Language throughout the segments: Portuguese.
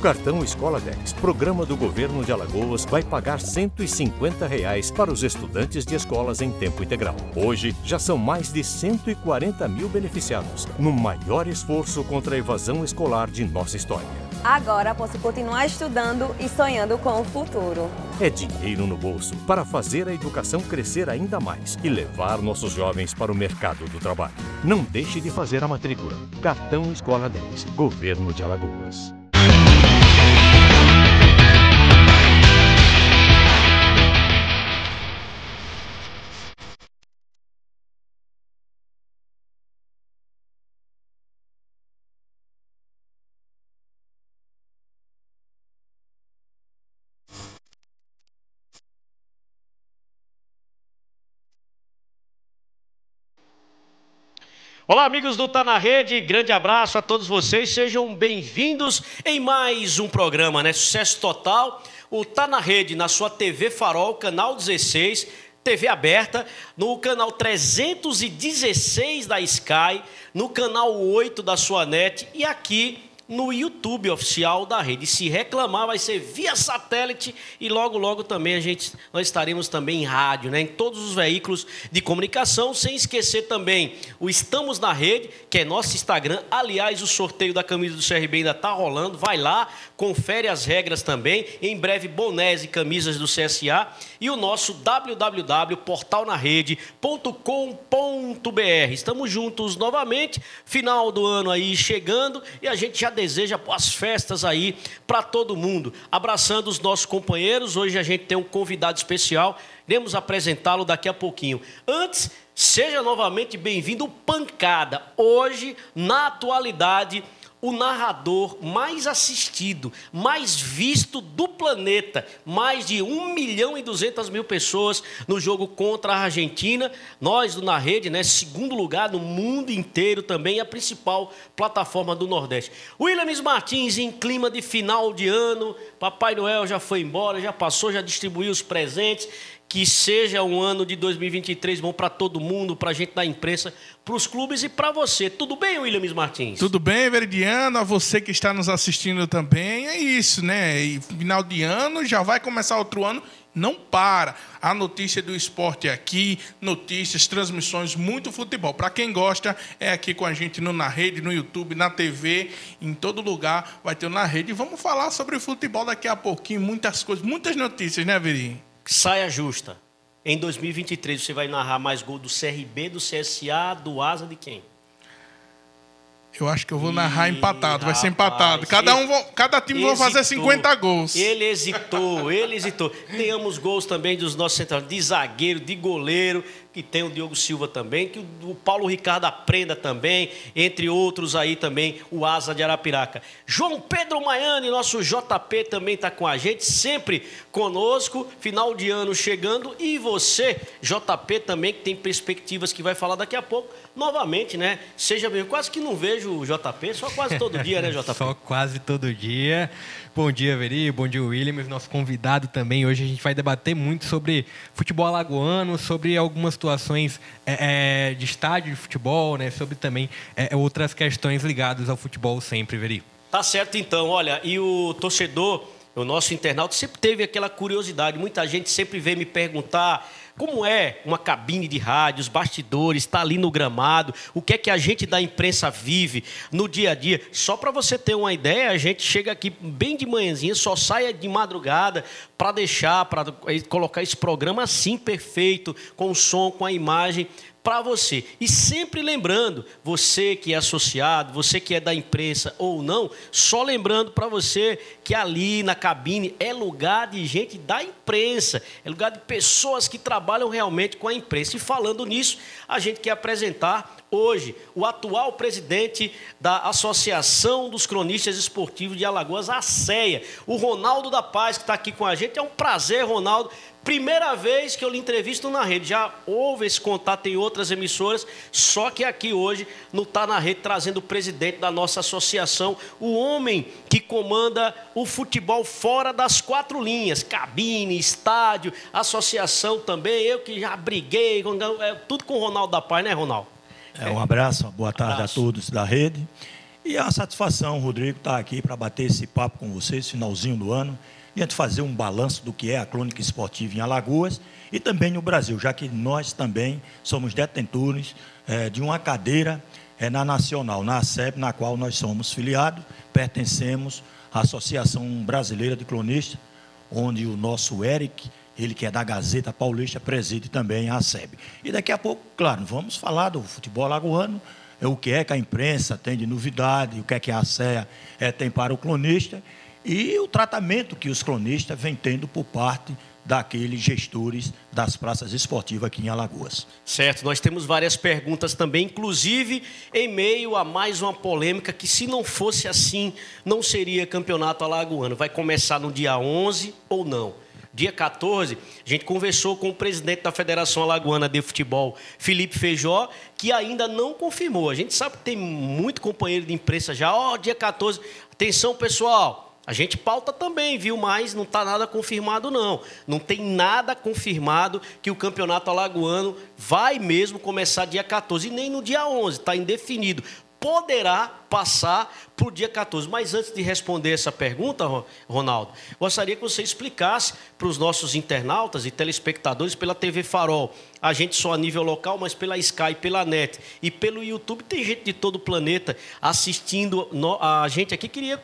cartão Escola 10, programa do governo de Alagoas, vai pagar R$ 150 para os estudantes de escolas em tempo integral. Hoje, já são mais de 140 mil beneficiados, no maior esforço contra a evasão escolar de nossa história. Agora posso continuar estudando e sonhando com o futuro. É dinheiro no bolso para fazer a educação crescer ainda mais e levar nossos jovens para o mercado do trabalho. Não deixe de fazer a matrícula. Cartão Escola 10, Governo de Alagoas. Olá, amigos do Tá na Rede, grande abraço a todos vocês, sejam bem-vindos em mais um programa, né? Sucesso total, o Tá na Rede, na sua TV Farol, canal 16, TV aberta, no canal 316 da Sky, no canal 8 da sua NET e aqui no YouTube oficial da rede. Se reclamar, vai ser via satélite e logo, logo também nós estaremos também em rádio, né? Em todos os veículos de comunicação, sem esquecer também o Estamos na Rede, que é nosso Instagram. Aliás, o sorteio da camisa do CRB ainda está rolando. Vai lá, confere as regras também. Em breve, bonés e camisas do CSA. E o nosso www.portalnarede.com.br. Estamos juntos novamente, final do ano aí chegando e a gente já deseja boas festas aí para todo mundo. Abraçando os nossos companheiros, hoje a gente tem um convidado especial, iremos apresentá-lo daqui a pouquinho. Antes, seja novamente bem-vindo, Pancada. Hoje, na atualidade, o narrador mais assistido, mais visto do planeta, mais de 1.200.000 pessoas no jogo contra a Argentina. Nós do Na Rede, né, segundo lugar no mundo inteiro também, a principal plataforma do Nordeste. Williams Martins, em clima de final de ano, Papai Noel já foi embora, já passou, já distribuiu os presentes. Que seja um ano de 2023 bom para todo mundo, para a gente da imprensa, para os clubes e para você. Tudo bem, Williams Martins? Tudo bem, Veridiano, a você que está nos assistindo também. É isso, né? E final de ano, já vai começar outro ano, não para. A notícia do esporte é aqui, notícias, transmissões, muito futebol. Para quem gosta, é aqui com a gente Na Rede, no YouTube, na TV, em todo lugar vai ter o Na Rede. E vamos falar sobre futebol daqui a pouquinho, muitas coisas, muitas notícias, né, Veri? Saia justa. Em 2023, você vai narrar mais gol do CRB, do CSA, do Asa, de quem? Eu acho que eu vou narrar empatado, vai ser empatado. Cada time vai fazer 50 gols. Ele hesitou. Tenhamos gols também dos nossos centrais, de zagueiro, de goleiro, que tem o Diogo Silva também, que o Paulo Ricardo aprenda também, entre outros aí também, o Asa de Arapiraca. João Pedro Maiani, nosso JP, também está com a gente, sempre conosco, final de ano chegando, e você, JP, também, que tem perspectivas que vai falar daqui a pouco, novamente, né? Seja bem, quase que não vejo o JP, só quase todo dia, né, JP? Só quase todo dia. Bom dia, Veri, bom dia, Williams, nosso convidado também. Hoje a gente vai debater muito sobre futebol alagoano, sobre algumas situações de estádio de futebol, né? Sobre também outras questões ligadas ao futebol sempre, Veri. Tá certo, então. Olha, e o torcedor, o nosso internauta, sempre teve aquela curiosidade. Muita gente sempre veio me perguntar como é uma cabine de rádio, os bastidores, está ali no gramado, o que é que a gente da imprensa vive no dia a dia. Só para você ter uma ideia, a gente chega aqui bem de manhãzinha, só sai de madrugada para colocar esse programa assim, perfeito, com o som, com a imagem, para você. E sempre lembrando, você que é associado, você que é da imprensa ou não, só lembrando para você que ali na cabine é lugar de gente da imprensa, é lugar de pessoas que trabalham realmente com a imprensa. E falando nisso, a gente quer apresentar hoje o atual presidente da Associação dos Cronistas Esportivos de Alagoas, a ACEA, o Ronaldo da Paz, que está aqui com a gente. É um prazer, Ronaldo. Primeira vez que eu lhe entrevisto na rede. Já houve esse contato em outras emissoras, só que aqui hoje no Tá na Rede, trazendo o presidente da nossa associação, o homem que comanda o futebol fora das quatro linhas, cabine, estádio, associação também, eu que já briguei, tudo com o Ronaldo da Paz, né, Ronaldo? Um abraço, boa tarde a todos da rede. E é uma satisfação, Rodrigo, estar aqui para bater esse papo com vocês, finalzinho do ano, e a gente fazer um balanço do que é a crônica esportiva em Alagoas e também no Brasil, já que nós também somos detentores de uma cadeira na Nacional, na ACEB, na qual nós somos filiados, pertencemos à Associação Brasileira de Cronistas, onde o nosso Eric, ele que é da Gazeta Paulista, preside também a ACEB. E daqui a pouco, claro, vamos falar do futebol alagoano, o que é que a imprensa tem de novidade, o que é que a ACEA tem para o cronista e o tratamento que os cronistas vêm tendo por parte daqueles gestores das praças esportivas aqui em Alagoas. Certo, nós temos várias perguntas também, inclusive em meio a mais uma polêmica que, se não fosse assim, não seria campeonato alagoano. Vai começar no dia 11 ou não? Dia 14, a gente conversou com o presidente da Federação Alagoana de Futebol, Felipe Feijó, que ainda não confirmou. A gente sabe que tem muito companheiro de imprensa já, dia 14, atenção pessoal, a gente pauta também, viu? Mas não está nada confirmado, não. Não tem nada confirmado que o campeonato alagoano vai mesmo começar dia 14, e nem no dia 11, está indefinido. Poderá passar para o dia 14. Mas antes de responder essa pergunta, Ronaldo, gostaria que você explicasse para os nossos internautas e telespectadores pela TV Farol, a gente só a nível local, mas pela Sky, pela NET e pelo YouTube, tem gente de todo o planeta assistindo a gente aqui. Queria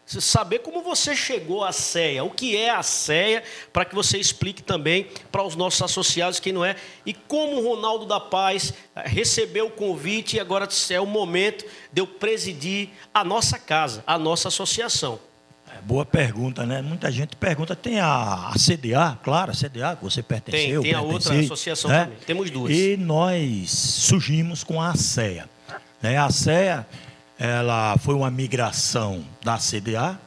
saber como você chegou à CEA, o que é a CEA, para que você explique também para os nossos associados quem não é, e como o Ronaldo da Paz recebeu o convite e agora é o momento de eu presidir a nossa casa, a nossa associação. Boa pergunta, né? Muita gente pergunta, tem a CDA, claro, a CDA que você pertenceu. Tem a outra associação também, temos duas. E nós surgimos com a CEA. A CEA, ela foi uma migração da CDA,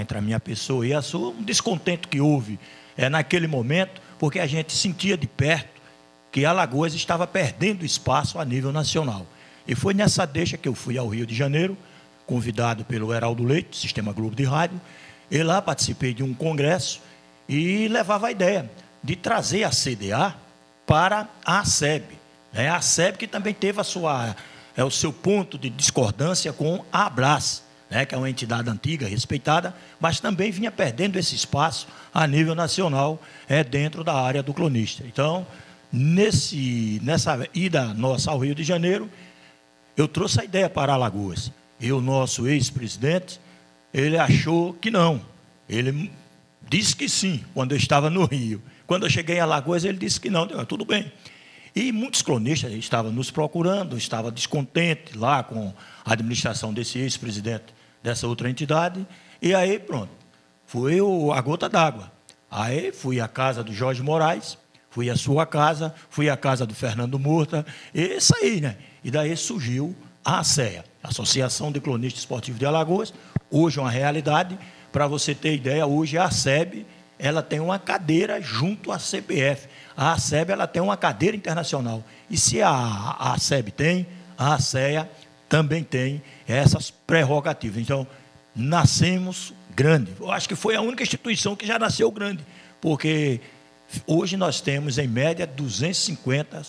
entre a minha pessoa e a sua, um descontento que houve naquele momento, porque a gente sentia de perto que Alagoas estava perdendo espaço a nível nacional. E foi nessa deixa que eu fui ao Rio de Janeiro, convidado pelo Heraldo Leite, Sistema Globo de Rádio, e lá participei de um congresso e levava a ideia de trazer a CDA para a ACEB. A ACEB que também teve o seu ponto de discordância com a Abras, que é uma entidade antiga, respeitada, mas também vinha perdendo esse espaço a nível nacional dentro da área do cronista. Então, nessa ida nossa ao Rio de Janeiro, eu trouxe a ideia para Alagoas. E o nosso ex-presidente, ele achou que não. Ele disse que sim, quando eu estava no Rio. Quando eu cheguei em Alagoas, ele disse que não. Tudo bem. E muitos cronistas estavam nos procurando, estavam descontentes lá com a administração desse ex-presidente dessa outra entidade. E aí, pronto, foi a gota d'água. Aí fui à casa do Jorge Moraes, fui à sua casa, fui à casa do Fernando Murta, e saí, né? E daí surgiu a ACEA, Associação de Cronistas Esportivos de Alagoas. Hoje é uma realidade. Para você ter ideia, hoje a ACEB, ela tem uma cadeira junto à CBF. A ACEB, ela tem uma cadeira internacional. E se a ACEB tem, a ACEA também tem essas prerrogativas. Então, nascemos grande. Eu acho que foi a única instituição que já nasceu grande, porque hoje nós temos, em média, 250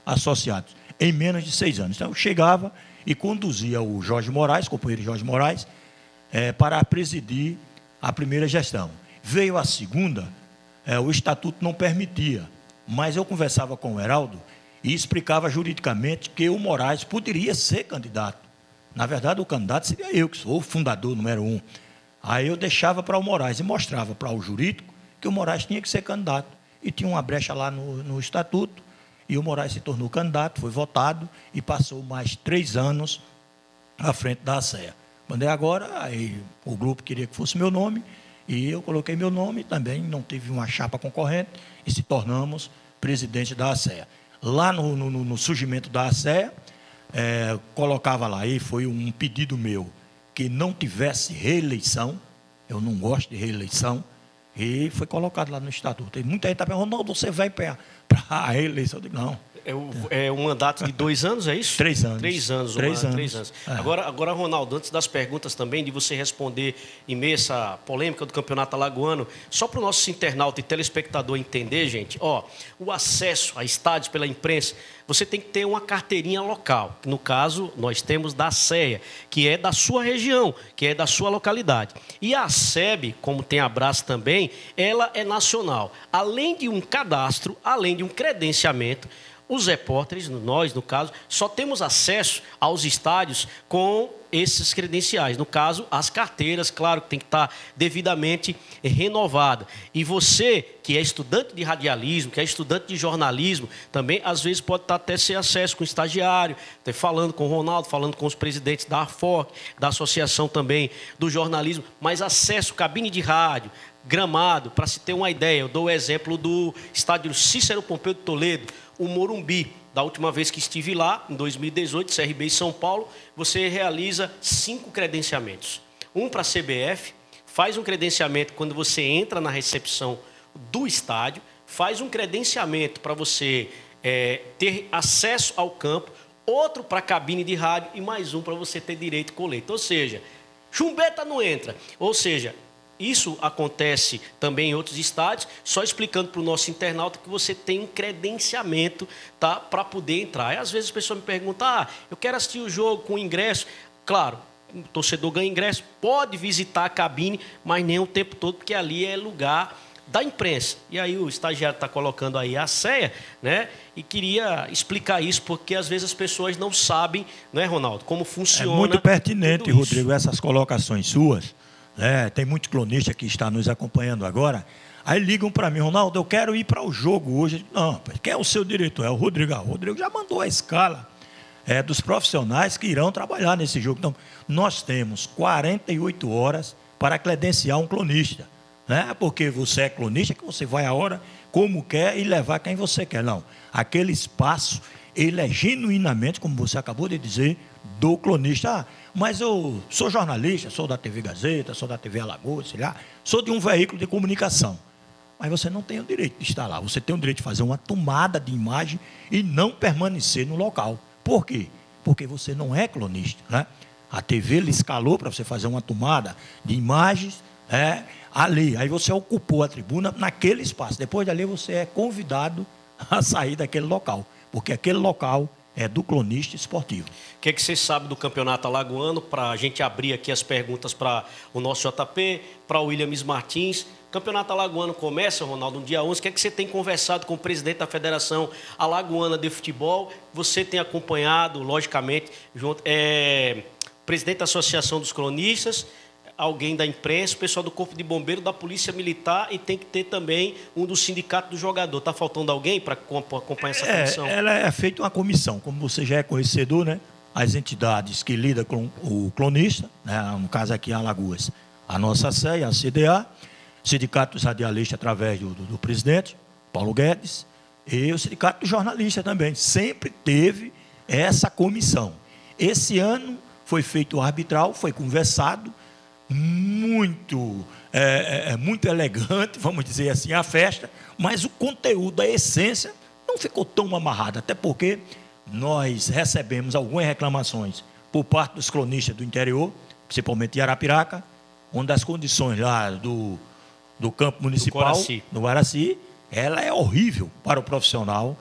associados, em menos de 6 anos. Então, eu chegava e conduzia o Jorge Moraes, companheiro Jorge Moraes, para presidir a primeira gestão. Veio a segunda, o estatuto não permitia, mas eu conversava com o Heraldo e explicava juridicamente que o Moraes poderia ser candidato. Na verdade, o candidato seria eu, que sou o fundador número 1. Aí eu deixava para o Moraes e mostrava para o jurídico que o Moraes tinha que ser candidato. E tinha uma brecha lá no estatuto, e o Moraes se tornou candidato, foi votado e passou mais 3 anos à frente da ACEA. Quando agora, aí o grupo queria que fosse meu nome, e eu coloquei meu nome, também não teve uma chapa concorrente, e se tornamos presidente da ACEA. Lá no surgimento da ACEA, colocava lá, e foi um pedido meu, que não tivesse reeleição, eu não gosto de reeleição, e foi colocado lá no estatuto. E muita gente está perguntando, não, você vai para a reeleição? Eu digo, não, É um mandato de 2 anos, é isso? 3 anos. 3 anos. 3 anos. 3 anos. É. Agora, Ronaldo, antes das perguntas também, de você responder em meio a essa polêmica do Campeonato Alagoano, só para o nosso internauta e telespectador entender, gente, o acesso a estádios pela imprensa, você tem que ter uma carteirinha local. No caso, nós temos da CEA, que é da sua região, que é da sua localidade. E a SEB, como tem abraço também, ela é nacional. Além de um cadastro, além de um credenciamento, os repórteres, nós, no caso, só temos acesso aos estádios com esses credenciais. No caso, as carteiras, claro, que tem que estar devidamente renovada. E você, que é estudante de radialismo, que é estudante de jornalismo, também, às vezes, pode estar até sem acesso com o estagiário, até falando com o Ronaldo, falando com os presidentes da AFOC, da Associação também do Jornalismo, mas acesso, cabine de rádio, gramado, para se ter uma ideia. Eu dou o exemplo do estádio Cícero Pompeu de Toledo, o Morumbi. Da última vez que estive lá, em 2018, CRB e São Paulo, você realiza 5 credenciamentos. Um para a CBF, faz um credenciamento quando você entra na recepção do estádio, faz um credenciamento para você ter acesso ao campo, outro para a cabine de rádio e mais um para você ter direito colete. Ou seja, chumbeta não entra. Ou seja, isso acontece também em outros estádios, só explicando para o nosso internauta que você tem um credenciamento, tá, para poder entrar. E às vezes as pessoas me perguntam, eu quero assistir o jogo com ingresso. Claro, o torcedor ganha ingresso, pode visitar a cabine, mas nem o tempo todo, porque ali é lugar da imprensa. E aí o estagiário está colocando aí a CEA, né? E queria explicar isso, porque às vezes as pessoas não sabem, né, Ronaldo, como funciona. É muito pertinente, Rodrigo, essas colocações suas. Tem muito cronista que está nos acompanhando agora. Aí ligam para mim, Ronaldo, eu quero ir para o jogo hoje. Não, quem é o seu diretor? É o Rodrigo. O Rodrigo já mandou a escala dos profissionais que irão trabalhar nesse jogo. Então, nós temos 48 horas para credenciar um cronista. Não é porque você é cronista que você vai a hora como quer e levar quem você quer. Não. Aquele espaço, ele é genuinamente, como você acabou de dizer, do cronista. Mas eu sou jornalista, sou da TV Gazeta, sou da TV Alagoas, sei lá, sou de um veículo de comunicação. Mas você não tem o direito de estar lá. Você tem o direito de fazer uma tomada de imagem e não permanecer no local. Por quê? Porque você não é cronista, né? A TV lhe escalou para você fazer uma tomada de imagens ali. Aí você ocupou a tribuna naquele espaço. Depois dali você é convidado a sair daquele local, porque aquele local é do cronista esportivo. O que você sabe do Campeonato Alagoano? Para a gente abrir aqui as perguntas para o nosso JP, para o Williams Martins. O Campeonato Alagoano começa, Ronaldo, no dia 11. O que você tem conversado com o presidente da Federação Alagoana de Futebol? Você tem acompanhado, logicamente, junto, presidente da Associação dos Cronistas, alguém da imprensa, o pessoal do Corpo de Bombeiro, da Polícia Militar, e tem que ter também um do Sindicato do Jogador. Está faltando alguém para acompanhar essa comissão? Ela é feita uma comissão, como você já é conhecedor, né? As entidades que lidam com o cronista, né? No caso aqui em Alagoas, a nossa CEA, a CDA, Sindicato dos Radialistas através do presidente, Paulo Guedes, e o Sindicato dos Jornalistas também. Sempre teve essa comissão. Esse ano foi feito o arbitral, foi conversado, muito elegante, vamos dizer assim, a festa, mas o conteúdo, a essência, não ficou tão amarrado, até porque nós recebemos algumas reclamações por parte dos cronistas do interior, principalmente de Arapiraca, onde as condições lá do campo municipal, no Guaraci, ela é horrível para o profissional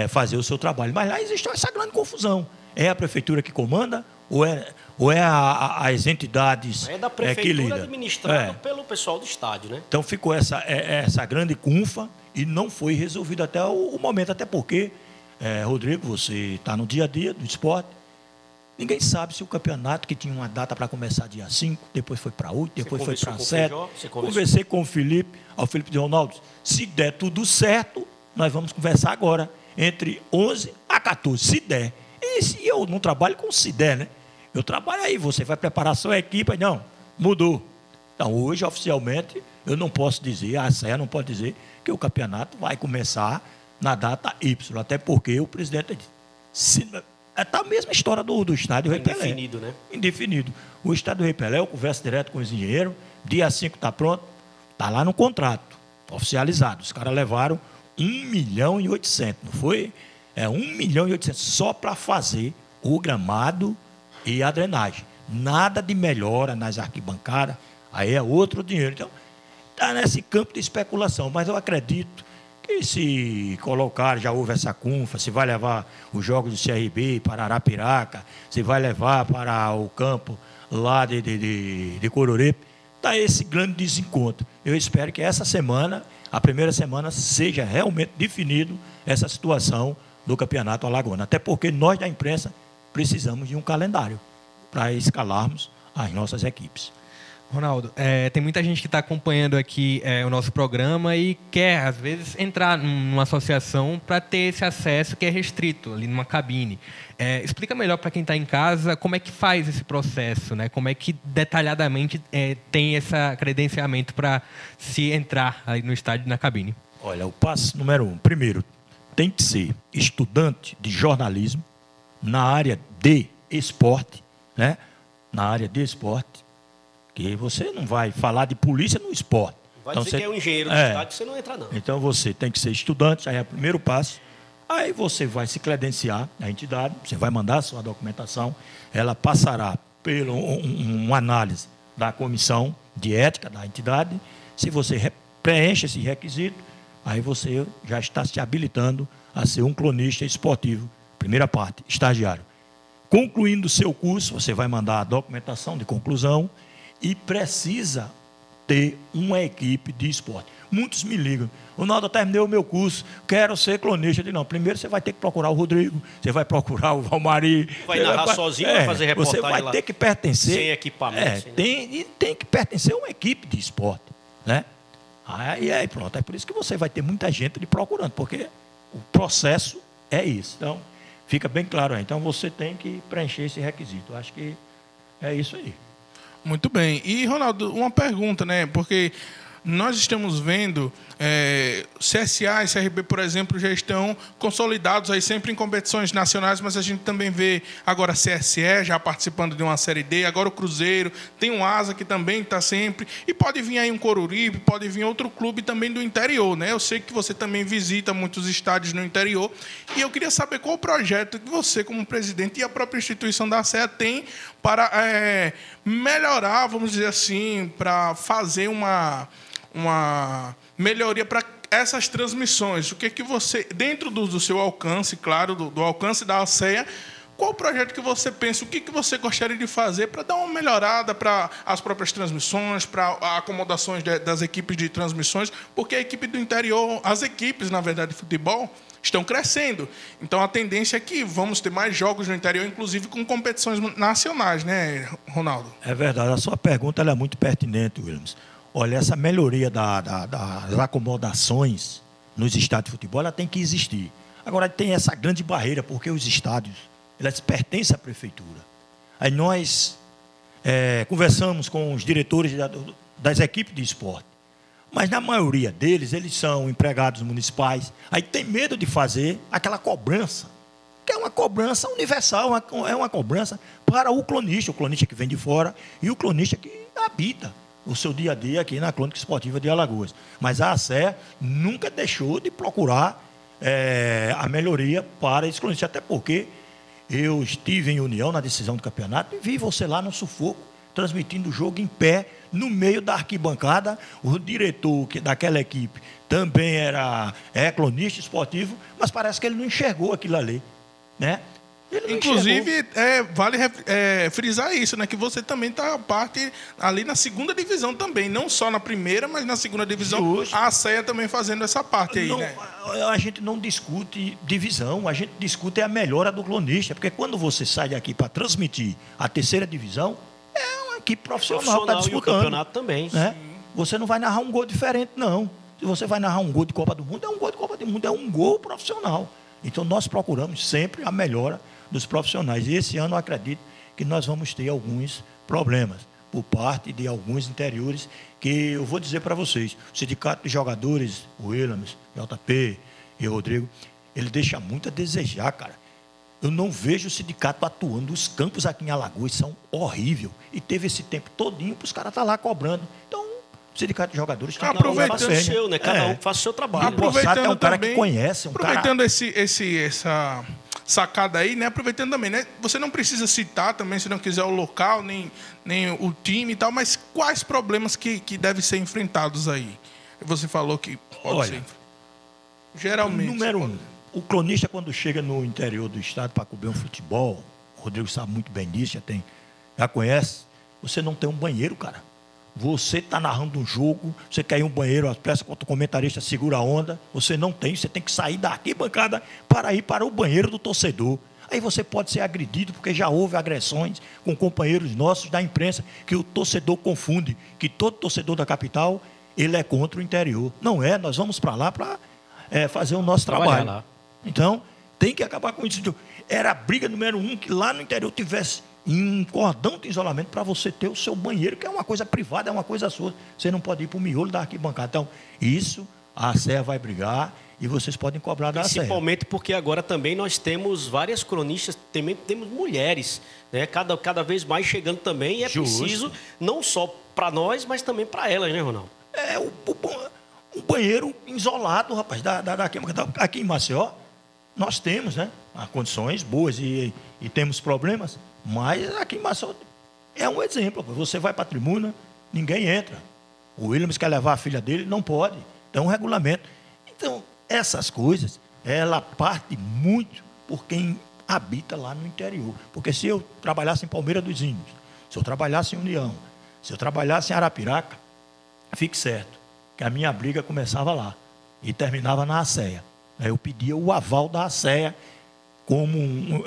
fazer o seu trabalho. Mas lá existe essa grande confusão. É a prefeitura que comanda ou é as entidades da prefeitura administrado pelo pessoal do estádio, né? Então ficou essa grande cunfa e não foi resolvido até o momento, até porque, Rodrigo, você está no dia a dia do esporte, ninguém sabe se o campeonato, que tinha uma data para começar dia 5, depois foi para 8, depois foi para 7. Conversei com o Felipe, de Ronaldo, se der tudo certo, nós vamos conversar agora, entre 11 a 14, se der. E eu não trabalho com se der, né? Eu trabalho aí, você vai preparar a sua equipe, não, mudou. Então, hoje, oficialmente, eu não posso dizer, a CEA não pode dizer que o campeonato vai começar na data Y, até porque o presidente disse, está a mesma história do estádio Rei Pelé. Indefinido, né? Indefinido. O estádio Rei Pelé, eu converso direto com os engenheiros, dia 5 está pronto, está lá no contrato, oficializado. Os caras levaram 1.800.000, não foi É 1.800.000 só para fazer o gramado e a drenagem. Nada de melhora nas arquibancadas, aí é outro dinheiro. Então, está nesse campo de especulação, mas eu acredito que se colocar, já houve essa cunfa, se vai levar os jogos do CRB para Arapiraca, se vai levar para o campo lá de Coruripe, está esse grande desencontro. Eu espero que essa semana, a primeira semana, seja realmente definido essa situação do Campeonato Alagoano. Até porque nós da imprensa precisamos de um calendário para escalarmos as nossas equipes. Ronaldo, tem muita gente que está acompanhando aqui o nosso programa e quer, às vezes, entrar numa associação para ter esse acesso que é restrito, ali numa cabine. Explica melhor para quem está em casa como é que faz esse processo, né? Como é que, detalhadamente, tem esse credenciamento para se entrar aí no estádio, na cabine. Olha, o passo número 1. Primeiro, tem que ser estudante de jornalismo na área de esporte, né? Na área de esporte, que você não vai falar de polícia no esporte. Vai então, dizer você, que é um engenheiro do estádio, você não entra, não. Então, você tem que ser estudante, aí é o primeiro passo. Aí você vai se credenciar na entidade, você vai mandar a sua documentação, ela passará por uma análise da comissão de ética da entidade. Se você preenche esse requisito, aí você já está se habilitando a ser um cronista esportivo. Primeira parte, estagiário. Concluindo o seu curso, você vai mandar a documentação de conclusão e precisa ter uma equipe de esporte. Muitos me ligam: Ronaldo, eu terminei o meu curso, quero ser cronista. Eu digo: não, primeiro você vai ter que procurar o Rodrigo, você vai procurar o Valmari. Vai narrar sozinho, vai fazer reportagem lá. Você vai ter que pertencer... Sem equipamento. Tem que pertencer a uma equipe de esporte, né? Aí pronto, é por isso que você vai ter muita gente lhe procurando, porque o processo é isso. Então, fica bem claro aí. Então, você tem que preencher esse requisito. Eu acho que é isso aí. Muito bem. E, Ronaldo, uma pergunta, né? Porque nós estamos vendo, CSA e CRB, por exemplo, já estão consolidados aí sempre em competições nacionais, mas a gente também vê agora a CSE já participando de uma Série D, agora o Cruzeiro, tem um Asa que também está sempre, e pode vir aí um Coruripe, pode vir outro clube também do interior, né? Eu sei que você também visita muitos estádios no interior, e eu queria saber qual o projeto que você, como presidente, e a própria instituição da CE tem para melhorar, vamos dizer assim, para fazer uma melhoria para essas transmissões. O que é que você, dentro do seu alcance, claro, do alcance da ACEA, qual o projeto que você pensa, o que você gostaria de fazer para dar uma melhorada para as próprias transmissões, para acomodações das equipes de transmissões, porque a equipe do interior, as equipes, na verdade, de futebol, estão crescendo. Então, a tendência é que vamos ter mais jogos no interior, inclusive com competições nacionais, né, Ronaldo? É verdade. A sua pergunta ela é muito pertinente, Williams. Olha, essa melhoria das acomodações nos estádios de futebol, ela tem que existir. Agora, tem essa grande barreira, porque os estádios, elas pertencem à prefeitura. Aí nós conversamos com os diretores das equipes de esporte, mas na maioria deles, eles são empregados municipais, aí tem medo de fazer aquela cobrança, que é uma cobrança universal, é uma cobrança para o cronista que vem de fora e o cronista que habita o seu dia a dia aqui na Crônica Esportiva de Alagoas. Mas a ACE nunca deixou de procurar a melhoria para esse cronista, até porque eu estive em União na decisão do campeonato e vi você lá no sufoco, transmitindo o jogo em pé, no meio da arquibancada. O diretor daquela equipe também é cronista esportivo, mas parece que ele não enxergou aquilo ali, né? Inclusive, vale frisar isso, né? Que você também está parte ali na segunda divisão também, não só na primeira, mas na segunda divisão. Justo. A ACEA também fazendo essa parte aí, né? A gente não discute divisão, a gente discute a melhora do cronista, porque quando você sai daqui para transmitir a terceira divisão, é uma equipe profissional que está disputando. E o campeonato também. Né? Você não vai narrar um gol diferente, não. Se você vai narrar um gol de Copa do Mundo, é um gol de Copa do Mundo, é um gol profissional. Então, nós procuramos sempre a melhora dos profissionais. E esse ano eu acredito que nós vamos ter alguns problemas por parte de alguns interiores, que eu vou dizer para vocês, o sindicato de jogadores, o Williams, JP e o Rodrigo, ele deixa muito a desejar, cara. Eu não vejo o sindicato atuando. Os campos aqui em Alagoas são horríveis. E teve esse tempo todinho para os caras estar lá cobrando. Então, O sindicato de jogadores tem que Aproveitando- Faça o seu, né? Cada um faça o seu trabalho. Apro- Bossata é um cara também- que conhece, aproveitando essa sacada aí, né? Aproveitando também, né? Você não precisa citar também, se não quiser, o local, nem o time e tal, mas quais problemas que devem ser enfrentados aí? Você falou que pode Olha, ser. Geralmente. Número 1, o cronista, quando chega no interior do estado para cobrir um futebol, o Rodrigo sabe muito bem disso, já conhece, você não tem um banheiro, cara. Você está narrando um jogo, você quer ir um banheiro, as peças quando o comentarista segura a onda, você não tem, você tem que sair da arquibancada para ir para o banheiro do torcedor. Aí você pode ser agredido, porque já houve agressões com companheiros nossos da imprensa, que o torcedor confunde, que todo torcedor da capital, ele é contra o interior. Não é, nós vamos para lá para fazer o nosso trabalho. Lá. Então, tem que acabar com isso. Era a briga número 1, que lá no interior tivesse um cordão de isolamento para você ter o seu banheiro, que é uma coisa privada, é uma coisa sua. Você não pode ir para o miolo da arquibancada. Então, isso a ACEA vai brigar e vocês podem cobrar da ACEA. Principalmente porque agora também nós temos várias cronistas, também temos mulheres, né? Cada vez mais chegando também, e é Justo. preciso, não só para nós, mas também para elas, né, Ronaldo? É um banheiro isolado, rapaz, aqui em Maceió, nós temos, né, condições boas e temos problemas, mas aqui em Maceió é um exemplo. Você vai para a tribuna, ninguém entra. O Williams quer levar a filha dele, não pode. Tem um regulamento. Então, essas coisas, ela parte muito por quem habita lá no interior. Porque se eu trabalhasse em Palmeira dos Índios, se eu trabalhasse em União, se eu trabalhasse em Arapiraca, fique certo que a minha briga começava lá e terminava na ACEA. Eu pedia o aval da ACEA como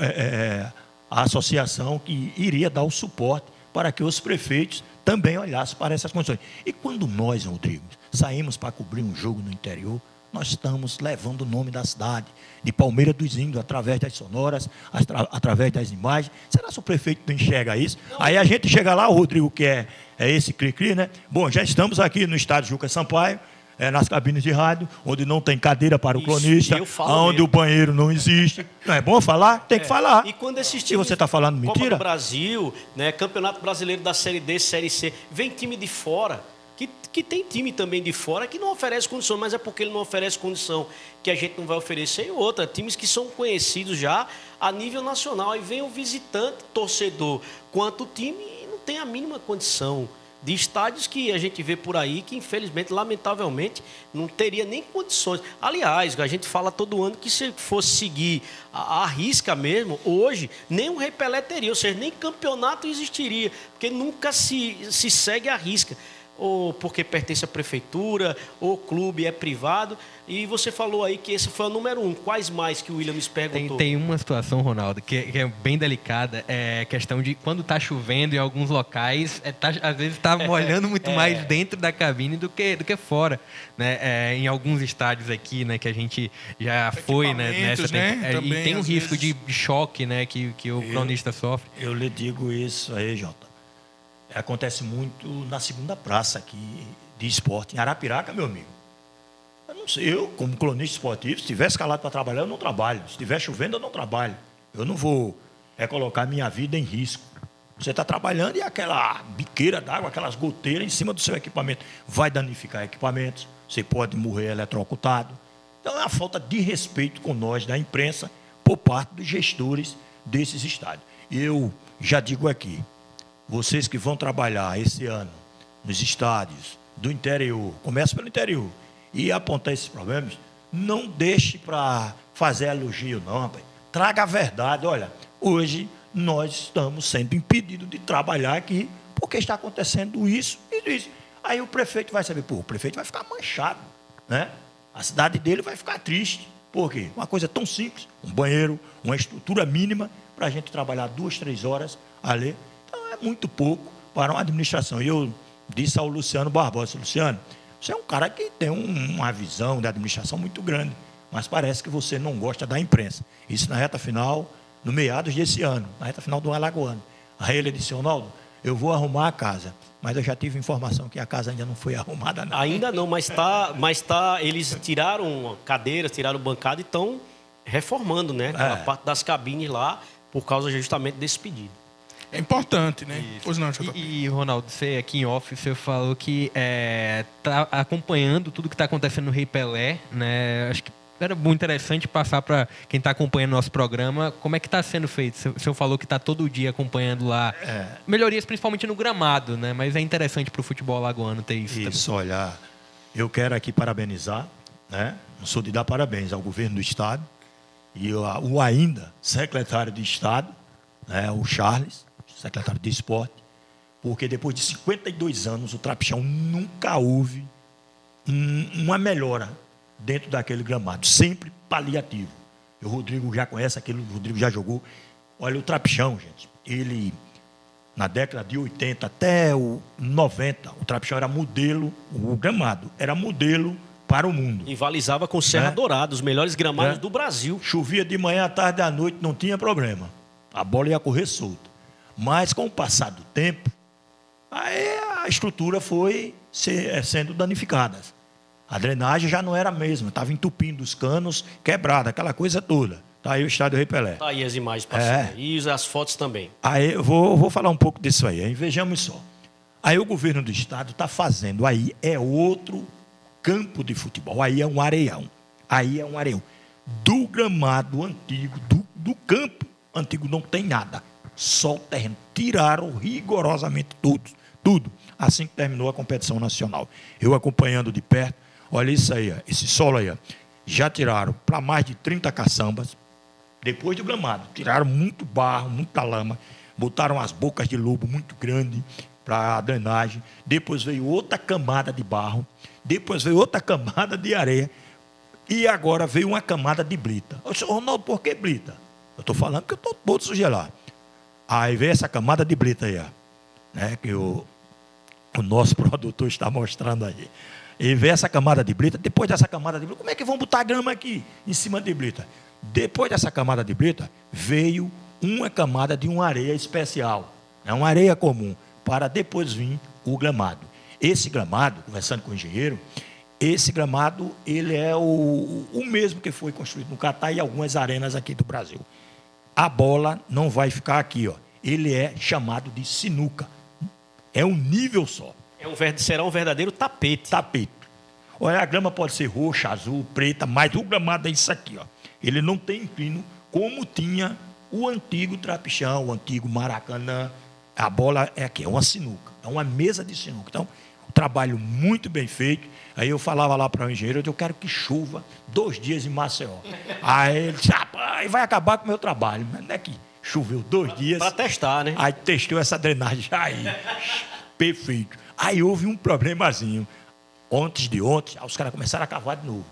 a associação que iria dar o suporte para que os prefeitos também olhassem para essas condições. E quando nós, Rodrigo, saímos para cobrir um jogo no interior, nós estamos levando o nome da cidade, de Palmeira dos Índios, através das sonoras, através das imagens. Será que o prefeito não enxerga isso? Aí a gente chega lá, o Rodrigo, que é esse cri-cri, né? Bom, já estamos aqui no estádio Juca Sampaio, nas cabines de rádio, onde não tem cadeira para o cronista, onde o banheiro não existe. Não é bom falar? Tem que falar. E quando esses E times, você está falando mentira? Copa do Brasil, né, Campeonato Brasileiro da Série D, Série C, vem time de fora, que tem time também de fora que não oferece condição, mas é porque ele não oferece condição que a gente não vai oferecer. E outra, times que são conhecidos já a nível nacional. Aí vem o visitante, torcedor, quanto o time e não tem a mínima condição. De estádios que a gente vê por aí, que infelizmente, lamentavelmente, não teria nem condições. Aliás, a gente fala todo ano que se fosse seguir a risca mesmo, hoje, nem um Repelé teria, ou seja, nem campeonato existiria, porque nunca se segue a risca. Ou porque pertence à prefeitura, ou o clube é privado. E você falou aí que esse foi o número 1. Quais mais que o Williams perguntou? Tem uma situação, Ronaldo, que é bem delicada. É a questão de quando está chovendo em alguns locais, às vezes está molhando muito mais dentro da cabine do que fora. Né? Em alguns estádios aqui, né, que a gente já foi, né, nessa Também, e tem um risco vezes... de choque, né, que o cronista sofre. Eu lhe digo isso aí, Jota. Acontece muito na segunda praça aqui de esporte, em Arapiraca, meu amigo. Eu não sei, eu, como cronista esportivo, se estiver escalado para trabalhar, eu não trabalho. Se estiver chovendo, eu não trabalho. Eu não vou colocar minha vida em risco. Você está trabalhando e aquela biqueira d'água, aquelas goteiras em cima do seu equipamento, vai danificar equipamentos, você pode morrer eletrocutado. Então é uma falta de respeito com nós da imprensa por parte dos gestores desses estádios. E eu já digo aqui, vocês que vão trabalhar esse ano nos estádios do interior, comece pelo interior, e apontar esses problemas, não deixe para fazer elogio, não, rapaz. Traga a verdade. Olha, hoje nós estamos sendo impedidos de trabalhar aqui porque está acontecendo isso e isso. Aí o prefeito vai saber, o prefeito vai ficar manchado, né? A cidade dele vai ficar triste. Por quê? Uma coisa tão simples, um banheiro, uma estrutura mínima para a gente trabalhar 2, 3 horas ali. Então, é muito pouco para uma administração. E eu disse ao Luciano Barbosa, Luciano, você é um cara que tem uma visão de administração muito grande, mas parece que você não gosta da imprensa. Isso na reta final, no meados desse ano, na reta final do Alagoano. Aí ele disse, Ronaldo, eu vou arrumar a casa, mas eu já tive informação que a casa ainda não foi arrumada. Não. Ainda não, mas eles tiraram cadeiras, tiraram bancada e estão reformando, né? A parte das cabines lá, por causa justamente desse pedido. é importante, né? Isso. Pois não, JP. E, Ronaldo, você aqui em off, você falou que tá acompanhando tudo que está acontecendo no Rei Pelé, né? Acho que era muito interessante passar para quem está acompanhando nosso programa como é que está sendo feito. O senhor falou que está todo dia acompanhando lá melhorias, principalmente no gramado, né? Mas é interessante para o futebol alagoano ter isso. Isso, olha, eu quero aqui parabenizar, né? Não sou de dar parabéns ao governo do estado e o ainda secretário de Estado, né? O Charles, secretário de Esporte, porque depois de 52 anos o Trapichão nunca houve uma melhora dentro daquele gramado, sempre paliativo. O Rodrigo já conhece aquilo, o Rodrigo já jogou. Olha, o Trapichão, gente, ele, na década de 80 até o 90, o Trapichão era modelo, o gramado era modelo para o mundo. Rivalizava com Serra Dourada, os melhores gramados do Brasil. Chovia de manhã, à tarde, à noite, não tinha problema. A bola ia correr solta. Mas, com o passar do tempo, aí a estrutura foi sendo danificada. A drenagem já não era a mesma, estava entupindo os canos, quebrada, aquela coisa toda. Está aí o estádio Rei Pelé. Está aí as imagens passando. E as fotos também. Aí eu vou falar um pouco disso aí, hein? Vejamos só. Aí o governo do estado está fazendo, aí é outro campo de futebol, aí é um areião. Aí é um areião. Do gramado antigo, do campo antigo não tem nada. Só o terreno. Tiraram rigorosamente tudo. Assim que terminou a competição nacional. Eu acompanhando de perto, olha isso aí, esse solo aí. Já tiraram para mais de 30 caçambas. Depois do gramado, tiraram muito barro, muita lama. Botaram as bocas de lobo muito grandes para a drenagem. Depois veio outra camada de barro. Depois veio outra camada de areia. E agora veio uma camada de brita. Eu disse, Ronaldo, por que brita? Eu estou falando que eu estou todo sugelado. Aí veio essa camada de brita aí, ó, né, que o nosso produtor está mostrando aí. E veio essa camada de brita. Depois dessa camada de brita, como é que vão botar grama aqui em cima de brita? Depois dessa camada de brita, veio uma camada de uma areia especial. É uma areia comum, para depois vir o gramado. Esse gramado, conversando com o engenheiro, esse gramado, ele é o mesmo que foi construído no Catar e algumas arenas aqui do Brasil. A bola não vai ficar aqui, ó. Ele é chamado de sinuca. É um nível só. Será um verdadeiro tapete. Tapete. Olha, a grama pode ser roxa, azul, preta, mas o gramado é isso aqui, ó. Ele não tem inclino como tinha o antigo Trapichão, o antigo Maracanã. A bola é aqui, é uma sinuca. É uma mesa de sinuca. Então, um trabalho muito bem feito. Aí eu falava lá para o engenheiro, eu quero que chova 2 dias em Maceió. Aí ele disse, rapaz, vai acabar com o meu trabalho. Mas não é que choveu 2 dias. Para testar, né? Aí testou essa drenagem aí. Perfeito. Aí houve um problemazinho. Antes de ontem, os caras começaram a cavar de novo.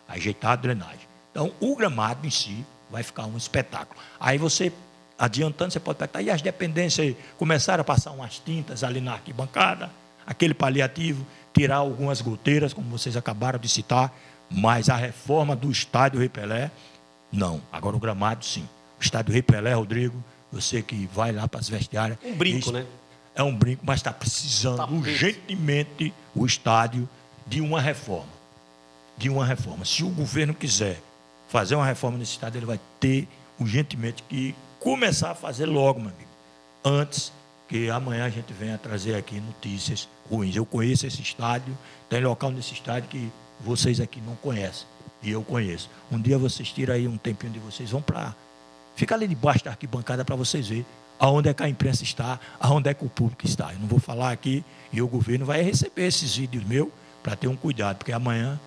Ajeitar a drenagem. Então, o gramado em si vai ficar um espetáculo. Aí você, adiantando, você pode perguntar, e as dependências começaram a passar umas tintas ali na arquibancada, aquele paliativo, tirar algumas goteiras, como vocês acabaram de citar, mas a reforma do estádio Rei Pelé, não. Agora o gramado, sim. O estádio Rei Pelé, Rodrigo, você que vai lá para as vestiárias... Um brinco, né? É um brinco, mas está precisando urgentemente o estádio de uma reforma. De uma reforma. Se o governo quiser fazer uma reforma nesse estádio, ele vai ter urgentemente que começar a fazer logo, meu amigo. Antes que amanhã a gente venha trazer aqui notícias ruins. Eu conheço esse estádio, tem local nesse estádio que vocês aqui não conhecem. E eu conheço. Um dia vocês tiram aí um tempinho de vocês, vão para... Fica ali debaixo da arquibancada para vocês verem aonde é que a imprensa está, aonde é que o público está. Eu não vou falar aqui e o governo vai receber esses vídeos meus para ter um cuidado, porque amanhã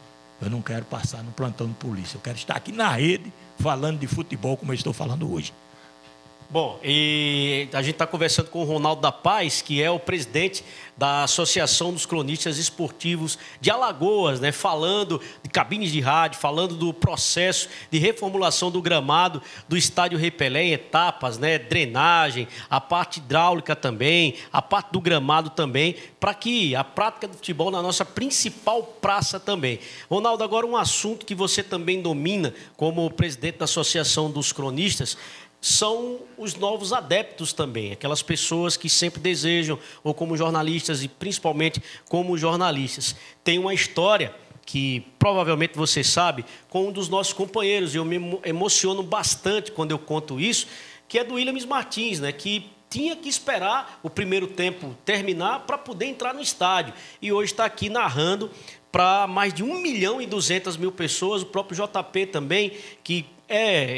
eu não quero passar no plantão de polícia. Eu quero estar aqui na rede falando de futebol como eu estou falando hoje. Bom, e a gente está conversando com o Ronaldo da Paz, que é o presidente da Associação dos Cronistas Esportivos de Alagoas, né? Falando de cabines de rádio, falando do processo de reformulação do gramado do estádio Rei Pelé em etapas, né? Drenagem, a parte hidráulica também, a parte do gramado também, para que a prática do futebol na nossa principal praça também. Ronaldo, agora um assunto que você também domina como presidente da Associação dos Cronistas, são os novos adeptos também, aquelas pessoas que sempre desejam, ou como jornalistas e principalmente como jornalistas. Tem uma história que provavelmente você sabe, com um dos nossos companheiros, e eu me emociono bastante quando eu conto isso, que é do Williams Martins, né, que tinha que esperar o primeiro tempo terminar para poder entrar no estádio. E hoje está aqui narrando para mais de 1.200.000 pessoas, o próprio JP também, que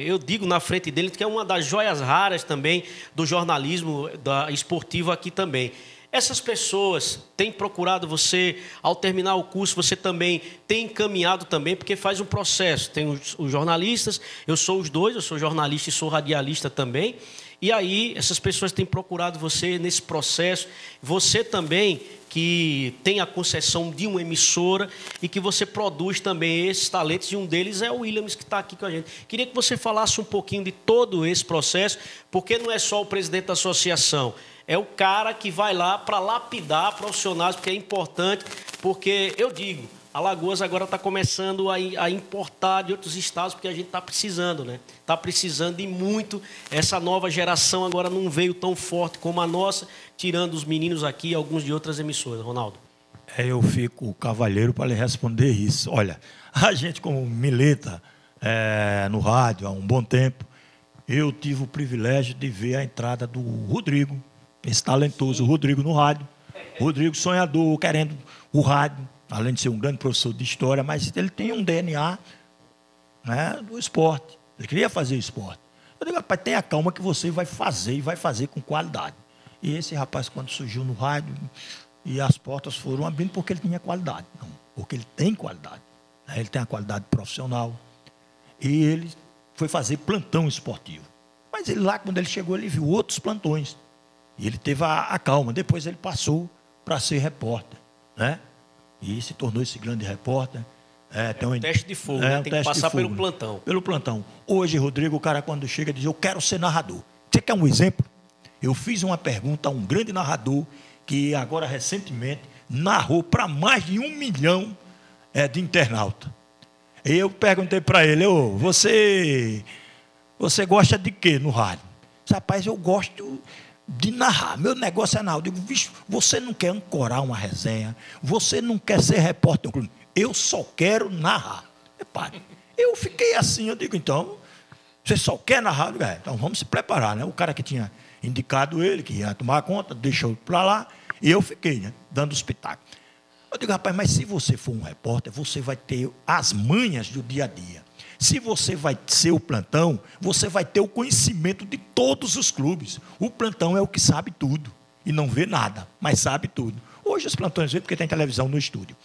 eu digo na frente dele, que é uma das joias raras também do jornalismo esportivo aqui também. Essas pessoas têm procurado você, ao terminar o curso, você também tem encaminhado também, porque faz um processo. Tem os jornalistas, eu sou os dois, eu sou jornalista e sou radialista também. E aí, essas pessoas têm procurado você nesse processo. Você também, que tem a concessão de uma emissora e que você produz também esses talentos, e um deles é o Williams, que está aqui com a gente. Queria que você falasse um pouquinho de todo esse processo, porque não é só o presidente da associação, é o cara que vai lá para lapidar profissionais, porque é importante, porque eu digo, Alagoas agora está começando a importar de outros estados, porque a gente está precisando, né? Está precisando de muito. Essa nova geração agora não veio tão forte como a nossa, tirando os meninos aqui e alguns de outras emissoras. Ronaldo. Eu fico cavalheiro para lhe responder isso. Olha, a gente como milita no rádio há um bom tempo, eu tive o privilégio de ver a entrada do Rodrigo, esse talentoso Rodrigo no rádio. Rodrigo sonhador, querendo o rádio, além de ser um grande professor de história, mas ele tem um DNA, né, do esporte. Ele queria fazer esporte. Eu digo, rapaz, tenha calma que você vai fazer, e vai fazer com qualidade. E esse rapaz, quando surgiu no rádio, e as portas foram abrindo porque ele tinha qualidade. Não, porque ele tem qualidade. Né? Ele tem a qualidade profissional. E ele foi fazer plantão esportivo. Mas ele lá, quando ele chegou, ele viu outros plantões. E ele teve a calma. Depois ele passou para ser repórter, né? E se tornou esse grande repórter. Tem um teste de fogo, né? Tem que passar pelo plantão. Pelo plantão. Hoje, Rodrigo, o cara quando chega diz, eu quero ser narrador. Você quer um exemplo? Eu fiz uma pergunta a um grande narrador que agora recentemente narrou para mais de 1 milhão de internautas. Eu perguntei para ele, você gosta de quê no rádio? Rapaz, eu gosto de narrar. Meu negócio é narrar. Eu digo, bicho, você não quer ancorar uma resenha, você não quer ser repórter. Eu só quero narrar. Repare, eu fiquei assim, eu digo, então, você só quer narrar? Eu digo, então vamos se preparar, né? O cara que tinha indicado ele, que ia tomar conta, deixou para lá, e eu fiquei, né, dando os pitacos. Eu digo, rapaz, mas se você for um repórter, você vai ter as manhas do dia a dia. Se você vai ser o plantão, você vai ter o conhecimento de todos os clubes. O plantão é o que sabe tudo. E não vê nada, mas sabe tudo. Hoje os plantões vê porque tem televisão no estúdio.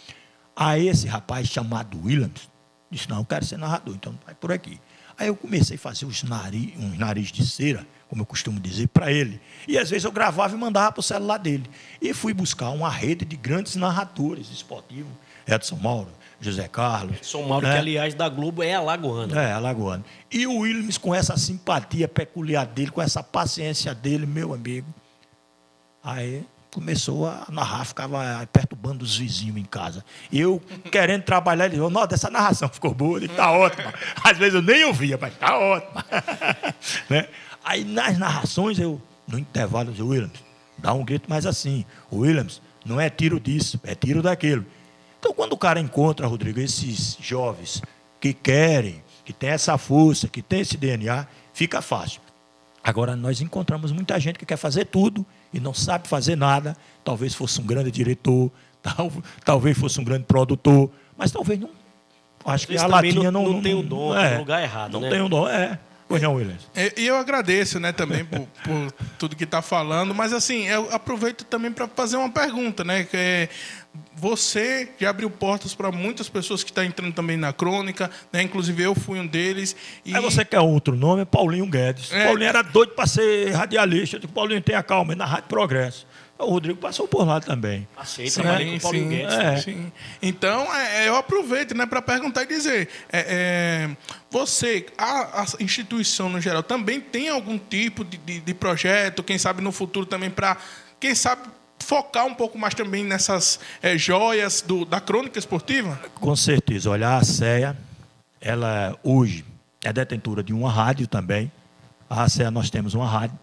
Aí esse rapaz chamado Williams disse, não, eu quero ser narrador, então vai por aqui. Aí eu comecei a fazer uns nariz de cera, como eu costumo dizer, para ele. E às vezes eu gravava e mandava para o celular dele. E fui buscar uma rede de grandes narradores esportivos. Edson Mauro, José Carlos. Edson Mauro, né? Que aliás da Globo é alagoano. É, alagoano. E o Williams, com essa simpatia peculiar dele, com essa paciência dele, meu amigo. Aí começou a narrar, ficava perturbando os vizinhos em casa. Eu, querendo trabalhar, ele disse, nossa, essa narração ficou boa, ele está ótima. Às vezes eu nem ouvia, mas está ótima. Né? Aí nas narrações, eu, no intervalo, eu disse, Williams, dá um grito mais assim. Williams, não é tiro disso, é tiro daquilo. Então, quando o cara encontra, Rodrigo, esses jovens que querem, que tem essa força, que tem esse DNA, fica fácil. Agora, nós encontramos muita gente que quer fazer tudo e não sabe fazer nada. Talvez fosse um grande diretor, talvez fosse um grande produtor, mas talvez não. Acho que a latinha não tem o dom, é no lugar errado. Não né? tem o dom, Pois não, Williams. E eu agradeço, né, também por tudo que está falando, mas assim, eu aproveito também para fazer uma pergunta, né, que você já abriu portas para muitas pessoas que estão entrando também na crônica, né, inclusive eu fui um deles. E... Aí você quer outro nome, é Paulinho Guedes. Paulinho era doido para ser radialista, eu digo, Paulinho, tenha calma, é na Rádio Progresso. O Rodrigo passou por lá também. Aceito, trabalhei com o Paulinho Guedes. Sim. Então, eu aproveito, né, para perguntar e dizer, você, a instituição no geral, também tem algum tipo de projeto, quem sabe no futuro também para, quem sabe, focar um pouco mais também nessas joias da crônica esportiva? Com certeza. Olha, a CEA, ela hoje é detentora de uma rádio também. A CEA, nós temos uma rádio.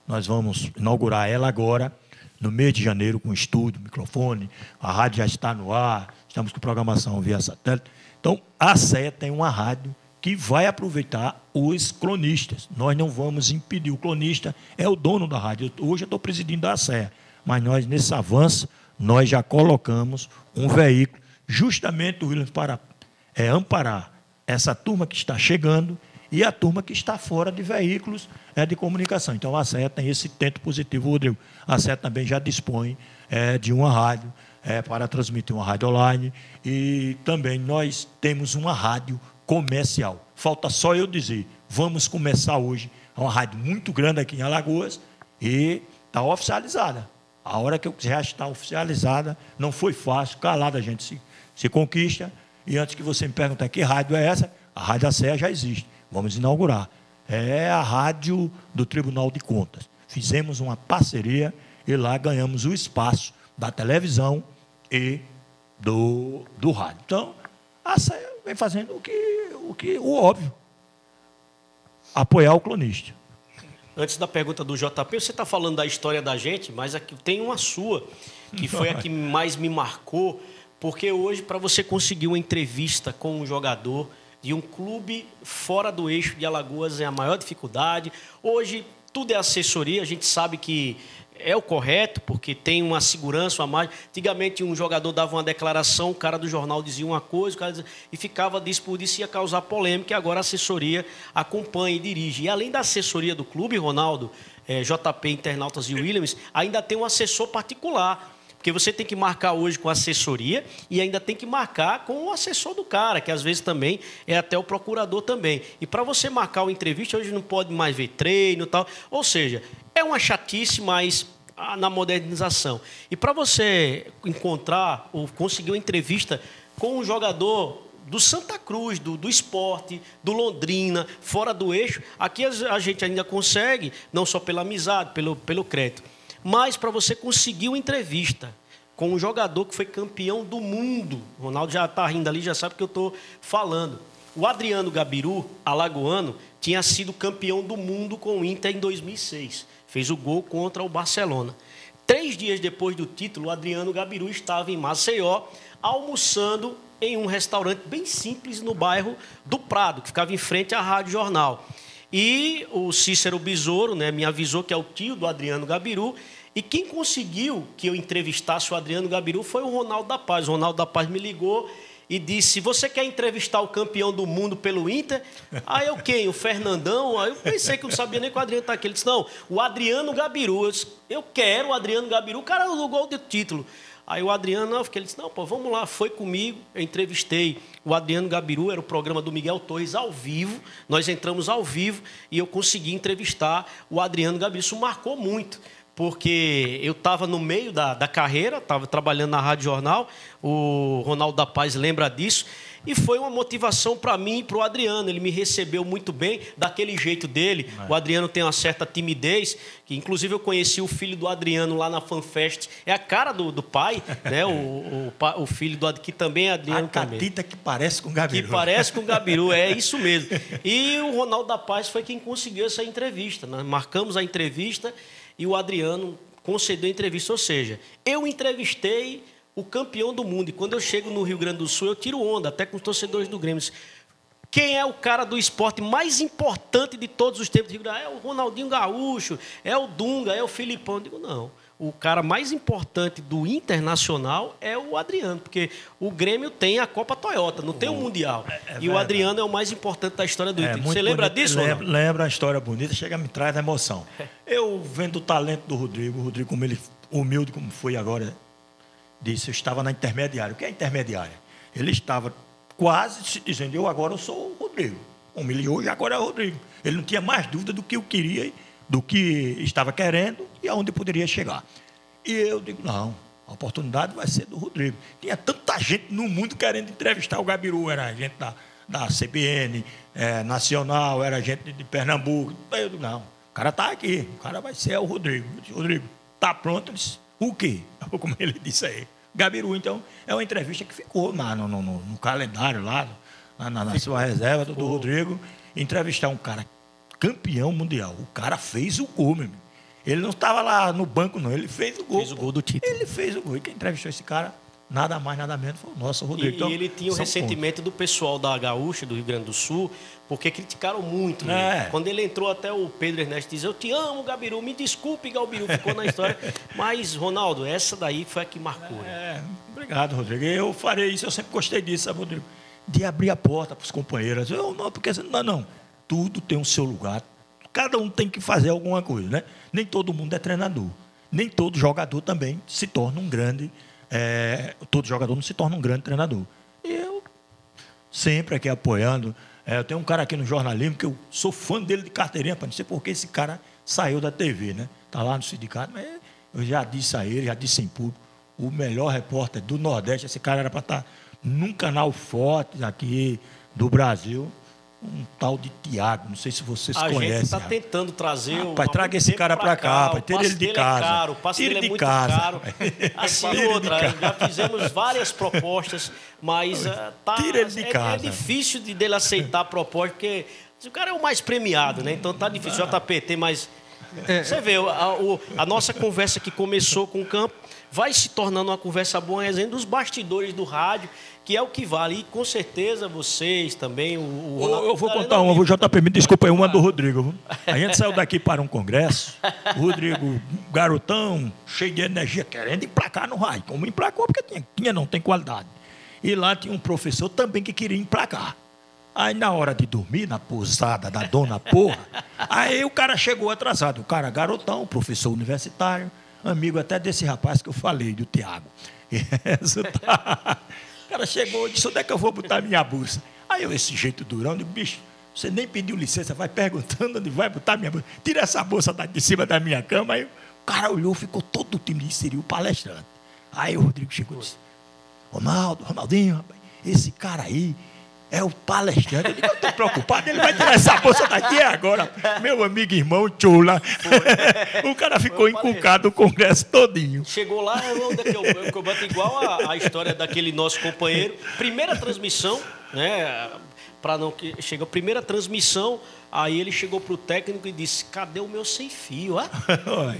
Nós vamos inaugurar ela agora, no mês de janeiro, com estúdio, microfone. A rádio já está no ar. Estamos com programação via satélite. Então, a CEA tem uma rádio que vai aproveitar os cronistas. Nós não vamos impedir. O cronista é o dono da rádio. Hoje eu estou presidindo a ASEA, mas nós, nesse avanço, nós já colocamos um veículo, justamente, Williams, para amparar essa turma que está chegando e a turma que está fora de veículos de comunicação. Então, a ASEA tem esse tento positivo, Rodrigo. A ASEA também já dispõe de uma rádio para transmitir uma rádio online, e também nós temos uma rádio comercial. Falta só eu dizer, vamos começar hoje. É uma rádio muito grande aqui em Alagoas e está oficializada. A hora que eu já está oficializada, não foi fácil, calada a gente se conquista. E antes que você me pergunte que rádio é essa, a Rádio ASEA já existe. Vamos inaugurar. É a rádio do Tribunal de Contas. Fizemos uma parceria e lá ganhamos o espaço da televisão e do rádio. Então, a ASEA vem fazendo o óbvio. Apoiar o cronista. Antes da pergunta do JP, você está falando da história da gente, mas aqui tem uma sua, que foi a que mais me marcou, porque hoje, para você conseguir uma entrevista com um jogador de um clube fora do eixo de Alagoas, é a maior dificuldade. Hoje, tudo é assessoria, a gente sabe que é o correto, porque tem uma segurança a mais. Antigamente, um jogador dava uma declaração, o cara do jornal dizia uma coisa, o cara dizia, e ficava disso por isso, ia causar polêmica, e agora a assessoria acompanha e dirige. E além da assessoria do clube, Ronaldo, JP, Internautas e Williams, ainda tem um assessor particular, porque você tem que marcar hoje com a assessoria e ainda tem que marcar com o assessor do cara, que às vezes também é até o procurador também. E para você marcar uma entrevista, hoje não pode mais ver treino e tal. Ou seja, é uma chatice, mas na modernização. E para você encontrar ou conseguir uma entrevista com um jogador do Santa Cruz, do Sport, do Londrina, fora do eixo, aqui a gente ainda consegue, não só pela amizade, pelo crédito, mas para você conseguir uma entrevista com um jogador que foi campeão do mundo. O Ronaldo já está rindo ali, já sabe o que eu estou falando. O Adriano Gabiru, alagoano, tinha sido campeão do mundo com o Inter em 2006. Fez o gol contra o Barcelona. 3 dias depois do título, o Adriano Gabiru estava em Maceió, almoçando em um restaurante bem simples no bairro do Prado, que ficava em frente à Rádio Jornal. E o Cícero Besouro, né, me avisou que é o tio do Adriano Gabiru, e quem conseguiu que eu entrevistasse o Adriano Gabiru foi o Ronaldo da Paz. O Ronaldo da Paz me ligou e disse, você quer entrevistar o campeão do mundo pelo Inter? Aí eu quem? O Fernandão? Aí eu pensei que não sabia nem que o Adriano está aqui. Ele disse, não, o Adriano Gabiru. Eu disse, eu quero o Adriano Gabiru, o cara do gol de título. Aí o Adriano, ele disse, não, pô, vamos lá, foi comigo, eu entrevistei o Adriano Gabiru, era o programa do Miguel Torres ao vivo, nós entramos ao vivo e eu consegui entrevistar o Adriano Gabiru. Isso marcou muito, porque eu estava no meio da carreira, estava trabalhando na Rádio Jornal, o Ronaldo da Paz lembra disso, e foi uma motivação para mim e para o Adriano. Ele me recebeu muito bem, daquele jeito dele. O Adriano tem uma certa timidez, que inclusive eu conheci o filho do Adriano lá na FanFest. É a cara do pai, né? o filho do que também é Adriano. A catita que parece com o Gabiru. Que parece com o Gabiru, é isso mesmo. E o Ronaldo da Paz foi quem conseguiu essa entrevista. Nós marcamos a entrevista e o Adriano concedeu a entrevista. Ou seja, eu entrevistei o campeão do mundo. E quando eu chego no Rio Grande do Sul, eu tiro onda, até com os torcedores do Grêmio. Quem é o cara do esporte mais importante de todos os tempos do Rio Grande do Sul? É o Ronaldinho Gaúcho, é o Dunga, é o Filipão. Eu digo, não. O cara mais importante do Internacional é o Adriano, porque o Grêmio tem a Copa Toyota, não tem o Mundial. E o Adriano é o mais importante da história do Inter. Você lembra disso? Lembra a história bonita, chega a me traz a emoção. Eu vendo o talento do Rodrigo, como ele, humilde como foi agora, disse, eu estava na intermediária. O que é intermediária? Ele estava quase se dizendo, eu sou o Rodrigo. Humilhou e agora é o Rodrigo. Ele não tinha mais dúvida do que eu queria, do que estava querendo e aonde poderia chegar. E eu digo, não, a oportunidade vai ser do Rodrigo. Tinha tanta gente no mundo querendo entrevistar o Gabiru, era gente da CBN, nacional, era gente de Pernambuco. Eu digo, não, o cara está aqui, o cara vai ser o Rodrigo. Eu disse, Rodrigo, está pronto? Ele disse, o quê? Como ele disse aí. Gabiru, então, é uma entrevista que ficou no calendário lá, na sua reserva do Rodrigo, entrevistar um cara campeão mundial. O cara fez o gol, meu amigo. Ele não estava lá no banco, não. Ele fez o gol. Fez o gol do título. Ele fez o gol. E quem entrevistou esse cara nada mais, nada menos, foi o nosso Rodrigo. Então, E ele tinha o ressentimento do pessoal da Gaúcha, do Rio Grande do Sul, porque criticaram muito. Né? Quando ele entrou, até o Pedro Ernesto disse: eu te amo, Gabiru, me desculpe, Gabiru, ficou na história. Mas, Ronaldo, essa daí foi a que marcou. Né? Obrigado, Rodrigo. Eu farei isso, eu sempre gostei disso, sabe, Rodrigo? De abrir a porta para os companheiros. Eu não, porque não. Tudo tem o seu lugar. Cada um tem que fazer alguma coisa, né? Nem todo mundo é treinador. Nem todo jogador também se torna um grande... todo jogador não se torna um grande treinador. E eu sempre aqui apoiando. Eu tenho um cara aqui no jornalismo que eu sou fã dele de carteirinha, para não sei porque esse cara saiu da TV, né? Está lá no sindicato, mas eu já disse a ele, já disse em público, o melhor repórter do Nordeste, esse cara era para estar num canal forte aqui do Brasil, um tal de Tiago, não sei se vocês conhecem. A gente está tentando trazer... traga esse cara para cá, para ter ele de casa. É caro, o passe dele é muito caro. Assim, outra, já fizemos várias propostas, mas tira ele de casa. É difícil dele aceitar a proposta, porque o cara é o mais premiado, né? Então tá difícil. JP tem mais... Você vê, a nossa conversa que começou com o campo vai se tornando uma conversa boa, resenha dos bastidores do rádio, que é o que vale. E com certeza vocês também... Eu vou contar uma, JP, me desculpa aí, uma do Rodrigo. A gente saiu daqui para um congresso, o Rodrigo, garotão, cheio de energia, querendo emplacar no rádio. Como emplacou, porque não tem qualidade. E lá tinha um professor também que queria emplacar. Aí, na hora de dormir, na pousada da dona porra, aí o cara chegou atrasado. O cara garotão, professor universitário, amigo até desse rapaz que eu falei, do Tiago. O cara chegou e disse: onde é que eu vou botar minha bolsa? Aí eu, esse jeito durão, digo: bicho, você nem pediu licença, vai perguntando onde vai botar minha bolsa. Tira essa bolsa de cima da minha cama. Aí o cara olhou, ficou todo o time de seria o palestrante. Aí o Rodrigo chegou e disse: Ronaldinho, rapaz, esse cara aí é o palestrante. Eu digo: eu estou preocupado, ele vai tirar essa bolsa daqui agora. Meu amigo irmão Chola. O cara ficou encucado o congresso todinho. Chegou lá, eu bato igual a história daquele nosso companheiro. Primeira transmissão, né? Chega a primeira transmissão, aí ele chegou para o técnico e disse: cadê o meu sem fio?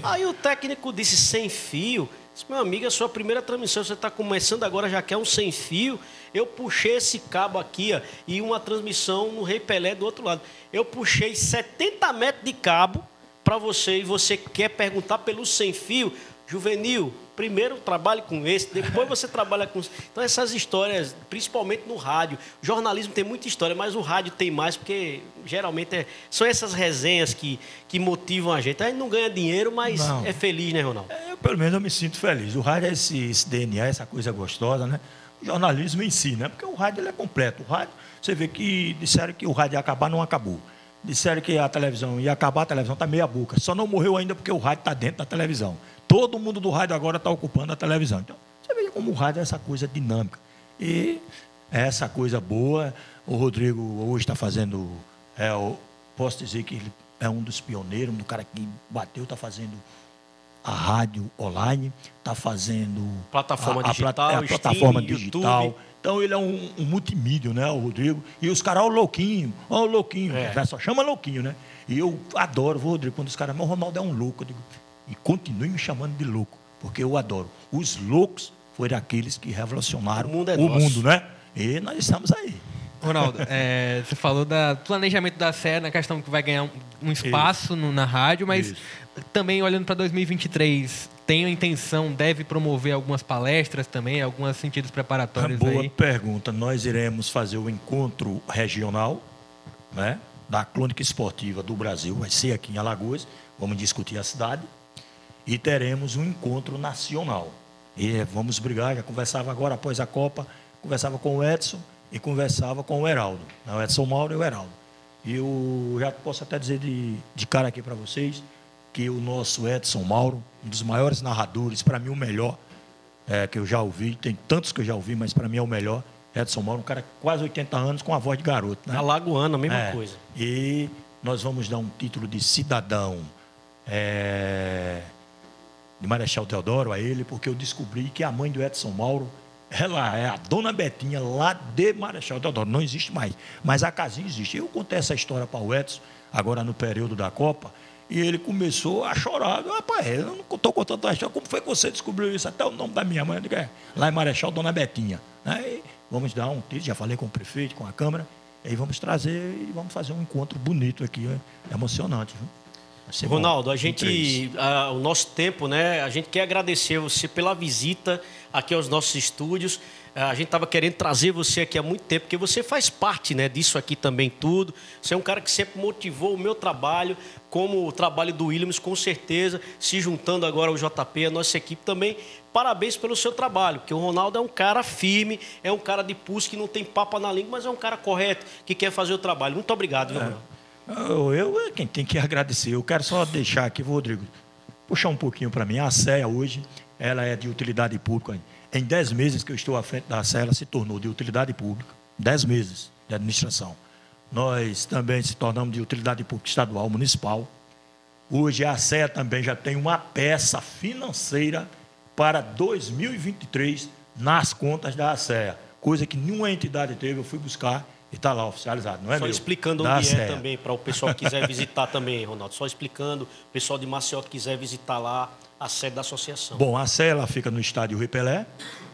Aí o técnico disse: sem fio? Disse: meu amigo, é a sua primeira transmissão, você está começando agora, já quer um sem fio? Eu puxei esse cabo aqui, ó, e uma transmissão no Rei Pelé do outro lado. Eu puxei 70 metros de cabo para você, e você quer perguntar pelo sem fio? Juvenil, primeiro trabalhe com esse, depois você trabalha com... Então essas histórias, principalmente no rádio, o jornalismo tem muita história, mas o rádio tem mais, porque geralmente são essas resenhas que motivam a gente. A gente não ganha dinheiro, mas é feliz, né, Ronaldo? Pelo menos eu me sinto feliz. O rádio é esse DNA, essa coisa gostosa, né? O jornalismo em si, né? Porque o rádio ele é completo. O rádio, você vê que disseram que o rádio ia acabar, não acabou. Disseram que a televisão ia acabar, a televisão está meia boca. Só não morreu ainda porque o rádio está dentro da televisão. Todo mundo do rádio agora está ocupando a televisão. Então, você vê como o rádio é essa coisa dinâmica. E é essa coisa boa. O Rodrigo hoje está fazendo... posso dizer que ele é um dos pioneiros, um do cara que bateu, está fazendo a rádio online, está fazendo... Plataforma digital, a plataforma streaming, digital. YouTube. Então, ele é um multimídia, né, o Rodrigo? E os caras, ó, o Louquinho. Só chama Louquinho, né? E eu adoro o Rodrigo, quando os caras... Meu Ronaldo é um louco. Eu digo, e continue me chamando de louco, porque eu adoro. Os loucos foram aqueles que revolucionaram o mundo, né? E nós estamos aí. Ronaldo, você falou do planejamento da série, na questão que vai ganhar um espaço na rádio, mas também olhando para 2023, tem a intenção, deve promover algumas palestras também, alguns sentidos preparatórios aí? Boa pergunta. Nós iremos fazer o encontro regional, né, da Crônica Esportiva do Brasil, vai ser aqui em Alagoas, vamos discutir a cidade, e teremos um encontro nacional. E vamos brigar, já conversava agora após a Copa, conversava com o Edson e conversava com o Heraldo, o Edson Mauro e o Heraldo. E eu já posso até dizer de cara aqui para vocês que o nosso Edson Mauro, um dos maiores narradores, para mim o melhor que eu já ouvi, tem tantos que eu já ouvi, mas para mim é o melhor, Edson Mauro, um cara de quase 80 anos com a voz de garoto. Né? Alagoano, a mesma coisa. E nós vamos dar um título de cidadão de Marechal Deodoro a ele, porque eu descobri que a mãe do Edson Mauro, ela é a Dona Betinha lá de Marechal Deodoro, não existe mais, mas a casinha existe. Eu contei essa história para o Edson, agora no período da Copa, E ele começou a chorar. Rapaz, eu não estou contando a história. Como foi que você descobriu isso? Até o nome da minha mãe, lá em Marechal, Dona Betinha. Aí vamos dar um título, já falei com o prefeito, com a Câmara, aí vamos trazer e vamos fazer um encontro bonito aqui, emocionante. Viu? Ronaldo, o nosso tempo, né? A gente quer agradecer você pela visita aqui aos nossos estúdios. A gente estava querendo trazer você aqui há muito tempo, porque você faz parte, né, disso aqui também tudo. Você é um cara que sempre motivou o meu trabalho, como o trabalho do Williams, com certeza, se juntando agora ao JP, a nossa equipe também. Parabéns pelo seu trabalho, porque o Ronaldo é um cara firme, é um cara de pulso, que não tem papo na língua, mas é um cara correto, que quer fazer o trabalho. Muito obrigado, viu, Ronaldo? Eu quem tem que agradecer. Eu quero só deixar aqui, Rodrigo, puxar um pouquinho para mim. A ASEA hoje, ela é de utilidade pública. Em 10 meses que eu estou à frente da ASEA, ela se tornou de utilidade pública. 10 meses de administração. Nós também se tornamos de utilidade pública estadual, municipal. Hoje a ASEA também já tem uma peça financeira para 2023 nas contas da ASEA. Coisa que nenhuma entidade teve, eu fui buscar e está lá oficializado, não é? Só explicando onde é também, para o pessoal que quiser visitar também, Ronaldo. Só explicando, o pessoal de Maceió que quiser visitar lá a sede da associação. Bom, a ASEA ela fica no estádio Rui Pelé,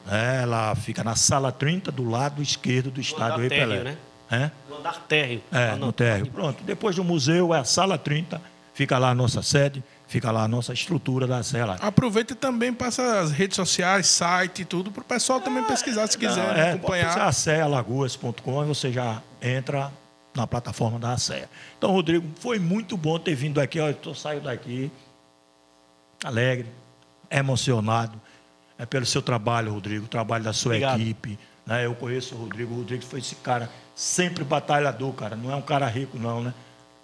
ela fica na sala 30, do lado esquerdo do estádio Rui Pelé. Né? No andar térreo. No térreo. Pronto, depois do museu é a sala 30, fica lá a nossa sede, fica lá a nossa estrutura da ASEA lá. Aproveita e também passa as redes sociais, site e tudo, para o pessoal também pesquisar se quiser acompanhar. ASEAlagoas.com, você já entra na plataforma da ASEA. Então, Rodrigo, foi muito bom ter vindo aqui. Eu saio daqui alegre, emocionado pelo seu trabalho, Rodrigo, o trabalho da sua equipe. Né? Eu conheço o Rodrigo foi esse cara sempre batalhador, cara. Não é um cara rico, não, né?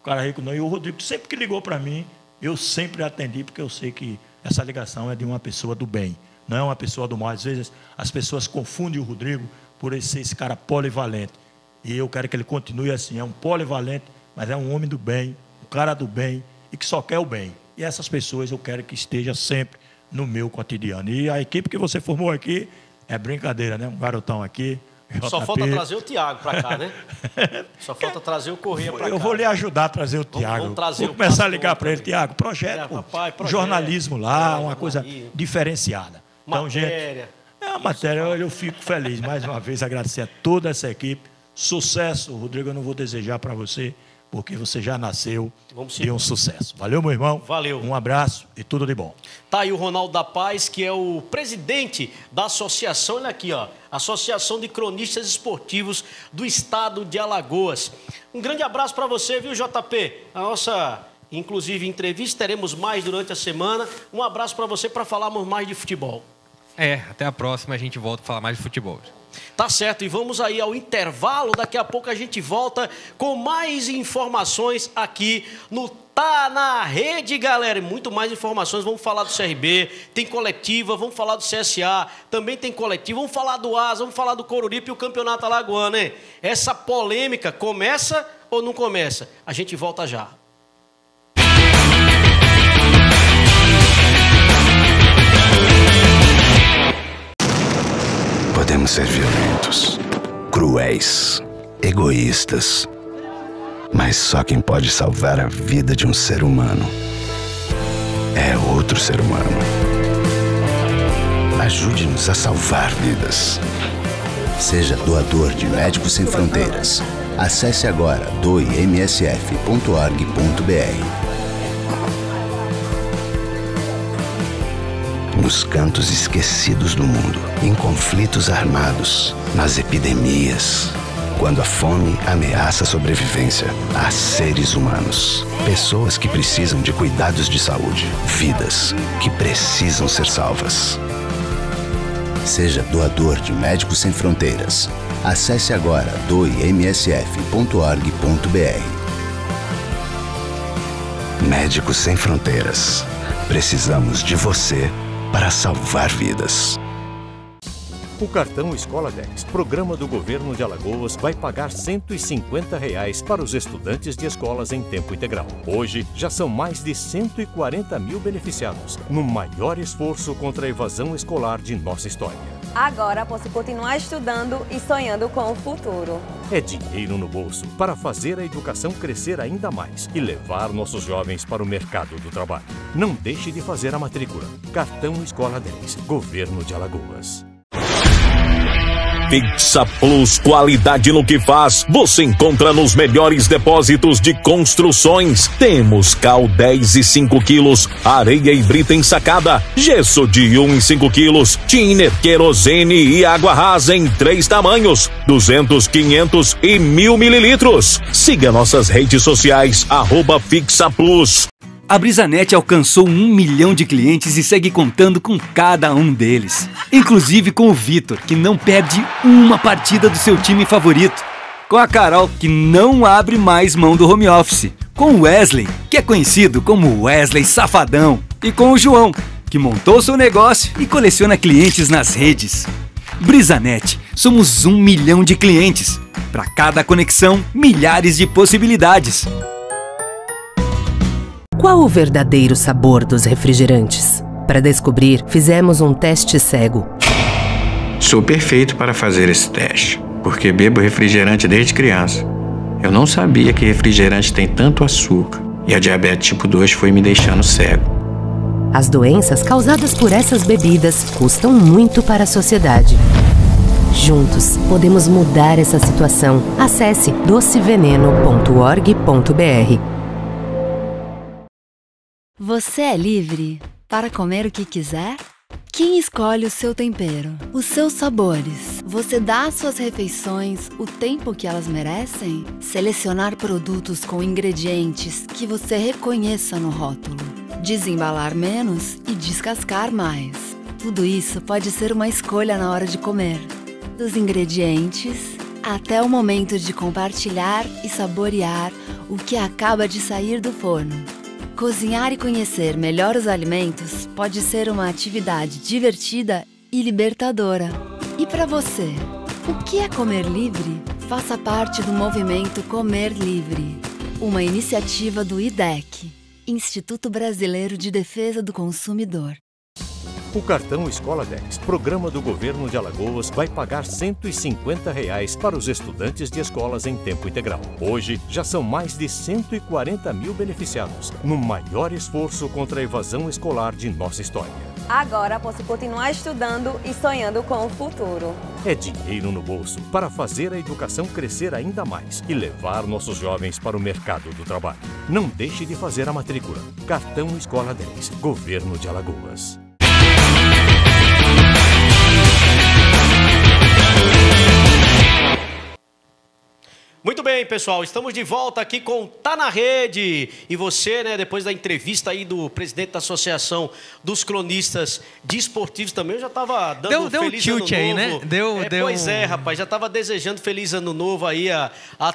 Um cara rico, não. E o Rodrigo, sempre que ligou para mim, eu sempre atendi, porque eu sei que essa ligação é de uma pessoa do bem, não é uma pessoa do mal. Às vezes as pessoas confundem o Rodrigo por ele ser esse cara polivalente. E eu quero que ele continue assim. É um polivalente, mas é um homem do bem, um cara do bem e que só quer o bem. E essas pessoas eu quero que esteja sempre no meu cotidiano. E a equipe que você formou aqui é brincadeira, né? Um garotão aqui. Só falta trazer o Thiago para cá, né? Só falta trazer o Correia para cá. Eu vou lhe ajudar a trazer o Thiago. Vou começar a ligar para ele, Thiago, projeto jornalismo lá, uma coisa diferenciada. Então, matéria. Gente, a matéria, eu fico feliz. Mais uma vez, agradecer a toda essa equipe. Sucesso, Rodrigo, eu não vou desejar para você, porque você já nasceu de um sucesso. Valeu, meu irmão. Valeu. Um abraço e tudo de bom. Tá aí o Ronaldo da Paz, que é o presidente da associação, olha aqui, ó, Associação de Cronistas Esportivos do Estado de Alagoas. Um grande abraço para você, viu, JP? A nossa, inclusive, entrevista, teremos mais durante a semana. Um abraço para você para falarmos mais de futebol. Até a próxima, a gente volta a falar mais de futebol. Tá certo, e vamos aí ao intervalo. Daqui a pouco a gente volta com mais informações aqui no Tá na Rede, galera. E muito mais informações. Vamos falar do CRB, tem coletiva, vamos falar do CSA, também tem coletiva, vamos falar do Asa, vamos falar do Coruripe e o Campeonato Alagoano, hein? Essa polêmica começa ou não começa? A gente volta já. Podemos ser violentos, cruéis, egoístas, mas só quem pode salvar a vida de um ser humano é outro ser humano. Ajude-nos a salvar vidas. Seja doador de Médicos Sem Fronteiras. Acesse agora doemsf.org.br. Nos cantos esquecidos do mundo, em conflitos armados, nas epidemias, quando a fome ameaça a sobrevivência, há seres humanos, pessoas que precisam de cuidados de saúde, vidas que precisam ser salvas. Seja doador de Médicos Sem Fronteiras. Acesse agora doemsf.org.br. Médicos Sem Fronteiras. Precisamos de você para salvar vidas. O cartão Escola 10, programa do governo de Alagoas, vai pagar R$ 150 para os estudantes de escolas em tempo integral. Hoje, já são mais de 140 mil beneficiados, no maior esforço contra a evasão escolar de nossa história. Agora posso continuar estudando e sonhando com o futuro. É dinheiro no bolso para fazer a educação crescer ainda mais e levar nossos jovens para o mercado do trabalho. Não deixe de fazer a matrícula. Cartão Escola 10, Governo de Alagoas. Fixa Plus, qualidade no que faz, você encontra nos melhores depósitos de construções. Temos cal 10 e 5 quilos, areia e brita ensacada, gesso de 1 e 5 quilos, thinner, querosene e água rasa em 3 tamanhos, 200, 500 e 1000 mililitros. Siga nossas redes sociais, @Fixa Plus. A Brisanet alcançou 1 milhão de clientes e segue contando com cada um deles. Inclusive com o Vitor, que não perde uma partida do seu time favorito. Com a Carol, que não abre mais mão do home office. Com o Wesley, que é conhecido como Wesley Safadão. E com o João, que montou seu negócio e coleciona clientes nas redes. Brisanet, somos 1 milhão de clientes. Para cada conexão, milhares de possibilidades. Qual o verdadeiro sabor dos refrigerantes? Para descobrir, fizemos um teste cego. Sou perfeito para fazer esse teste, porque bebo refrigerante desde criança. Eu não sabia que refrigerante tem tanto açúcar, e a diabetes tipo 2 foi me deixando cego. As doenças causadas por essas bebidas custam muito para a sociedade. Juntos, podemos mudar essa situação. Acesse doceveneno.org.br. Você é livre para comer o que quiser? Quem escolhe o seu tempero, os seus sabores? Você dá às suas refeições o tempo que elas merecem? Selecionar produtos com ingredientes que você reconheça no rótulo. Desembalar menos e descascar mais. Tudo isso pode ser uma escolha na hora de comer. Dos ingredientes até o momento de compartilhar e saborear o que acaba de sair do forno. Cozinhar e conhecer melhor os alimentos pode ser uma atividade divertida e libertadora. E para você, o que é comer livre? Faça parte do movimento Comer Livre, uma iniciativa do IDEC, Instituto Brasileiro de Defesa do Consumidor. O cartão Escola 10, programa do Governo de Alagoas, vai pagar R$ 150 para os estudantes de escolas em tempo integral. Hoje, já são mais de 140 mil beneficiados, no maior esforço contra a evasão escolar de nossa história. Agora posso continuar estudando e sonhando com o futuro. É dinheiro no bolso para fazer a educação crescer ainda mais e levar nossos jovens para o mercado do trabalho. Não deixe de fazer a matrícula. Cartão Escola 10, Governo de Alagoas. Muito bem, pessoal, estamos de volta aqui com Tá na Rede. E você, né, depois da entrevista aí do presidente da Associação dos Cronistas Desportivos também, eu já estava dando deu feliz um ano tilt aí, novo. né? Pois é, rapaz, já estava desejando feliz ano novo aí a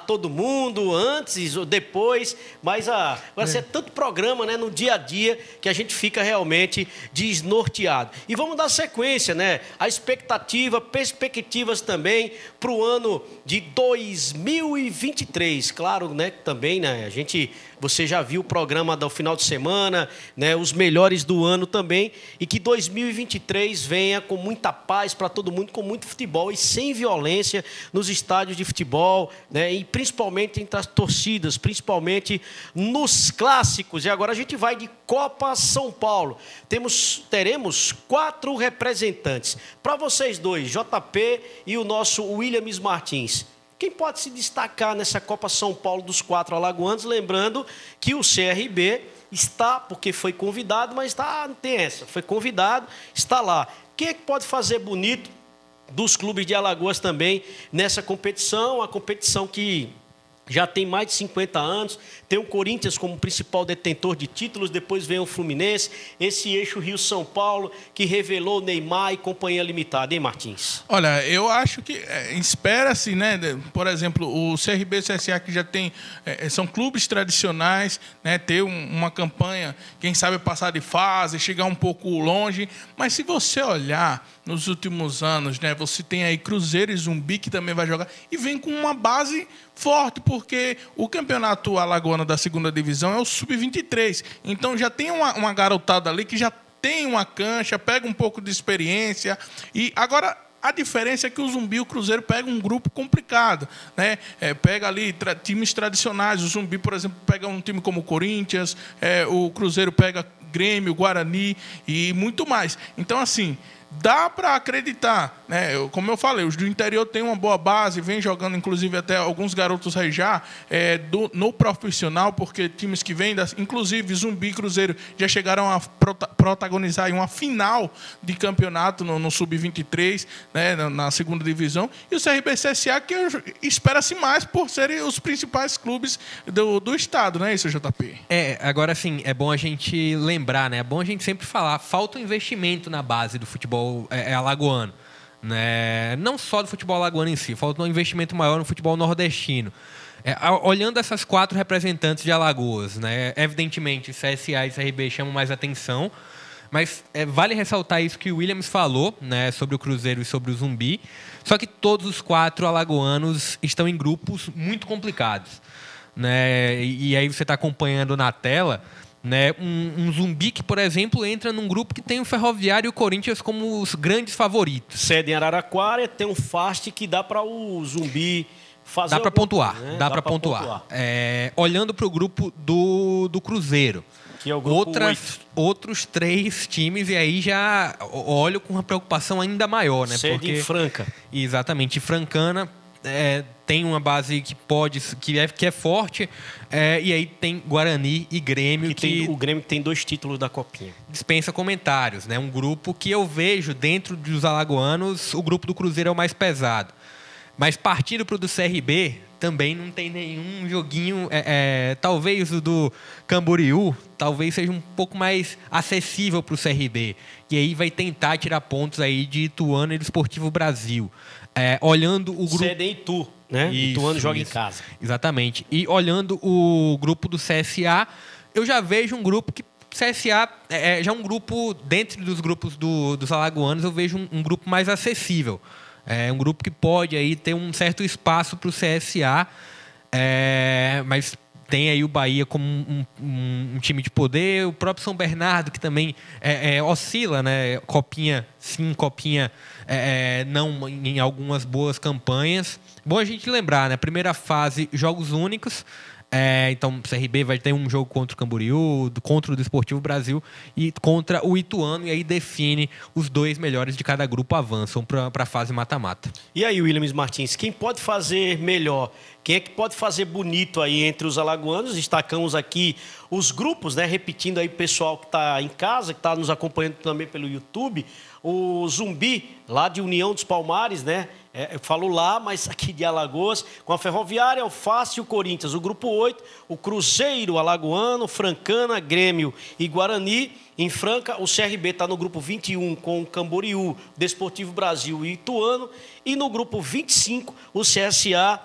todo mundo, antes ou depois, mas vai ser tanto programa, né, no dia a dia, que a gente fica realmente desnorteado. E vamos dar sequência, né? A expectativa, perspectivas também para o ano de 2023, claro, né, também, né, você já viu o programa do final de semana, né, os melhores do ano também, e que 2023 venha com muita paz para todo mundo, com muito futebol e sem violência nos estádios de futebol, né, e principalmente entre as torcidas, principalmente nos clássicos. E agora a gente vai de Copa São Paulo. Teremos 4 representantes. Para vocês dois, JP e o nosso Williams Martins. Quem pode se destacar nessa Copa São Paulo dos 4 alagoanos? Lembrando que o CRB está, porque foi convidado, mas não tem essa, foi convidado, está lá. Quem é que pode fazer bonito dos clubes de Alagoas também nessa competição? A competição que já tem mais de 50 anos, tem o Corinthians como principal detentor de títulos, depois vem o Fluminense, esse eixo Rio-São Paulo, que revelou Neymar e companhia limitada, hein, Martins? Olha, eu acho que espera-se, né? Por exemplo, o CRB e o CSA, que já tem, são clubes tradicionais, né? Ter uma campanha, quem sabe passar de fase, chegar um pouco longe, mas se você olhar nos últimos anos, né? Você tem aí Cruzeiro e Zumbi, que também vai jogar, e vem com uma base forte, porque o campeonato alagoano da segunda divisão é o Sub-23. Então já tem uma garotada ali que já tem uma cancha, pega um pouco de experiência. E agora A diferença é que o Zumbi e o Cruzeiro pegam um grupo complicado, né? Pega ali times tradicionais. O Zumbi, por exemplo, pega um time como o Corinthians, o Cruzeiro pega Grêmio, Guarani e muito mais. Então, assim, dá para acreditar, né? Como eu falei, os do interior têm uma boa base, vem jogando, inclusive, até alguns garotos aí já no profissional, porque times que vêm, inclusive Zumbi e Cruzeiro, já chegaram a protagonizar uma final de campeonato no Sub-23, né? Na segunda divisão, e o CRB e CSA, que espera-se mais por serem os principais clubes do estado, não é isso, JP? Agora, assim, é bom a gente lembrar, né? É bom a gente sempre falar, falta um investimento na base do futebol alagoano, né? Não só do futebol alagoano em si, falta um investimento maior no futebol nordestino. Olhando essas 4 representantes de Alagoas, né? Evidentemente, CSA e CRB chamam mais atenção, mas vale ressaltar isso que o Williams falou, né? Sobre o Cruzeiro e sobre o Zumbi, só que todos os 4 alagoanos estão em grupos muito complicados, né? E aí você está acompanhando na tela, né, um Zumbi que, por exemplo, entra num grupo que tem o Ferroviário e o Corinthians como os grandes favoritos. Sede em Araraquara, tem um Fast que dá para o Zumbi fazer... Dá para pontuar, né? dá para pontuar. Olhando para o grupo do Cruzeiro, que é o grupo outros 3 times, e aí já olho com uma preocupação ainda maior, né? Sede em Franca. Exatamente, Francana... tem uma base que é forte, e aí tem Guarani e Grêmio. O Grêmio tem 2 títulos da Copinha. Dispensa comentários, né? Um grupo que eu vejo dentro dos alagoanos, o grupo do Cruzeiro é o mais pesado. Mas partindo para o do CRB, também não tem nenhum joguinho. Talvez o do Camboriú talvez seja um pouco mais acessível para o CRB. E aí vai tentar tirar pontos aí de Ituano e do Esportivo Brasil. Olhando o grupo... Sede em Itu, né? Ituano joga em casa. Exatamente. E olhando o grupo do CSA, eu já vejo um grupo que... CSA já um grupo, dentro dos grupos dos alagoanos, eu vejo um grupo mais acessível. Um grupo que pode aí ter um certo espaço para o CSA, mas tem aí o Bahia como um time de poder, o próprio São Bernardo, que também oscila, né? Copinha sim, copinha não, em algumas boas campanhas. Bom a gente lembrar, né? Primeira fase, jogos únicos. Então, o CRB vai ter um jogo contra o Camboriú, contra o Desportivo Brasil e contra o Ituano, e aí define os 2 melhores de cada grupo avançam para a fase mata-mata. E aí, Williams Martins, quem pode fazer melhor? Quem é que pode fazer bonito aí entre os alagoanos? Destacamos aqui os grupos, né? Repetindo aí o pessoal que está em casa, que está nos acompanhando também pelo YouTube. O Zumbi, lá de União dos Palmares, né? Falou lá, mas aqui de Alagoas, com a Ferroviária, o Fast e o Corinthians. O grupo 8, o Cruzeiro alagoano, Francana, Grêmio e Guarani. Em Franca, o CRB está no grupo 21 com o Camboriú, Desportivo Brasil e Ituano. E no grupo 25, o CSA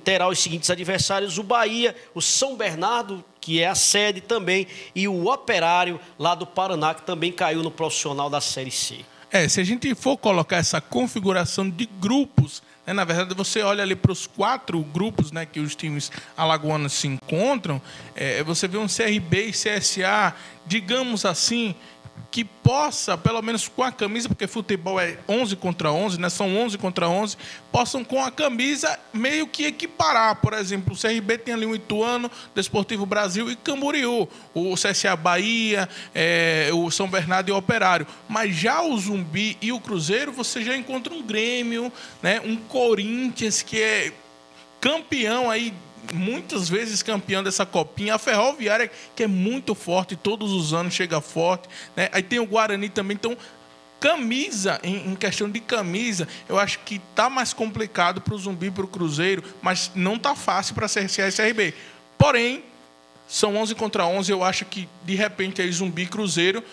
terá os seguintes adversários: o Bahia, o São Bernardo, que é a sede também, e o Operário, lá do Paraná, que também caiu no profissional da Série C. Se a gente for colocar essa configuração de grupos, né, na verdade você olha ali para os 4 grupos, né, que os times alagoanos se encontram, você vê um CRB e CSA, digamos assim, que possa, pelo menos com a camisa, porque futebol é 11 contra 11, né? São 11 contra 11, possam com a camisa meio que equiparar. Por exemplo, o CRB tem ali o Ituano, Desportivo Brasil e Camboriú, o CSA Bahia, o São Bernardo e o Operário. Mas já o Zumbi e o Cruzeiro, você já encontra um Grêmio, né? Um Corinthians que é campeão aí, muitas vezes campeão dessa copinha, a Ferroviária, que é muito forte, todos os anos chega forte, né? Aí tem o Guarani também. Então, camisa, em questão de camisa, eu acho que tá mais complicado para o Zumbi e para o Cruzeiro, mas não tá fácil para a CSA e CRB. Porém, são 11 contra 11, eu acho que, de repente, aí Zumbi e Cruzeiro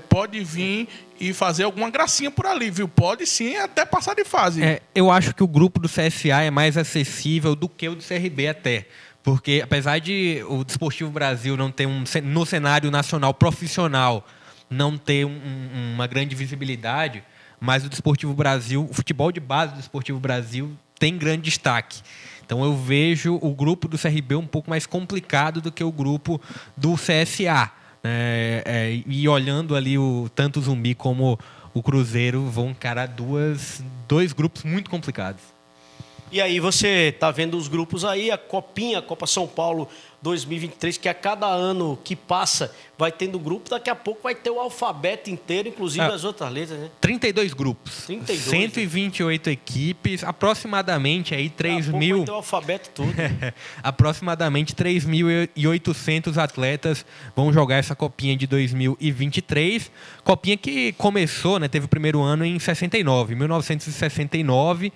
pode vir e fazer alguma gracinha por ali, viu? Pode sim até passar de fase. Eu acho que o grupo do CSA é mais acessível do que o do CRB até. Porque, apesar de o Desportivo Brasil não ter no cenário nacional profissional, não ter uma grande visibilidade, mas o Desportivo Brasil, o futebol de base do Desportivo Brasil tem grande destaque. Então eu vejo o grupo do CRB um pouco mais complicado do que o grupo do CSA. E olhando ali tanto o Zumbi como o Cruzeiro vão encarar dois grupos muito complicados. E aí você está vendo os grupos aí, a Copinha, a Copa São Paulo 2023, que a cada ano que passa vai tendo grupo, daqui a pouco vai ter o alfabeto inteiro, inclusive as outras letras, né? 32 grupos, 32, 128 equipes, aproximadamente aí 3.000... Vai ter o alfabeto todo. Aproximadamente 3.800 atletas vão jogar essa Copinha de 2023. Copinha que começou, né, teve o primeiro ano em 1969,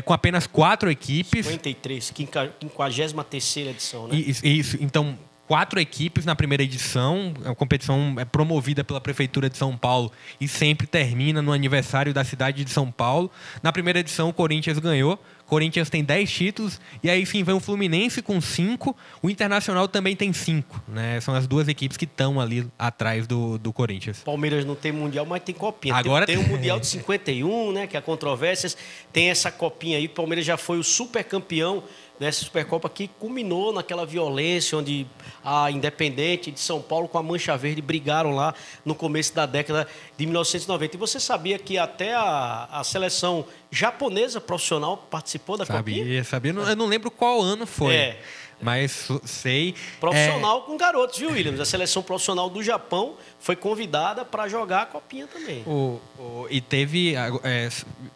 com apenas 4 equipes. 53, 53ª edição, né? Isso. Então, 4 equipes na primeira edição. A competição é promovida pela Prefeitura de São Paulo e sempre termina no aniversário da cidade de São Paulo. Na primeira edição, o Corinthians ganhou. O Corinthians tem 10 títulos. E aí, sim, vem o Fluminense com 5. O Internacional também tem 5. Né? São as duas equipes que estão ali atrás do Corinthians. Palmeiras não tem Mundial, mas tem Copinha. Agora tem o Mundial de 51, né? Que há controvérsias. Tem essa Copinha aí. O Palmeiras já foi o super campeão nessa Supercopa que culminou naquela violência onde a Independente de São Paulo com a Mancha Verde brigaram lá no começo da década de 1990. E você sabia que até a seleção japonesa profissional participou da Copinha? Sabia. Eu não lembro qual ano foi. Mas sei. Profissional com garotos, viu, Williams? A seleção profissional do Japão foi convidada para jogar a Copinha também. E teve,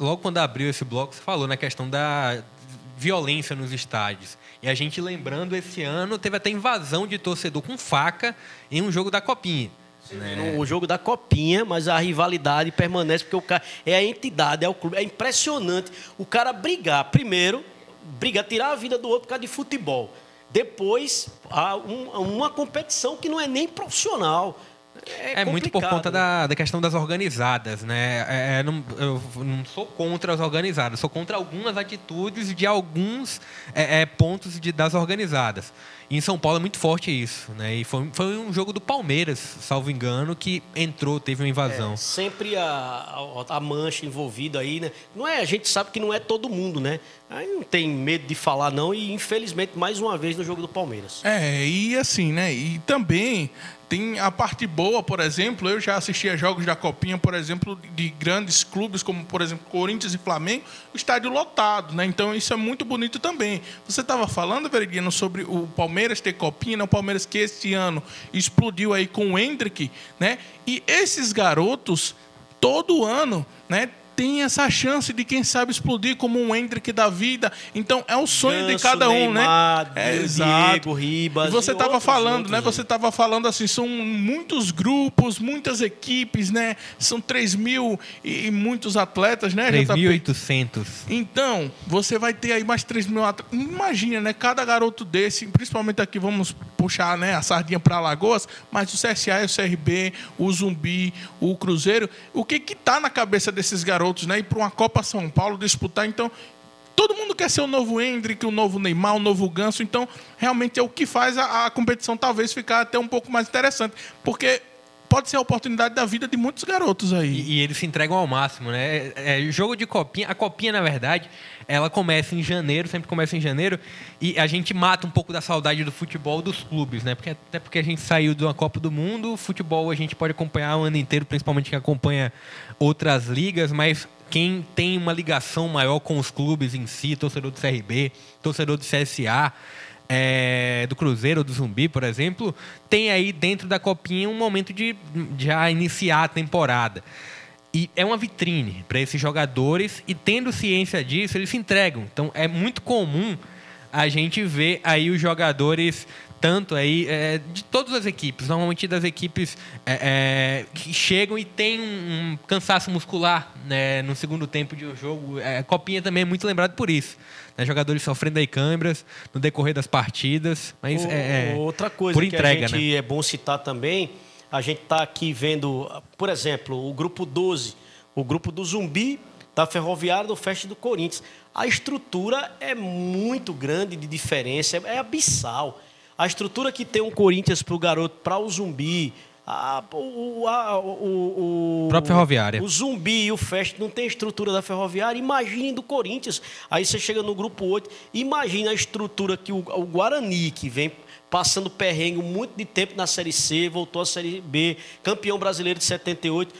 logo quando abriu esse bloco, você falou na questão da violência nos estádios. E a gente lembrando, esse ano teve até invasão de torcedor com faca em um jogo da Copinha. Né? O jogo da Copinha, mas a rivalidade permanece porque o cara é a entidade, é o clube. É impressionante o cara brigar. Primeiro, tirar a vida do outro por causa de futebol. Depois, uma competição que não é nem profissional. É muito por conta da questão das organizadas, né? Eu não sou contra as organizadas, sou contra algumas atitudes de alguns pontos das organizadas. E em São Paulo é muito forte isso, né? E foi um jogo do Palmeiras, salvo engano, que teve uma invasão. Sempre a mancha envolvida aí, né? A gente sabe que não é todo mundo, né? Aí não tem medo de falar, não. E infelizmente, mais uma vez no jogo do Palmeiras. E assim, né? E também tem a parte boa, por exemplo, eu já assisti a jogos da Copinha, por exemplo, de grandes clubes, como, por exemplo, Corinthians e Flamengo, o estádio lotado, né? Então, isso é muito bonito também. Você estava falando, Veridiano, sobre o Palmeiras ter Copinha, né? O Palmeiras que esse ano explodiu aí com o Hendrick, né? E esses garotos, todo ano, né, tem essa chance de, quem sabe, explodir como um Hendrick da vida. Então, é o sonho de cada um, Neymar, né? Diego, Ribas. E você estava falando, né? Você estava falando assim, são muitos grupos, muitas equipes, né? São 3.000 e muitos atletas, né? 3.800. Então, você vai ter aí mais 3.000 atletas. Imagina, né? Cada garoto desse, principalmente aqui, vamos puxar, né, a sardinha para Alagoas, mas o CSA, o CRB, o Zumbi, o Cruzeiro, o que está na cabeça desses garotos, né? Ir para uma Copa São Paulo disputar. Então, todo mundo quer ser o novo Hendrick, o novo Neymar, o novo Ganso. Então, realmente é o que faz a competição talvez ficar até um pouco mais interessante. Porque pode ser a oportunidade da vida de muitos garotos aí. E eles se entregam ao máximo, né? Jogo de Copinha. A Copinha, na verdade, ela começa em janeiro, sempre começa em janeiro, e a gente mata um pouco da saudade do futebol dos clubes, né? Até porque a gente saiu de uma Copa do Mundo, o futebol a gente pode acompanhar o ano inteiro, principalmente quem acompanha outras ligas, mas quem tem uma ligação maior com os clubes em si, torcedor do CRB, torcedor do CSA, do Cruzeiro ou do Zumbi, por exemplo, tem aí dentro da Copinha um momento de já iniciar a temporada. E é uma vitrine para esses jogadores, e tendo ciência disso, eles se entregam. Então, é muito comum a gente ver aí os jogadores, tanto aí de todas as equipes, normalmente das equipes que chegam e tem um cansaço muscular, né, no segundo tempo de um jogo. A Copinha também é muito lembrado por isso, né, jogadores sofrendo aí câimbras no decorrer das partidas, mas outra coisa por entrega, que a gente né? É bom citar também, a gente está aqui vendo, por exemplo, o grupo 12, o grupo do Zumbi, da Ferroviária, do Fest do Corinthians. A estrutura é muito grande de diferença, é abissal. A estrutura que tem um Corinthians para o garoto, para o Zumbi, o próprio Ferroviária. O Zumbi e o Fest não tem a estrutura da Ferroviária, imagine do Corinthians. Aí você chega no grupo 8, imagina a estrutura que o Guarani, que vem passando perrengue muito de tempo na Série C, voltou à Série B, campeão brasileiro de 78.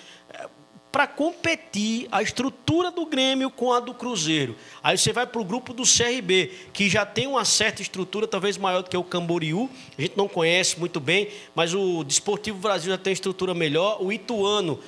para competir a estrutura do Grêmio com a do Cruzeiro. Aí você vai para o grupo do CRB, que já tem uma certa estrutura, talvez maior do que o Camboriú. A gente não conhece muito bem, mas o Desportivo Brasil já tem estrutura melhor. O Ituano,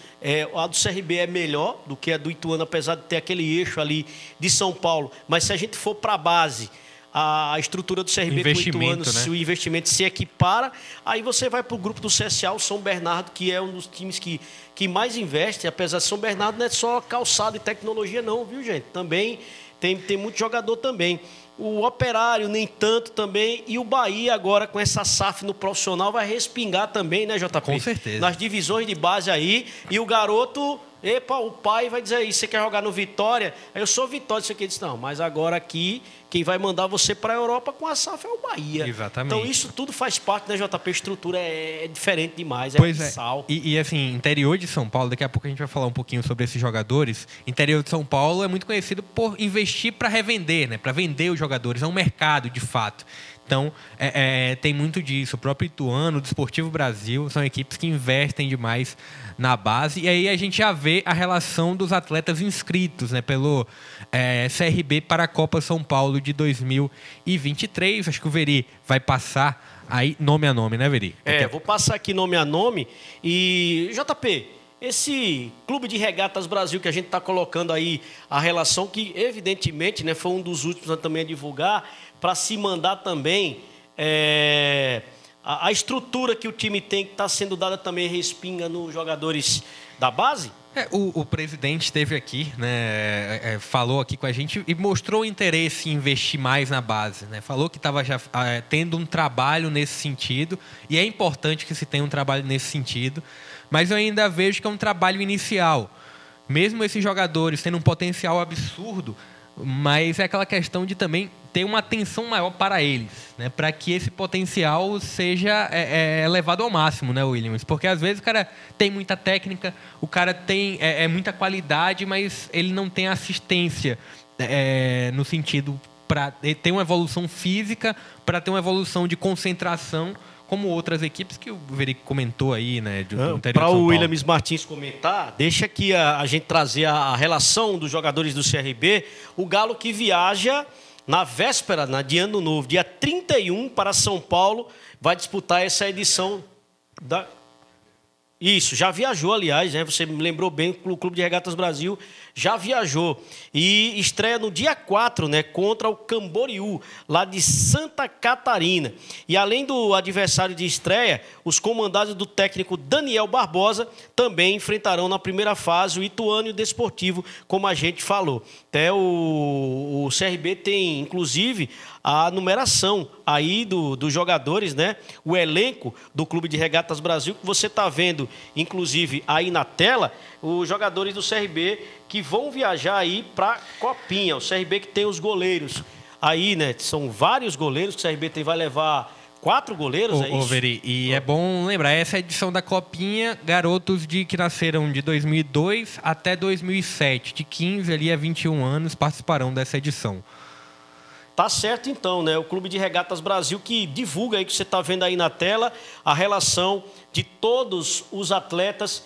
a do CRB é melhor do que a do Ituano, apesar de ter aquele eixo ali de São Paulo. Mas se a gente for para a base, a estrutura do CRB com o Ituano, né? Se o investimento se equipara, aí você vai para o grupo do CSA, o São Bernardo, que é um dos times que mais investe, apesar de São Bernardo não é só calçado e tecnologia não, viu, gente? Também tem muito jogador também. O Operário, nem tanto também, e o Bahia agora com essa SAF no profissional vai respingar também, né, JP? Com certeza. Nas divisões de base aí, e o garoto... Epa, o pai vai dizer aí, você quer jogar no Vitória? Aí eu sou Vitória, isso aqui. Ele disse, não, mas agora aqui, quem vai mandar você para a Europa com a SAF é o Bahia. Exatamente. Então isso tudo faz parte, né, JP? A estrutura é diferente demais, pois é. sal. E assim, interior de São Paulo, daqui a pouco a gente vai falar um pouquinho sobre esses jogadores. Interior de São Paulo é muito conhecido por investir para revender, né? Para vender os jogadores. É um mercado, de fato. Então, tem muito disso. O próprio Ituano, o Desportivo Brasil, são equipes que investem demais na base. E aí a gente já vê a relação dos atletas inscritos, né, pelo CRB para a Copa São Paulo de 2023. Acho que o Veri vai passar aí nome a nome, né, Veri? Vou passar aqui nome a nome. E, JP, esse Clube de Regatas Brasil que a gente está colocando aí, a relação que, evidentemente, né, foi um dos últimos também a divulgar, para se mandar também a estrutura que o time tem, que está sendo dada também, respinga nos jogadores da base? O presidente esteve aqui, né, falou aqui com a gente e mostrou interesse em investir mais na base, né? Falou que estava já tendo um trabalho nesse sentido, e é importante que se tenha um trabalho nesse sentido, mas eu ainda vejo que é um trabalho inicial. Mesmo esses jogadores tendo um potencial absurdo, mas é aquela questão de também ter uma atenção maior para eles, né? Para que esse potencial seja levado ao máximo, né, Williams? Porque às vezes o cara tem muita técnica, o cara tem muita qualidade, mas ele não tem assistência no sentido para ter uma evolução física, para ter uma evolução de concentração, como outras equipes que o Veri comentou aí, né? Para o Williams Martins comentar, deixa aqui a gente trazer a relação dos jogadores do CRB. O Galo que viaja na véspera, de Ano Novo, dia 31, para São Paulo, vai disputar essa edição da... Isso, já viajou, aliás, né? Você me lembrou bem, o Clube de Regatas Brasil já viajou. E estreia no dia 4, né, contra o Camboriú, lá de Santa Catarina. E além do adversário de estreia, os comandados do técnico Daniel Barbosa também enfrentarão na primeira fase o Ituano e o Desportivo, como a gente falou. Até o CRB tem, inclusive, a numeração aí dos jogadores, né? O elenco do Clube de Regatas Brasil, que você está vendo, inclusive, aí na tela, os jogadores do CRB que vão viajar aí para Copinha. O CRB que tem os goleiros aí, né? São vários goleiros que o CRB vai levar 4 goleiros, é isso? Veri, e é bom lembrar, essa edição da Copinha, garotos que nasceram de 2002 até 2007, de 15 ali a 21 anos, participarão dessa edição. Tá certo então, né? O Clube de Regatas Brasil que divulga aí, que você está vendo aí na tela, a relação de todos os atletas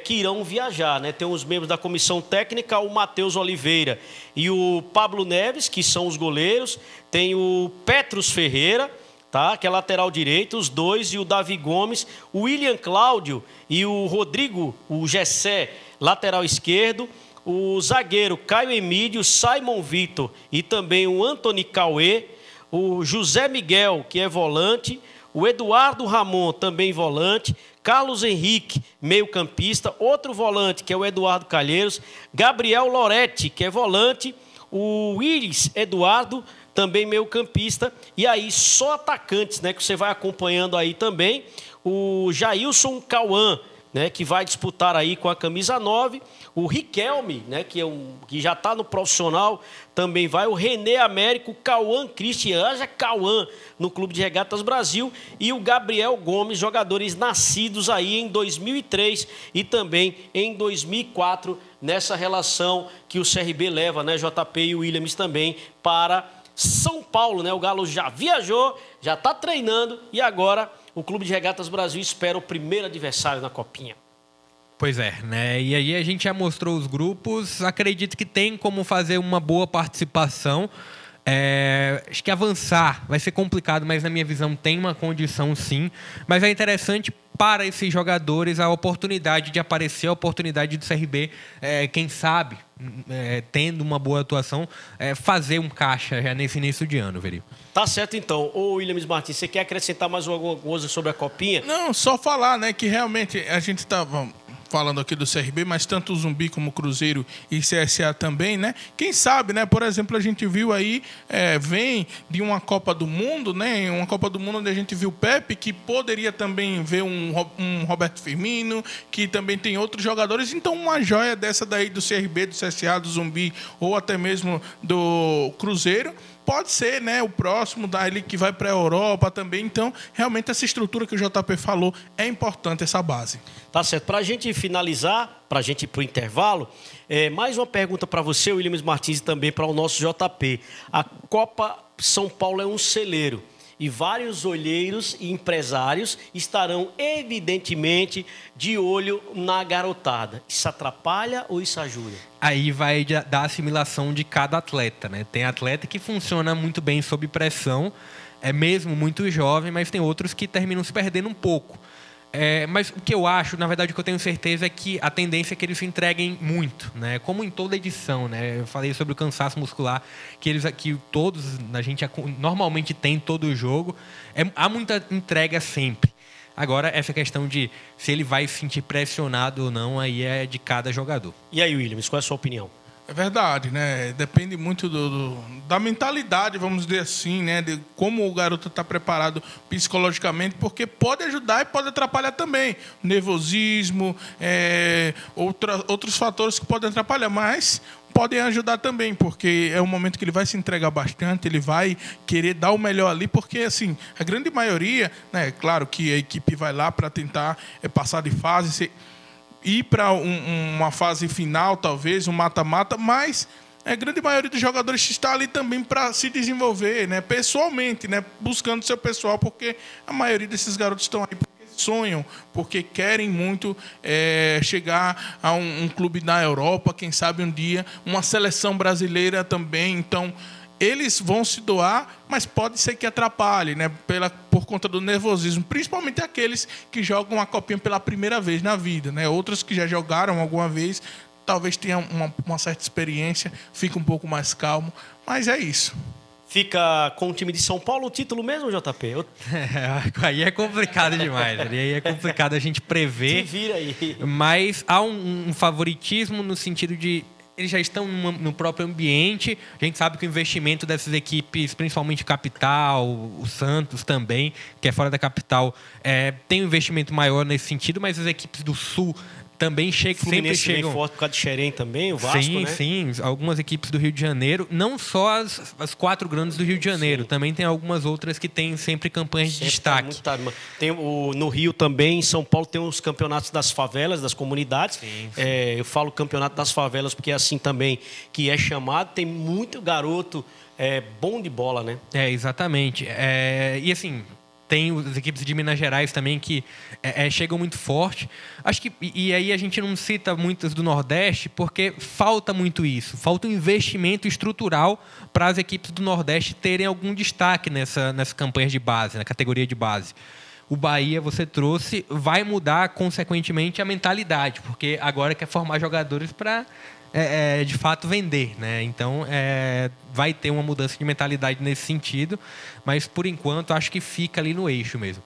que irão viajar, né? Tem os membros da comissão técnica, o Matheus Oliveira e o Pablo Neves, que são os goleiros. Tem o Petros Ferreira, tá? Que é lateral direito, os dois, e o Davi Gomes, o William Cláudio e o Rodrigo, o Gessé, lateral esquerdo. O zagueiro Caio Emílio, Simon Vitor e também o Antony Cauê, o José Miguel, que é volante, o Eduardo Ramon, também volante, Carlos Henrique, meio-campista, outro volante, que é o Eduardo Calheiros, Gabriel Loretti, que é volante, o Willis Eduardo, também meio-campista, e aí só atacantes, né, que você vai acompanhando aí também, o Jailson Cauã, né, que vai disputar aí com a camisa 9, o Riquelme, né, que já está no profissional, também vai, o René Américo, Cauã Cristian, haja Cauã no Clube de Regatas Brasil, e o Gabriel Gomes, jogadores nascidos aí em 2003 e também em 2004, nessa relação que o CRB leva, né, JP e o Williams também, para São Paulo, né? O Galo já viajou, já está treinando e agora o Clube de Regatas Brasil espera o primeiro adversário na Copinha. Pois é, né? E aí a gente já mostrou os grupos, acredito que tem como fazer uma boa participação. Acho que avançar vai ser complicado, mas na minha visão tem uma condição sim. Mas é interessante para esses jogadores a oportunidade de aparecer, a oportunidade do CRB, quem sabe, tendo uma boa atuação, fazer um caixa já nesse início de ano, Veri. Tá certo então. Ô Williams Martins, você quer acrescentar mais alguma coisa sobre a Copinha? Não, só falar, né, que realmente a gente estava falando aqui do CRB, mas tanto o Zumbi como o Cruzeiro e CSA também, né? Quem sabe, né? Por exemplo, a gente viu aí, vem de uma Copa do Mundo, né? Uma Copa do Mundo onde a gente viu o Pepe, que poderia também ver um Roberto Firmino, que também tem outros jogadores. Então, uma joia dessa daí do CRB, do CSA, do Zumbi, ou até mesmo do Cruzeiro, pode ser, né, o próximo dali que vai para a Europa também. Então, realmente, essa estrutura que o JP falou é importante, essa base. Tá certo. Para a gente finalizar, para a gente ir para o intervalo, mais uma pergunta para você, Williams Martins, e também para o nosso JP. A Copa São Paulo é um celeiro e vários olheiros e empresários estarão, evidentemente, de olho na garotada. Isso atrapalha ou isso ajuda? Aí vai da assimilação de cada atleta, né? Tem atleta que funciona muito bem sob pressão, é mesmo muito jovem, mas tem outros que terminam se perdendo um pouco. Mas o que eu acho, na verdade, o que eu tenho certeza é que a tendência é que eles se entreguem muito, né? Como em toda edição, né? Eu falei sobre o cansaço muscular, que todos a gente normalmente tem todo o jogo. Há muita entrega sempre. Agora, essa questão de se ele vai se sentir pressionado ou não, aí é de cada jogador. E aí, Williams, qual é a sua opinião? É verdade, né? Depende muito da mentalidade, vamos dizer assim, né? De como o garoto está preparado psicologicamente, porque pode ajudar e pode atrapalhar também. Nervosismo, outros fatores que podem atrapalhar, mas podem ajudar também, porque é um momento que ele vai se entregar bastante, ele vai querer dar o melhor ali, porque, assim, a grande maioria, né? Claro que a equipe vai lá para tentar passar de fase, ir para uma fase final, talvez, um mata-mata, mas a grande maioria dos jogadores está ali também para se desenvolver, né, pessoalmente, né, buscando seu pessoal, porque a maioria desses garotos estão aí porque sonham, porque querem muito chegar a um clube na Europa, quem sabe um dia, uma seleção brasileira também. Então, eles vão se doar, mas pode ser que atrapalhe, né, por conta do nervosismo, principalmente aqueles que jogam a Copinha pela primeira vez na vida, né? Outros que já jogaram alguma vez, talvez tenham uma certa experiência, fica um pouco mais calmo, mas é isso. Fica com o time de São Paulo o título mesmo, JP? Aí é complicado demais. Aí é complicado a gente prever. Se vira aí. Mas há um favoritismo no sentido de eles já estão no próprio ambiente. A gente sabe que o investimento dessas equipes, principalmente capital, o Santos também, que é fora da capital, tem um investimento maior nesse sentido, mas as equipes do Sul também sempre chegam forte por causa de Xerém também, o Vasco, sim, né? Sim, algumas equipes do Rio de Janeiro, não só as 4 grandes do Rio de Janeiro, também tem algumas outras que têm sempre campanhas de destaque. Tem no Rio também, em São Paulo tem os campeonatos das favelas, das comunidades. Sim. Eu falo campeonato das favelas porque é assim também que é chamado, tem muito garoto bom de bola, né? Exatamente. E assim, tem as equipes de Minas Gerais também que chegam muito forte. Acho que, e aí a gente não cita muitas do Nordeste porque falta muito isso. Falta um investimento estrutural para as equipes do Nordeste terem algum destaque nessa campanha de base, na categoria de base. O Bahia, você trouxe, vai mudar, consequentemente, a mentalidade, porque agora quer formar jogadores para de fato vender, né? Então vai ter uma mudança de mentalidade nesse sentido, mas por enquanto acho que fica ali no eixo mesmo.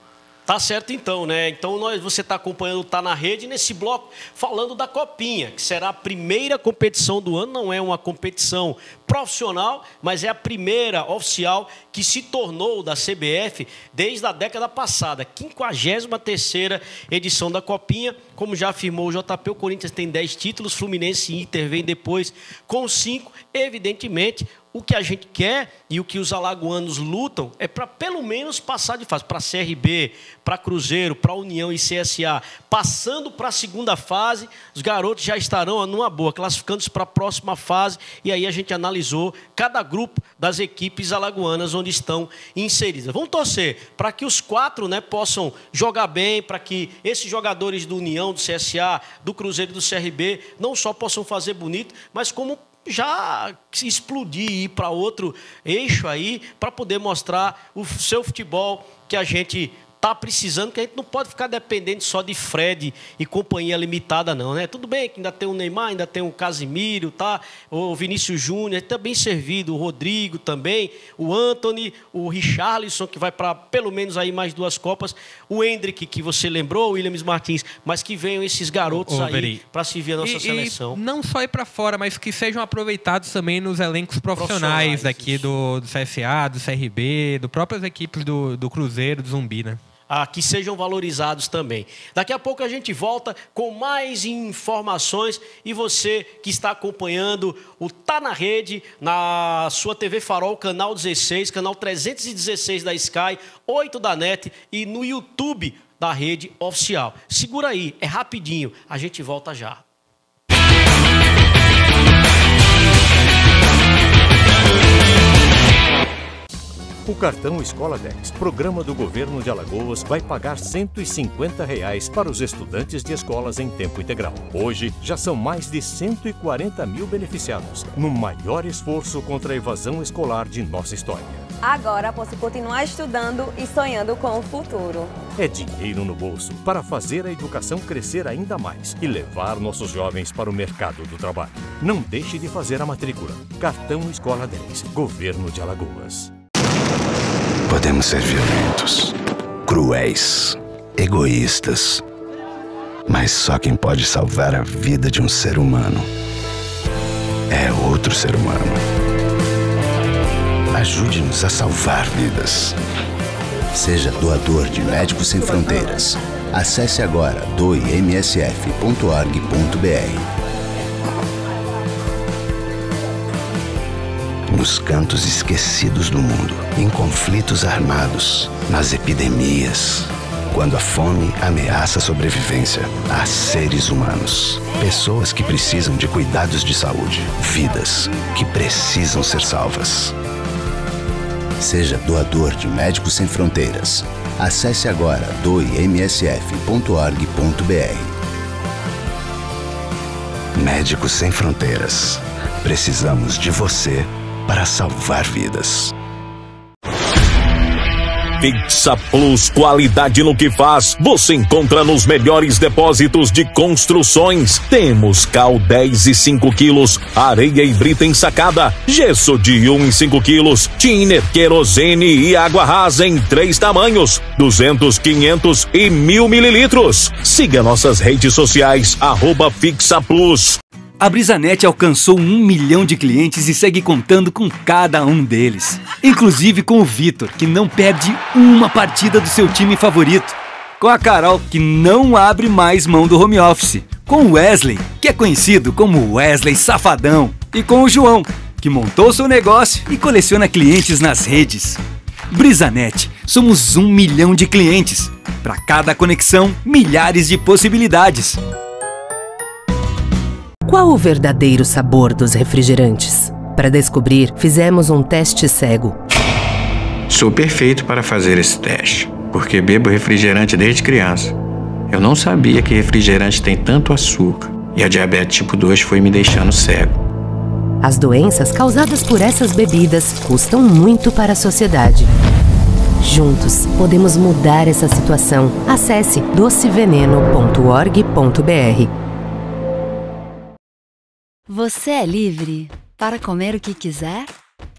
Tá certo então, né? Então você está acompanhando o Tá na Rede nesse bloco falando da Copinha, que será a primeira competição do ano, não é uma competição profissional, mas é a primeira oficial que se tornou da CBF desde a década passada, 53ª edição da Copinha. Como já afirmou o JP, o Corinthians tem 10 títulos, Fluminense e Inter vem depois com 5, evidentemente. O que a gente quer e o que os alagoanos lutam é para pelo menos passar de fase. Para CRB, para Cruzeiro, para União e CSA. Passando para a segunda fase, os garotos já estarão numa boa, classificando-se para a próxima fase. E aí a gente analisou cada grupo das equipes alagoanas onde estão inseridas. Vamos torcer para que os 4, né, possam jogar bem, para que esses jogadores do União União, do CSA, do Cruzeiro e do CRB não só possam fazer bonito, mas como já explodir e ir para outro eixo aí, para poder mostrar o seu futebol que a gente está precisando, que a gente não pode ficar dependente só de Fred e companhia limitada, não, né? Tudo bem que ainda tem o Neymar, ainda tem o Casimiro, tá? O Vinícius Júnior, está bem servido, o Rodrigo também, o Antony, o Richarlison, que vai para pelo menos aí mais 2 Copas, o Endrick, que você lembrou, o Williams Martins, mas que venham esses garotos aí para servir a nossa seleção. E não só ir para fora, mas que sejam aproveitados também nos elencos profissionais aqui do CSA, do CRB, do próprias equipes do Cruzeiro, do Zumbi, né? Que sejam valorizados também. Daqui a pouco a gente volta com mais informações e você que está acompanhando o Tá na Rede, na sua TV Farol, canal 16, canal 316 da Sky, 8 da NET e no YouTube da Rede Oficial. Segura aí, é rapidinho, a gente volta já. O cartão Escola 10, programa do governo de Alagoas, vai pagar R$ 150 para os estudantes de escolas em tempo integral. Hoje, já são mais de 140 mil beneficiados, no maior esforço contra a evasão escolar de nossa história. Agora posso continuar estudando e sonhando com o futuro. É dinheiro no bolso para fazer a educação crescer ainda mais e levar nossos jovens para o mercado do trabalho. Não deixe de fazer a matrícula. Cartão Escola 10, Governo de Alagoas. Podemos ser violentos, cruéis, egoístas, mas só quem pode salvar a vida de um ser humano é outro ser humano. Ajude-nos a salvar vidas. Seja doador de Médicos Sem Fronteiras. Acesse agora doemsf.org.br. Nos cantos esquecidos do mundo, em conflitos armados, nas epidemias, quando a fome ameaça a sobrevivência, há seres humanos, pessoas que precisam de cuidados de saúde, vidas que precisam ser salvas. Seja doador de Médicos Sem Fronteiras. Acesse agora doemsf.org.br. Médicos Sem Fronteiras. Precisamos de você para salvar vidas. Fixa Plus, qualidade no que faz, você encontra nos melhores depósitos de construções. Temos cal 10 e 5 quilos, areia e brita ensacada, gesso de 1 e 5 quilos, thinner, querosene e água rasa em 3 tamanhos, 200, 500 e 1000 mililitros. Siga nossas redes sociais, @Fixa Plus. A Brisanet alcançou 1 milhão de clientes e segue contando com cada um deles. Inclusive com o Vitor, que não perde uma partida do seu time favorito. Com a Carol, que não abre mais mão do home office. Com o Wesley, que é conhecido como Wesley Safadão. E com o João, que montou seu negócio e coleciona clientes nas redes. Brisanet, somos 1 milhão de clientes. Para cada conexão, milhares de possibilidades. Qual o verdadeiro sabor dos refrigerantes? Para descobrir, fizemos um teste cego. Sou perfeito para fazer esse teste, porque bebo refrigerante desde criança. Eu não sabia que refrigerante tem tanto açúcar, e a diabetes tipo 2 foi me deixando cego. As doenças causadas por essas bebidas custam muito para a sociedade. Juntos, podemos mudar essa situação. Acesse doceveneno.org.br. Você é livre para comer o que quiser?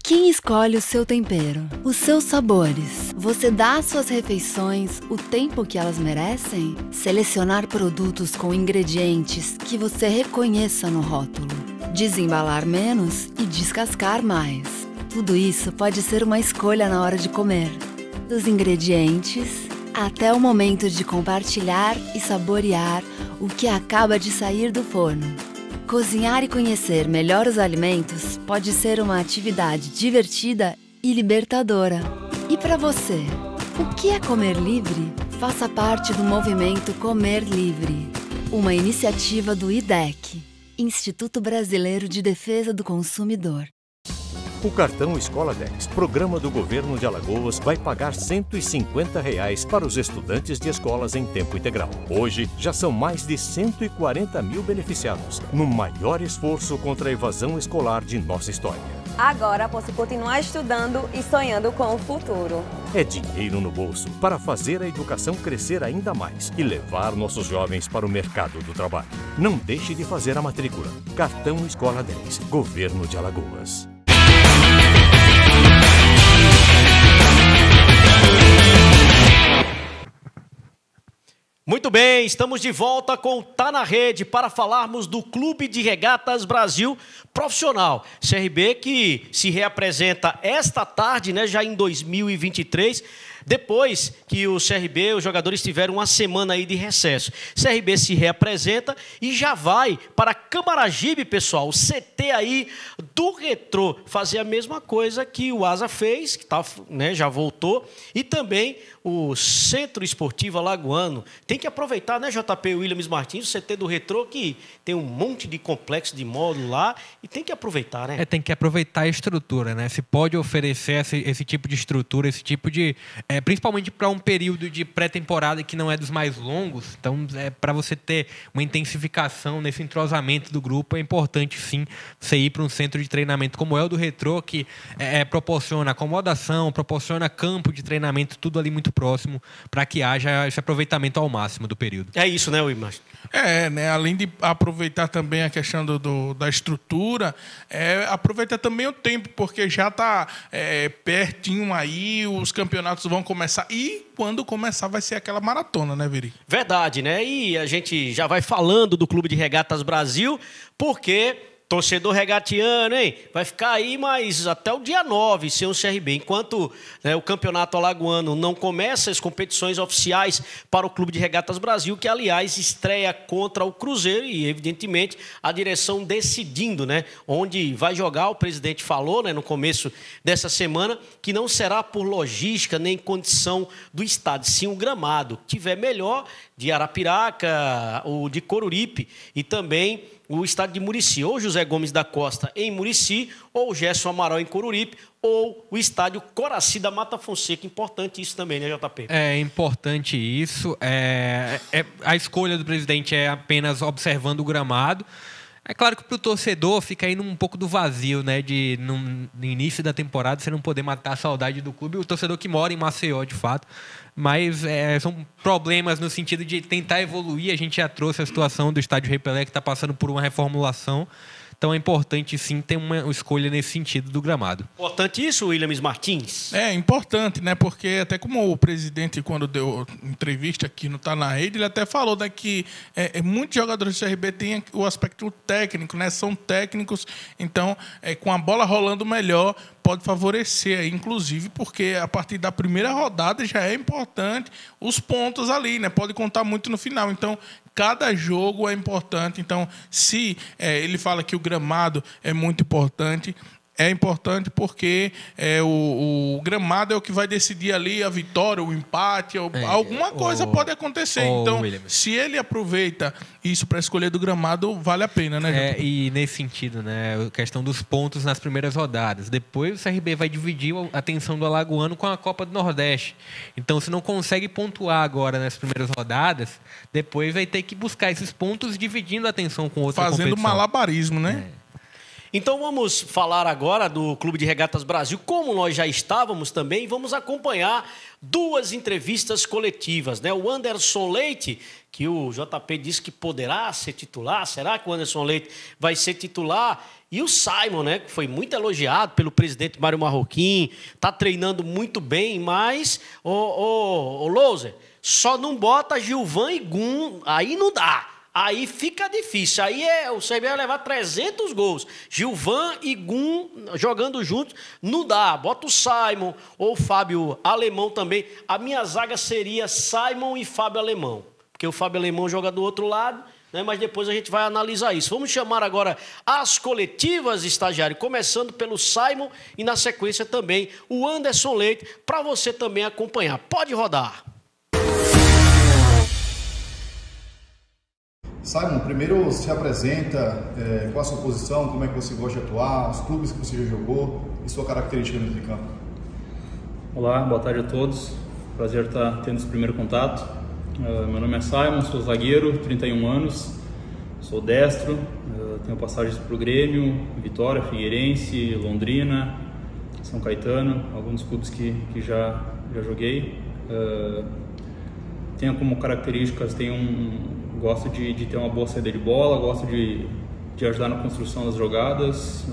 Quem escolhe o seu tempero, os seus sabores? Você dá às suas refeições o tempo que elas merecem? Selecionar produtos com ingredientes que você reconheça no rótulo. Desembalar menos e descascar mais. Tudo isso pode ser uma escolha na hora de comer. Dos ingredientes até o momento de compartilhar e saborear o que acaba de sair do forno. Cozinhar e conhecer melhor os alimentos pode ser uma atividade divertida e libertadora. E para você, o que é comer livre? Faça parte do movimento Comer Livre, uma iniciativa do IDEC, Instituto Brasileiro de Defesa do Consumidor. O cartão Escola 10, programa do governo de Alagoas, vai pagar R$ 150 para os estudantes de escolas em tempo integral. Hoje, já são mais de 140 mil beneficiados, no maior esforço contra a evasão escolar de nossa história. Agora posso continuar estudando e sonhando com o futuro. É dinheiro no bolso para fazer a educação crescer ainda mais e levar nossos jovens para o mercado do trabalho. Não deixe de fazer a matrícula. Cartão Escola 10, Governo de Alagoas. Muito bem, estamos de volta com o Tá na Rede para falarmos do Clube de Regatas Brasil Profissional. CRB que se reapresenta esta tarde, né, já em 2023, depois que o CRB, os jogadores tiveram uma semana aí de recesso. CRB se reapresenta e já vai para Camaragibe, pessoal, o CT aí do Retrô, fazer a mesma coisa que o Asa fez, que tá, né, já voltou, e também o Centro Esportivo Alagoano. Tem que aproveitar, né, JP Williams Martins, o CT do Retrô, que tem um monte de complexo de módulo lá, e tem que aproveitar, né? Tem que aproveitar a estrutura, né? Se pode oferecer esse tipo de estrutura, esse tipo de... principalmente para um período de pré-temporada que não é dos mais longos, então para você ter uma intensificação nesse entrosamento do grupo, é importante sim você ir para um centro de treinamento como é o do Retrô, que proporciona acomodação, proporciona campo de treinamento, tudo ali muito próximo, para que haja esse aproveitamento ao máximo do período. É isso, né, Williams? Né? Além de aproveitar também a questão da estrutura, aproveitar também o tempo, porque já está pertinho aí, os campeonatos vão começar. E quando começar vai ser aquela maratona, né, Veri? Verdade, né? E a gente já vai falando do Clube de Regatas Brasil, porque... torcedor regatiano, hein? Vai ficar aí mais até o dia 9 sem o CRB. Enquanto, né, o Campeonato Alagoano não começa as competições oficiais para o Clube de Regatas Brasil, que, aliás, estreia contra o Cruzeiro e, evidentemente, a direção decidindo, né, onde vai jogar. O presidente falou, né, no começo dessa semana que não será por logística nem condição do estádio, sim o gramado. Tiver melhor, de Arapiraca ou de Coruripe, e também o estádio de Murici, ou José Gomes da Costa em Murici, ou Gerson Amaral em Coruripe, ou o estádio Coraci da Mata Fonseca. Importante isso também, né, JP? É importante isso. A escolha do presidente é apenas observando o gramado. É claro que para o torcedor fica aí um pouco do vazio, né? No início da temporada você não poder matar a saudade do clube. O torcedor que mora em Maceió, de fato. Mas são problemas no sentido de tentar evoluir. A gente já trouxe a situação do estádio Rei Pelé, que está passando por uma reformulação. Então é importante, sim, ter uma escolha nesse sentido do gramado. Importante isso, Williams Martins? É importante, né? Porque até como o presidente, quando deu entrevista aqui no Tá na Rede, ele até falou, né, que muitos jogadores do CRB têm o aspecto técnico, né? São técnicos, então com a bola rolando melhor, pode favorecer, inclusive, porque a partir da primeira rodada já é importante os pontos ali, né? Pode contar muito no final. Então, cada jogo é importante. Então, se ele fala que o gramado é muito importante, é importante porque o gramado é o que vai decidir ali a vitória, o empate, alguma coisa pode acontecer. Então, Williams, se ele aproveita isso para escolher do gramado, vale a pena, né? E nesse sentido, né, a questão dos pontos nas primeiras rodadas. Depois o CRB vai dividir a atenção do alagoano com a Copa do Nordeste. Então, se não consegue pontuar agora nas primeiras rodadas, depois vai ter que buscar esses pontos dividindo a atenção com outra competição. Fazendo malabarismo, né? Então vamos falar agora do Clube de Regatas Brasil, como nós já estávamos também, vamos acompanhar duas entrevistas coletivas, né? O Anderson Leite, que o JP disse que poderá ser titular, será que o Anderson Leite vai ser titular? E o Simon, né, que foi muito elogiado pelo presidente Mário Marroquim, está treinando muito bem, mas, o Louser, só não bota Gilvan e Gum, aí não dá. Aí fica difícil. Aí o CRB vai levar 300 gols. Gilvan e Gum jogando juntos, não dá. Bota o Simon ou o Fábio Alemão também. A minha zaga seria Simon e Fábio Alemão. Porque o Fábio Alemão joga do outro lado, né? Mas depois a gente vai analisar isso. Vamos chamar agora as coletivas, estagiário, começando pelo Simon e na sequência também o Anderson Leite, para você também acompanhar. Pode rodar. Simon, primeiro se apresenta, qual a sua posição, como é que você gosta de atuar, os clubes que você já jogou e sua característica dentro de campo. Olá, boa tarde a todos. Prazer estar tendo esse primeiro contato. Meu nome é Simon, sou zagueiro, 31 anos, sou destro, tenho passagens para o Grêmio, Vitória, Figueirense, Londrina, São Caetano, alguns clubes que já joguei. Tenho como características, gosto de ter uma boa saída de bola, gosto de ajudar na construção das jogadas,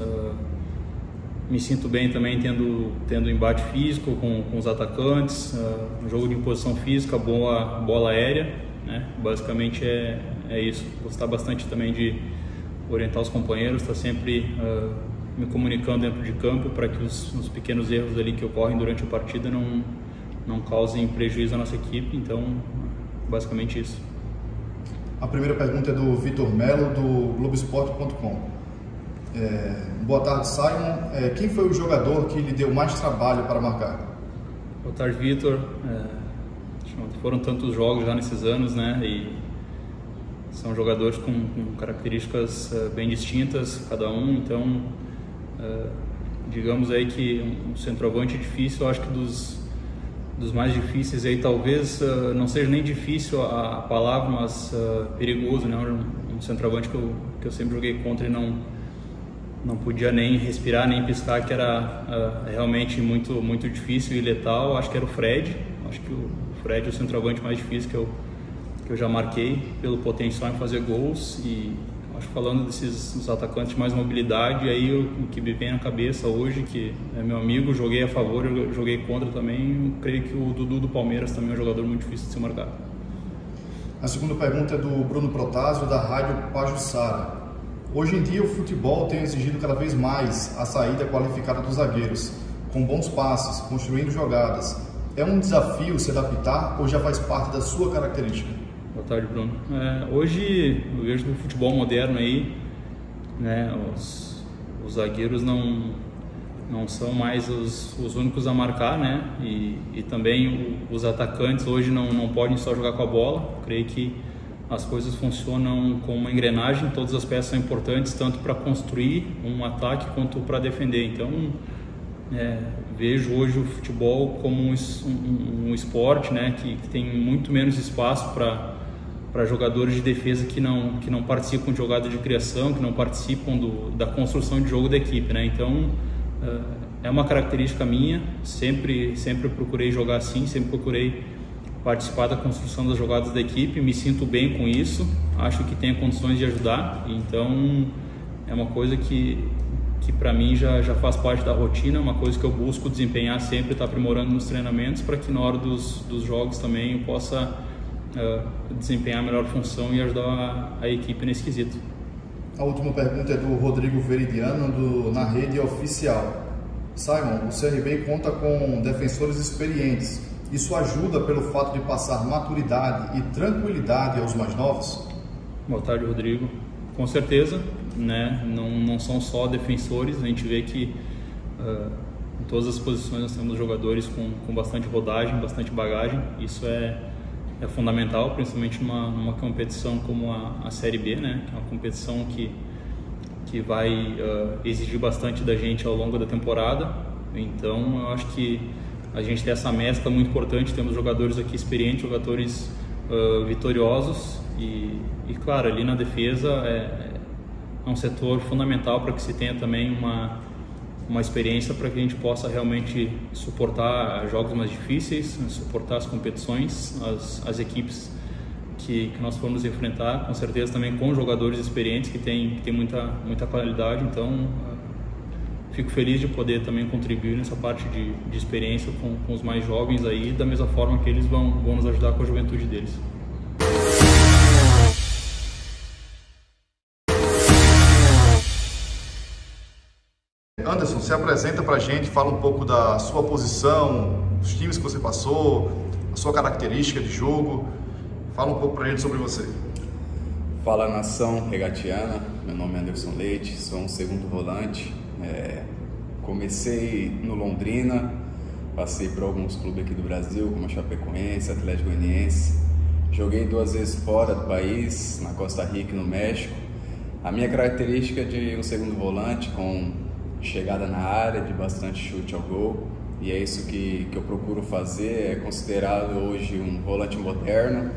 me sinto bem também tendo embate físico com os atacantes, um jogo de imposição física, boa bola aérea, né? Basicamente é isso. Gostar bastante também de orientar os companheiros, estar sempre me comunicando dentro de campo para que os pequenos erros ali que ocorrem durante a partida não causem prejuízo à nossa equipe. Então, basicamente isso. A primeira pergunta é do Vitor Melo, do Globoesporte.com. Boa tarde, Simon. Quem foi o jogador que lhe deu mais trabalho para marcar? Boa tarde, Vitor. Foram tantos jogos já nesses anos, né? E são jogadores com características bem distintas, cada um. Então, digamos aí que um centroavante difícil, eu acho que dos mais difíceis aí, talvez não seja nem difícil a palavra, mas perigoso, né? Um centroavante que eu sempre joguei contra e não podia nem respirar, nem piscar, que era realmente muito, muito difícil e letal. Acho que era o Fred. Acho que o Fred é o centroavante mais difícil que eu já marquei, pelo potencial em fazer gols. E acho que falando dos atacantes de mais mobilidade, aí o que me vem na cabeça hoje, que é meu amigo, joguei a favor, eu joguei contra também, eu creio que o Dudu do Palmeiras também é um jogador muito difícil de ser marcado. A segunda pergunta é do Bruno Protásio, da Rádio Pajuçara. Hoje em dia o futebol tem exigido cada vez mais a saída qualificada dos zagueiros, com bons passes, construindo jogadas. É um desafio se adaptar ou já faz parte da sua característica? Boa tarde, Bruno. Hoje eu vejo no futebol moderno aí, né, os zagueiros não são mais os únicos a marcar, né? E também os atacantes hoje não podem só jogar com a bola. Eu creio que as coisas funcionam como uma engrenagem, todas as peças são importantes, tanto para construir um ataque quanto para defender. Então, vejo hoje o futebol como um esporte, né, que tem muito menos espaço para jogadores de defesa que não participam de jogada de criação, que não participam da construção de jogo da equipe, né? Então, é uma característica minha, sempre procurei jogar assim, sempre procurei participar da construção das jogadas da equipe, me sinto bem com isso, acho que tenho condições de ajudar, então é uma coisa que para mim já faz parte da rotina, uma coisa que eu busco desempenhar sempre, estar aprimorando nos treinamentos, para que na hora dos jogos também eu possa desempenhar a melhor função e ajudar a equipe nesse quesito. A última pergunta é do Rodrigo Veridiano, na Rede Oficial. Simon, o CRB conta com defensores experientes. Isso ajuda pelo fato de passar maturidade e tranquilidade aos mais novos? Boa tarde, Rodrigo. Com certeza, né? Não são só defensores, a gente vê que em todas as posições nós temos jogadores com bastante rodagem, bastante bagagem. Isso é fundamental, principalmente numa competição como a Série B, né? Que é uma competição que vai exigir bastante da gente ao longo da temporada. Então, eu acho que a gente tem essa mescla muito importante, temos jogadores aqui experientes, jogadores vitoriosos e, claro, ali na defesa é um setor fundamental para que se tenha também uma experiência para que a gente possa realmente suportar jogos mais difíceis, suportar as competições, as equipes que nós formos enfrentar, com certeza também com jogadores experientes que tem muita qualidade. Então, fico feliz de poder também contribuir nessa parte de experiência com os mais jovens aí, da mesma forma que eles vão nos ajudar com a juventude deles. Anderson, se apresenta pra gente, fala um pouco da sua posição, os times que você passou, a sua característica de jogo. Fala um pouco pra gente sobre você. Fala, nação regatiana, meu nome é Anderson Leite, sou um segundo volante. Comecei no Londrina, passei por alguns clubes aqui do Brasil, como a Chapecoense, Atlético Goianiense. Joguei 2 vezes fora do país, na Costa Rica e no México. A minha característica é de um segundo volante com chegada na área, de bastante chute ao gol. E é isso que eu procuro fazer. É considerado hoje um volante moderno.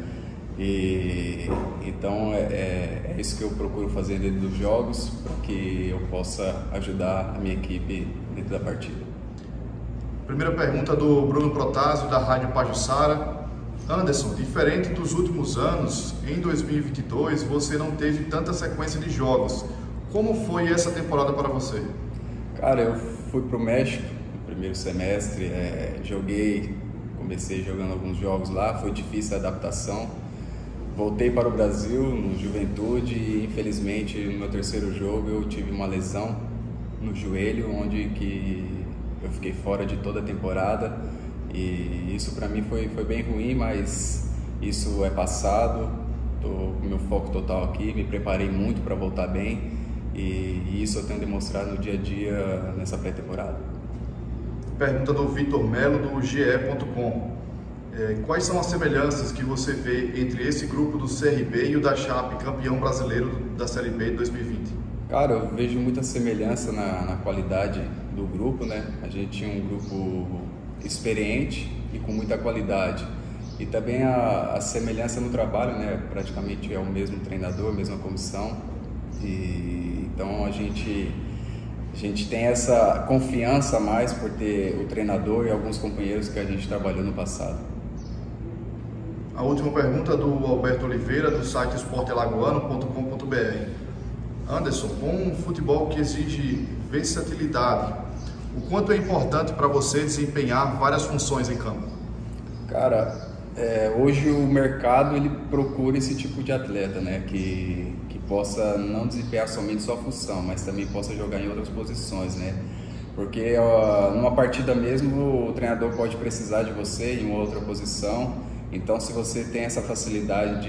E então é isso que eu procuro fazer dentro dos jogos, para que eu possa ajudar a minha equipe dentro da partida. Primeira pergunta do Bruno Protásio, da Rádio Pajuçara. Anderson, diferente dos últimos anos, em 2022 você não teve tanta sequência de jogos. Como foi essa temporada para você? Cara, eu fui para o México no primeiro semestre, comecei jogando alguns jogos lá, foi difícil a adaptação. Voltei para o Brasil no Juventude e infelizmente no meu terceiro jogo eu tive uma lesão no joelho, onde que eu fiquei fora de toda a temporada. E isso para mim foi bem ruim, mas isso é passado. Estou com meu foco total aqui, me preparei muito para voltar bem e isso eu tenho demonstrado no dia a dia nessa pré-temporada. Pergunta do Vitor Melo, do GE.com. Quais são as semelhanças que você vê entre esse grupo do CRB e o da Chape, campeão brasileiro da Série B de 2020? Cara, eu vejo muita semelhança na qualidade do grupo, né? A gente tinha um grupo experiente e com muita qualidade. E também a semelhança no trabalho, né? Praticamente é o mesmo treinador, a mesma comissão. E então a gente tem essa confiança a mais por ter o treinador e alguns companheiros que a gente trabalhou no passado. A última pergunta do Alberto Oliveira, do site esportealagoano.com.br. Anderson, com um futebol que exige versatilidade, o quanto é importante para você desempenhar várias funções em campo? Cara, hoje o mercado ele procura esse tipo de atleta, né? Que possa não desempenhar somente sua função, mas também possa jogar em outras posições, né? Porque numa partida mesmo o treinador pode precisar de você em uma outra posição. Então, se você tem essa facilidade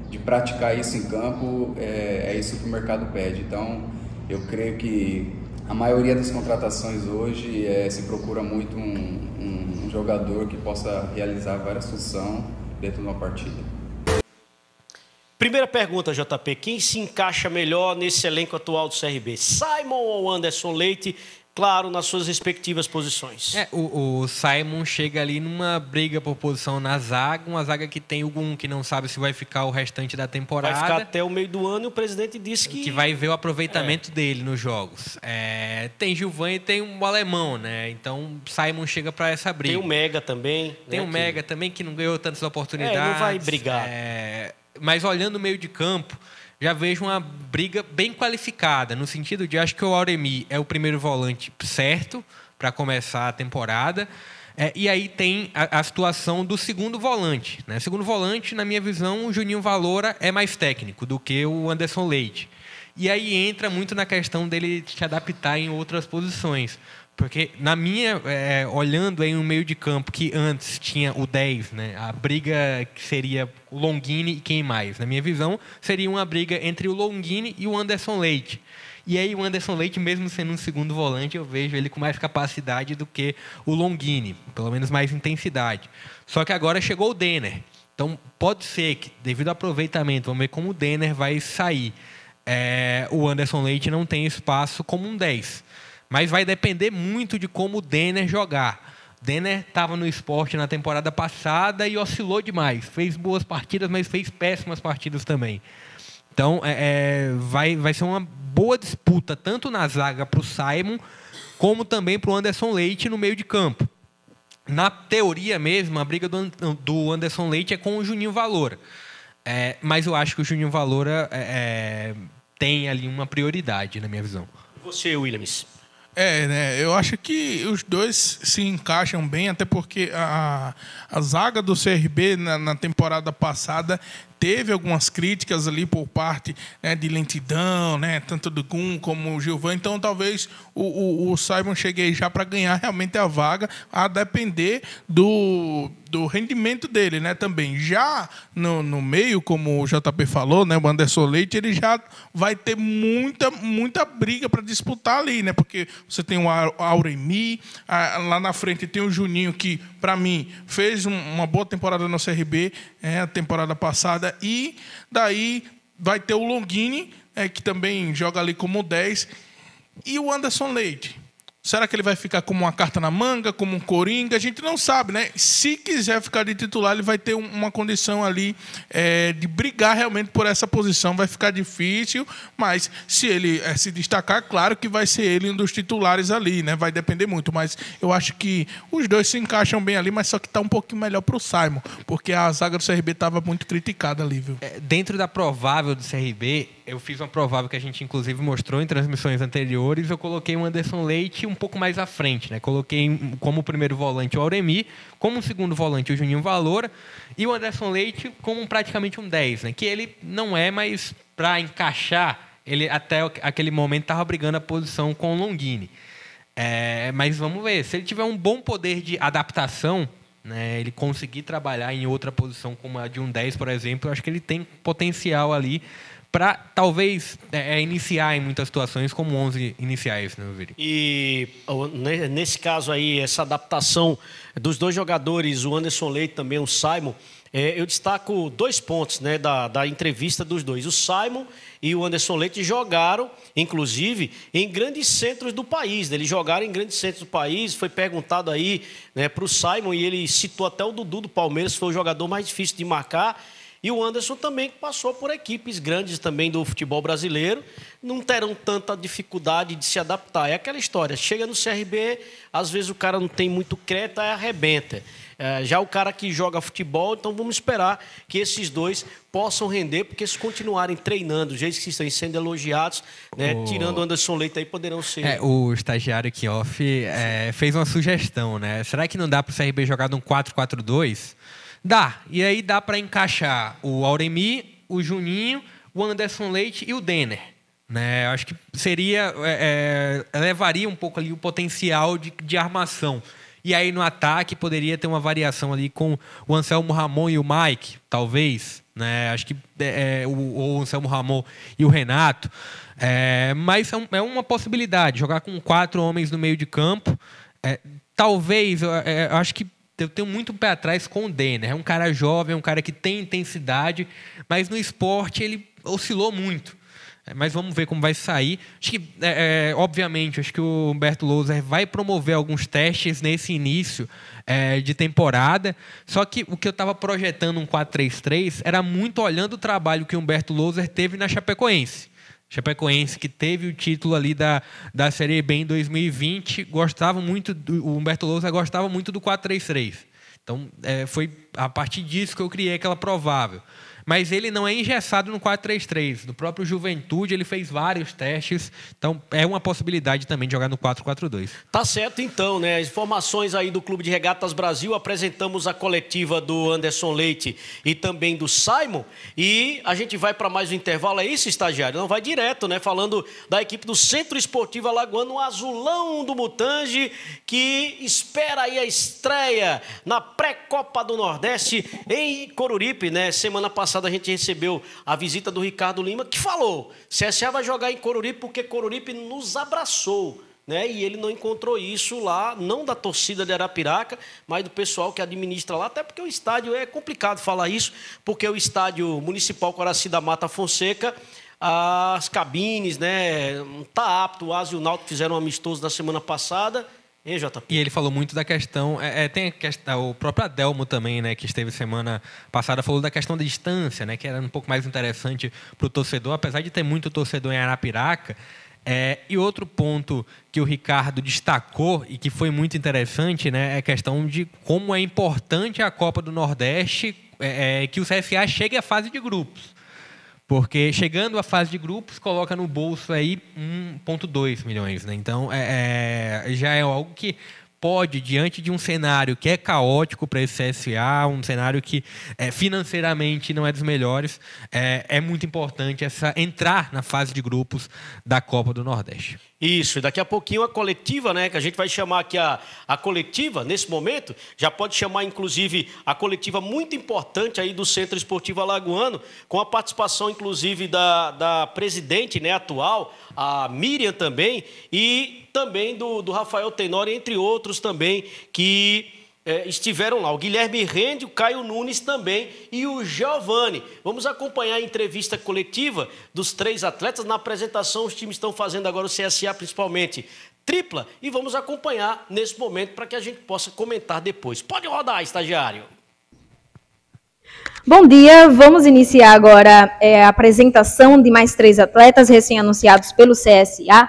de praticar isso em campo, é isso que o mercado pede. Então, eu creio que a maioria das contratações hoje se procura muito um jogador que possa realizar várias funções dentro de uma partida. Primeira pergunta, JP. Quem se encaixa melhor nesse elenco atual do CRB? Simon ou Anderson Leite? Claro, nas suas respectivas posições. O Simon chega ali numa briga por posição na zaga, uma zaga que tem algum que não sabe se vai ficar o restante da temporada. Vai ficar até o meio do ano e o presidente disse que vai ver o aproveitamento dele nos jogos. Tem Gilvan e tem um alemão, né? Então Simon chega para essa briga. Tem o Mega também. Tem o Mega também, que não ganhou tantas oportunidades. Não vai brigar. Mas olhando o meio de campo, já vejo uma briga bem qualificada, no sentido de acho que o Auremi é o primeiro volante certo para começar a temporada. E aí tem a situação do segundo volante, né? Segundo volante, na minha visão, o Juninho Valora é mais técnico do que o Anderson Leite. E aí entra muito na questão dele se adaptar em outras posições. Porque, olhando aí um meio de campo que antes tinha o 10, né, a briga que seria o Longini e quem mais? Na minha visão, seria uma briga entre o Longini e o Anderson Leite. E aí o Anderson Leite, mesmo sendo um segundo volante, eu vejo ele com mais capacidade do que o Longini, pelo menos mais intensidade. Só que agora chegou o Denner. Então, pode ser que, devido ao aproveitamento, vamos ver como o Denner vai sair. O Anderson Leite não tem espaço como um 10. Mas vai depender muito de como o Denner jogar. O Denner estava no Sport na temporada passada e oscilou demais. Fez boas partidas, mas fez péssimas partidas também. Então, vai ser uma boa disputa, tanto na zaga para o Simon, como também para o Anderson Leite no meio de campo. Na teoria mesmo, a briga do Anderson Leite é com o Juninho Valora. Mas eu acho que o Juninho Valora tem ali uma prioridade, na minha visão. E você, Williams? Né? Eu acho que os dois se encaixam bem, até porque a zaga do CRB na temporada passada teve algumas críticas ali por parte, né, de lentidão, né, tanto do Gum como o Gilvan. Então, talvez o Simon chegue aí já para ganhar realmente a vaga, a depender do rendimento dele, né, também. Já no meio, como o JP falou, né, o Anderson Leite, ele já vai ter muita briga para disputar ali, né, porque você tem o Auremi, lá na frente tem o Juninho, que, para mim, fez uma boa temporada no CRB, a temporada passada, e daí vai ter o Longini, que também joga ali como 10, e o Anderson Leite. Será que ele vai ficar como uma carta na manga, como um coringa? A gente não sabe, né? Se quiser ficar de titular, ele vai ter uma condição ali de brigar realmente por essa posição. Vai ficar difícil, mas se ele se destacar, claro que vai ser ele um dos titulares ali, né? Vai depender muito, mas eu acho que os dois se encaixam bem ali, mas só que está um pouquinho melhor para o Simon, porque a zaga do CRB estava muito criticada ali, viu? Dentro da provável do CRB, eu fiz uma provável que a gente, inclusive, mostrou em transmissões anteriores. Eu coloquei o Anderson Leite um pouco mais à frente, né? Coloquei como primeiro volante o Auremi, como segundo volante o Juninho Valora e o Anderson Leite como praticamente um 10, né? Que ele não é, mas para encaixar, ele até aquele momento estava brigando a posição com o Longini. Mas vamos ver, se ele tiver um bom poder de adaptação, né, ele conseguir trabalhar em outra posição como a de um 10, por exemplo, eu acho que ele tem potencial ali para talvez iniciar em muitas situações como 11 iniciais, né, Viri? E nesse caso aí, essa adaptação dos dois jogadores, o Anderson Leite e também o Simon, eu destaco 2 pontos, né, da entrevista dos dois. O Simon e o Anderson Leite jogaram, inclusive, em grandes centros do país. Eles jogaram em grandes centros do país. Foi perguntado aí, né, para o Simon, e ele citou até o Dudu do Palmeiras, foi o jogador mais difícil de marcar. E o Anderson também passou por equipes grandes também do futebol brasileiro, não terão tanta dificuldade de se adaptar. É aquela história, chega no CRB, às vezes o cara não tem muito crédito, aí arrebenta. Já o cara que joga futebol, então vamos esperar que esses dois possam render, porque se continuarem treinando, do jeito que estão sendo elogiados, né, tirando o Anderson Leite aí, poderão ser... O estagiário aqui off fez uma sugestão, né? Será que não dá para o CRB jogar num 4-4-2? Dá. E aí dá para encaixar o Auremi, o Juninho, o Anderson Leite e o Denner. Né? Acho que seria... levaria um pouco ali o potencial de armação. E aí no ataque poderia ter uma variação ali com o Anselmo Ramon e o Mike, talvez. Né? Acho que o Anselmo Ramon e o Renato. Mas é uma possibilidade, jogar com 4 homens no meio de campo. Talvez, eu acho que eu tenho muito pé atrás com o Denner. É um cara jovem, é um cara que tem intensidade, mas no esporte ele oscilou muito. Mas vamos ver como vai sair. Acho que, obviamente, acho que o Humberto Louser vai promover alguns testes nesse início de temporada. Só que o que eu estava projetando um 4-3-3 era muito olhando o trabalho que o Humberto Louser teve na Chapecoense. Chapecoense, que teve o título ali da Série B em 2020, o Humberto Louser gostava muito do 4-3-3. Então, foi a partir disso que eu criei aquela provável. Mas ele não é engessado no 4-3-3. No próprio Juventude, ele fez vários testes. Então, é uma possibilidade também de jogar no 4-4-2. Tá certo, então, né? As informações aí do Clube de Regatas Brasil. Apresentamos a coletiva do Anderson Leite e também do Simon. E a gente vai para mais um intervalo. É isso, estagiário? Não, vai direto, né? Falando da equipe do Centro Esportivo Alagoano, o Azulão do Mutange, que espera aí a estreia na pré-Copa do Nordeste em Coruripe, né? Semana passada a gente recebeu a visita do Ricardo Lima, que falou: CSA vai jogar em Coruripe porque Coruripe nos abraçou, né? E ele não encontrou isso lá, não da torcida de Arapiraca, mas do pessoal que administra lá, até porque o estádio, é complicado falar isso, porque o estádio municipal Coraci da Mata Fonseca, as cabines, né, não está apto. O Asa e o Náutico fizeram um amistoso na semana passada. E ele falou muito da questão, tem a questão, o próprio Adelmo também, né, que esteve semana passada, falou da questão da distância, né, que era um pouco mais interessante para o torcedor, apesar de ter muito torcedor em Arapiraca. E outro ponto que o Ricardo destacou e que foi muito interessante, né, é a questão de como é importante a Copa do Nordeste, que o CSA chegue à fase de grupos. Porque chegando à fase de grupos, coloca no bolso aí 1,2 milhões. Né? Então, já é algo que pode, diante de um cenário que é caótico para esse CSA, um cenário que financeiramente não é dos melhores, é muito importante entrar na fase de grupos da Copa do Nordeste. Isso, e daqui a pouquinho a coletiva, né, que a gente vai chamar aqui a coletiva, nesse momento, já pode chamar inclusive a coletiva muito importante aí do Centro Esportivo Alagoano, com a participação inclusive da presidente, né, atual, a Miriam também, e também do Rafael Tenório, entre outros também, que estiveram lá. O Guilherme Rende, o Caio Nunes também e o Giovani. Vamos acompanhar a entrevista coletiva dos 3 atletas. Na apresentação, os times estão fazendo agora, o CSA principalmente, tripla, e vamos acompanhar nesse momento para que a gente possa comentar depois. Pode rodar, estagiário. Bom dia, vamos iniciar agora a apresentação de mais 3 atletas recém-anunciados pelo CSA,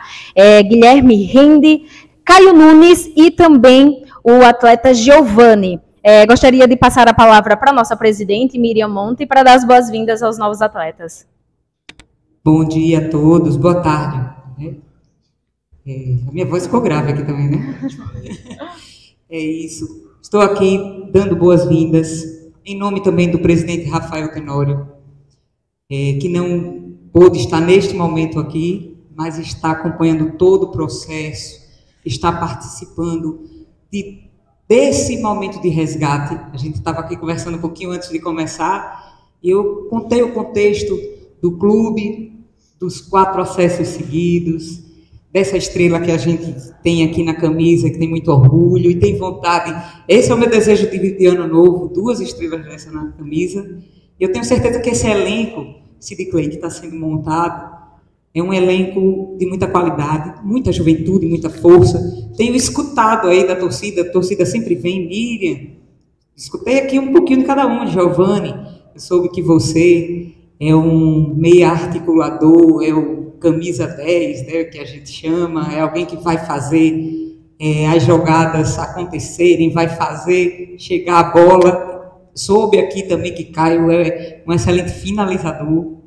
Guilherme Rende, Caio Nunes e também o atleta Giovani. Gostaria de passar a palavra para a nossa presidente, Miriam Monte, para dar as boas-vindas aos novos atletas. Bom dia a todos, boa tarde. A minha voz ficou grave aqui também, né? É isso. Estou aqui dando boas-vindas em nome também do presidente Rafael Tenório, que não pôde estar neste momento aqui, mas está acompanhando todo o processo, está participando desse momento de resgate. A gente estava aqui conversando um pouquinho antes de começar, e eu contei o contexto do clube, dos 4 acessos seguidos, dessa estrela que a gente tem aqui na camisa, que tem muito orgulho e tem vontade. Esse é o meu desejo de ano novo, 2 estrelas dessa na camisa. Eu tenho certeza que esse elenco, Sid Clay, que está sendo montado, é um elenco de muita qualidade, muita juventude, muita força. Tenho escutado aí da torcida, a torcida sempre vem, Miriam, escutei aqui um pouquinho de cada um, Giovani, eu soube que você é um meia articulador, é o camisa 10, né, que a gente chama, é alguém que vai fazer as jogadas acontecerem, vai fazer chegar a bola. Soube aqui também que Caio é um excelente finalizador,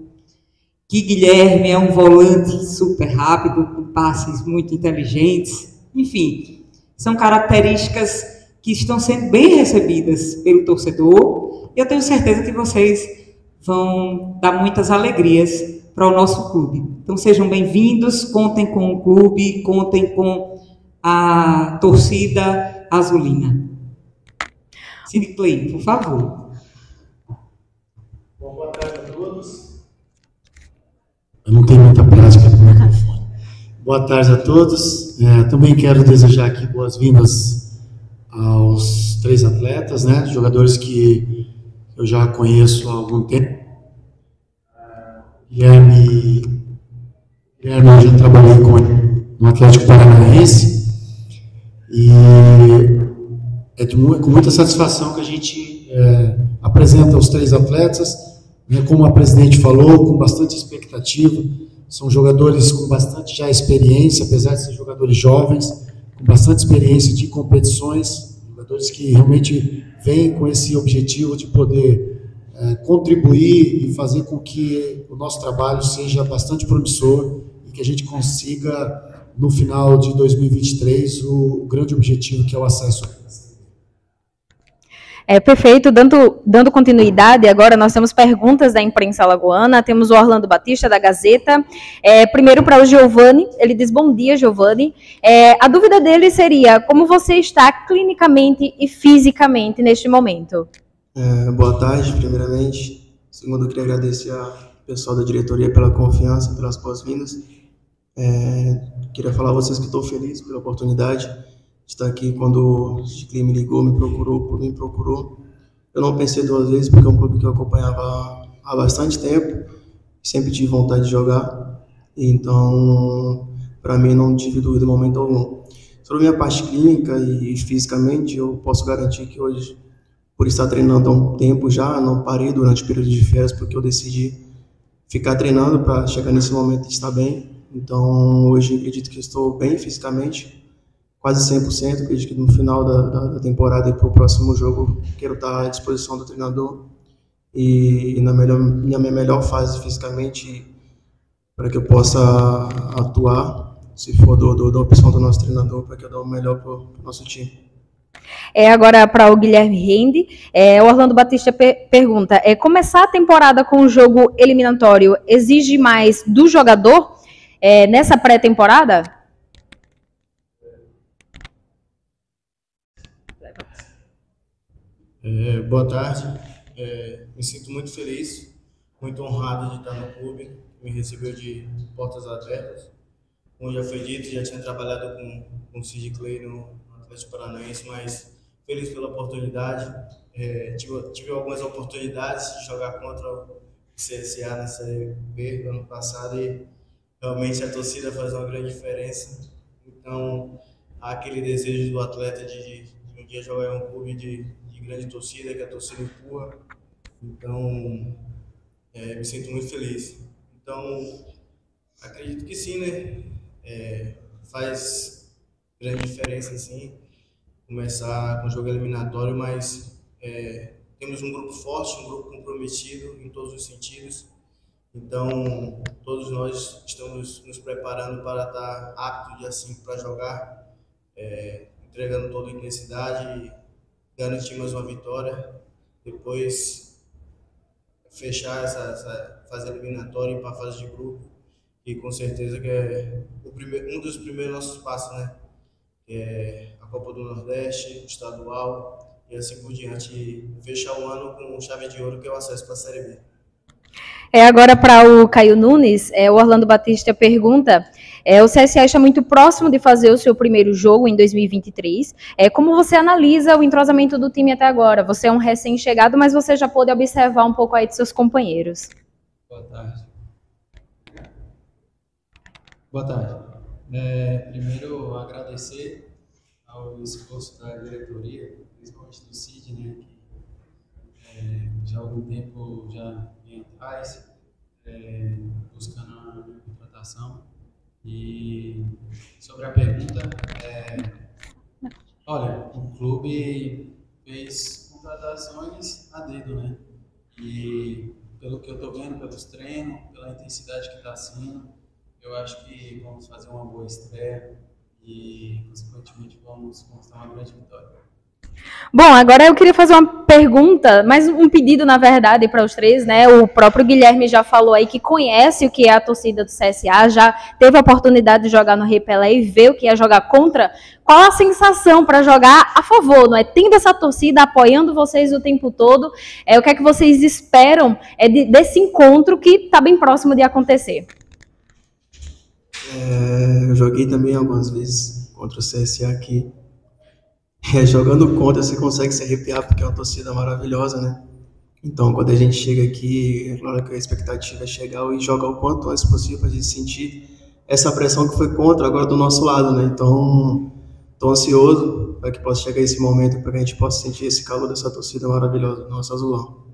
que Guilherme é um volante super rápido, com passes muito inteligentes. Enfim, são características que estão sendo bem recebidas pelo torcedor. Eu tenho certeza que vocês vão dar muitas alegrias para o nosso clube. Então sejam bem-vindos, contem com o clube, contem com a torcida azulina. Sid Clay, por favor. Bom, boa tarde a todos. Eu não tenho muita prática com o microfone. Boa tarde a todos. Também quero desejar aqui boas-vindas aos 3 atletas, né? Jogadores que eu já conheço há algum tempo. Guilherme, eu já trabalhei com ele no Atlético Paranaense e com muita satisfação que a gente apresenta os 3 atletas, né, como a presidente falou, com bastante expectativa. São jogadores com bastante já experiência, apesar de ser jogadores jovens, com bastante experiência de competições, jogadores que realmente vêm com esse objetivo de poder contribuir e fazer com que o nosso trabalho seja bastante promissor e que a gente consiga, no final de 2023, o grande objetivo que é o acesso. Perfeito, dando continuidade, agora nós temos perguntas da imprensa alagoana, temos o Orlando Batista, da Gazeta. Primeiro para o Giovani, ele diz: bom dia, Giovani. A dúvida dele seria, como você está clinicamente e fisicamente neste momento? Boa tarde, primeiramente. Segundo, eu queria agradecer ao pessoal da diretoria pela confiança, pelas boas-vindas. Queria falar a vocês que estou feliz pela oportunidade de estar aqui. Quando o Sid Clay me ligou, me procurou. Eu não pensei 2 vezes, porque é um clube que eu acompanhava há bastante tempo, sempre tive vontade de jogar, então, para mim, não tive dúvida em momento algum. Sobre a minha parte clínica e fisicamente, eu posso garantir que hoje, por estar treinando há um tempo já, não parei durante o período de férias, porque eu decidi ficar treinando para chegar nesse momento e estar bem. Então, hoje, acredito que estou bem fisicamente, quase 100%. Acredito que no final da temporada e para o próximo jogo, quero estar à disposição do treinador e na minha melhor fase fisicamente, para que eu possa atuar se for da opção do nosso treinador, para que eu dê o melhor para o nosso time. Agora para o Guilherme Rende, o Orlando Batista pergunta, começar a temporada com um jogo eliminatório exige mais do jogador nessa pré-temporada? Boa tarde, me sinto muito feliz, muito honrado de estar no clube, me recebeu de portas abertas. Como já foi dito, já tinha trabalhado com o Sid Clay no Atlético Paranaense, mas feliz pela oportunidade. Tive algumas oportunidades de jogar contra o CSA na Série B do ano passado e realmente a torcida faz uma grande diferença. Então, há aquele desejo do atleta de um dia jogar em um clube de grande torcida, que a torcida empurra. Então, me sinto muito feliz. Então, acredito que sim, né? Faz grande diferença, sim, começar com o jogo eliminatório, mas temos um grupo forte, um grupo comprometido em todos os sentidos. Então, todos nós estamos nos preparando para estar aptos dia 5 para jogar, entregando toda a intensidade e garantir mais uma vitória. Depois, fechar essa fase eliminatória e para a fase de grupo, e com certeza que é um dos primeiros nossos passos, né? Que é a Copa do Nordeste, o estadual e assim por diante. E fechar o ano com chave de ouro, que é o acesso para a Série B. Agora para o Caio Nunes, o Orlando Batista pergunta, o CSA está muito próximo de fazer o seu primeiro jogo em 2023. Como você analisa o entrosamento do time até agora? Você é um recém-chegado, mas você já pôde observar um pouco aí de seus companheiros. Boa tarde. Boa tarde. Primeiro, agradecer ao esforço da diretoria, principalmente do Cid, né, que já há algum tempo já vem atrás, buscando a minha contratação. E sobre a pergunta, olha, o clube fez contratações a dedo, né? E pelo que eu estou vendo, pelos treinos, pela intensidade que está sendo, eu acho que vamos fazer uma boa estreia e, consequentemente, vamos conquistar uma grande vitória. Bom, agora eu queria fazer uma pergunta, mais um pedido, na verdade, para os três, né? O próprio Guilherme já falou aí que conhece o que é a torcida do CSA, já teve a oportunidade de jogar no Rei Pelé e ver o que é jogar contra. Qual a sensação para jogar a favor, não é? Tendo essa torcida apoiando vocês o tempo todo, o que é que vocês esperam desse encontro que está bem próximo de acontecer? Eu joguei também algumas vezes contra o CSA aqui. Jogando contra, você consegue se arrepiar, porque é uma torcida maravilhosa, né? Então, quando a gente chega aqui, é claro que a expectativa é chegar e jogar o quanto antes possível para a gente sentir essa pressão que foi contra, agora do nosso lado, né? Então, estou ansioso para que possa chegar esse momento, para que a gente possa sentir esse calor dessa torcida maravilhosa do nosso azulão.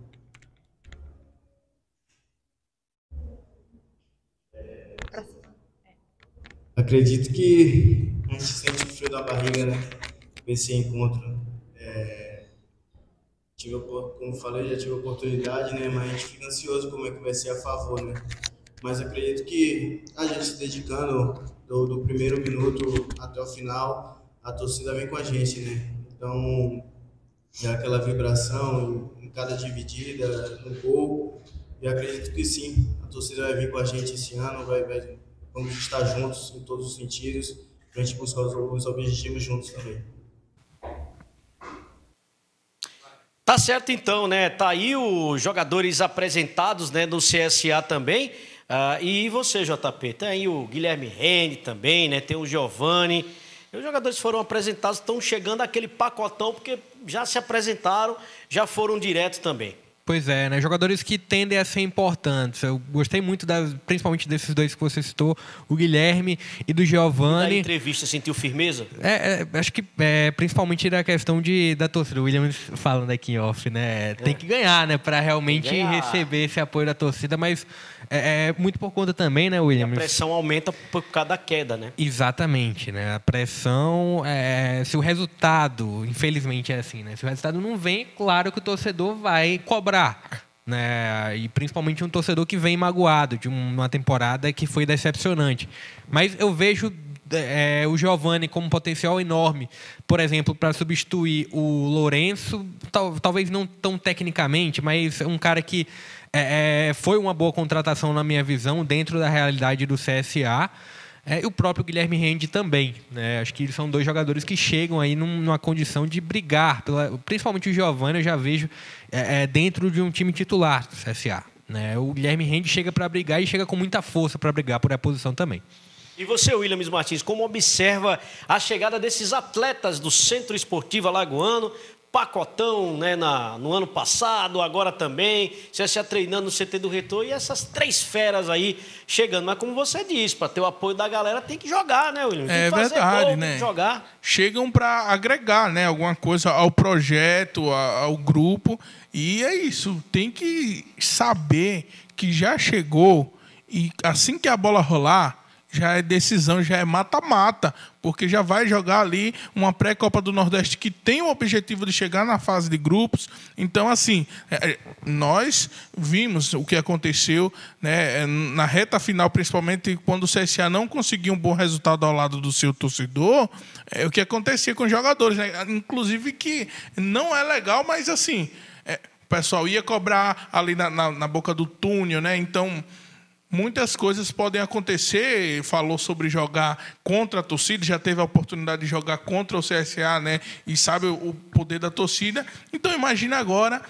Acredito que a gente sente o frio da barriga, né? Esse encontro. Como falei, já tive a oportunidade, né? Mas a gente fica ansioso como é que vai ser a favor, né? Mas acredito que a gente se dedicando do primeiro minuto até o final, a torcida vem com a gente, né? Então, é aquela vibração em cada dividida, no gol. E acredito que sim, a torcida vai vir com a gente esse ano, vamos estar juntos em todos os sentidos, para a gente buscar os objetivos juntos também. Tá certo então, né? Tá aí os jogadores apresentados, né, no CSA também. E você, JP, tem aí o Guilherme Rende também, né? Tem o Giovani. E os jogadores foram apresentados, estão chegando aquele pacotão, porque já se apresentaram, já foram direto também. Pois é, né? Jogadores que tendem a ser importantes. Eu gostei muito, principalmente desses dois que você citou, o Guilherme e do Giovani. Na entrevista, sentiu firmeza? Acho que principalmente da questão da torcida. O Williams falando aqui em off, né? Tem que ganhar, né? Para realmente receber esse apoio da torcida, mas muito por conta também, né, Williams? A pressão aumenta por causa da queda, né? Exatamente, né? A pressão, se o resultado, infelizmente é assim, né? Se o resultado não vem, claro que o torcedor vai cobrar, né? E principalmente um torcedor que vem magoado de uma temporada que foi decepcionante. Mas eu vejo o Giovani como potencial enorme, por exemplo, para substituir o Lourenço, talvez não tão tecnicamente, mas um cara que foi uma boa contratação na minha visão, dentro da realidade do CSA. E o próprio Guilherme Rende também, né? Acho que eles são dois jogadores que chegam aí numa condição de brigar, principalmente o Giovani, eu já vejo dentro de um time titular do CSA, né? O Guilherme Rende chega para brigar e chega com muita força para brigar por a posição também. E você, Williams Martins, como observa a chegada desses atletas do Centro Esportivo Alagoano? Pacotão, né, no ano passado, agora também, CSA treinando no CT do Reitor, e essas 3 feras aí chegando. Mas como você disse, para ter o apoio da galera tem que jogar, né, William? É verdade, gol, né? Tem que jogar. Chegam para agregar, né, alguma coisa ao projeto, ao grupo, e é isso. Tem que saber que já chegou e assim que a bola rolar, já é decisão, já é mata-mata, porque já vai jogar ali uma pré-Copa do Nordeste que tem o objetivo de chegar na fase de grupos. Então, assim, nós vimos o que aconteceu, né, na reta final, principalmente quando o CSA não conseguiu um bom resultado ao lado do seu torcedor, o que acontecia com os jogadores, né? Inclusive que não é legal, mas assim, o pessoal ia cobrar ali na boca do túnel, né? Então, muitas coisas podem acontecer. Falou sobre jogar contra a torcida, já teve a oportunidade de jogar contra o CSA, né? E sabe o poder da torcida. Então, imagina agora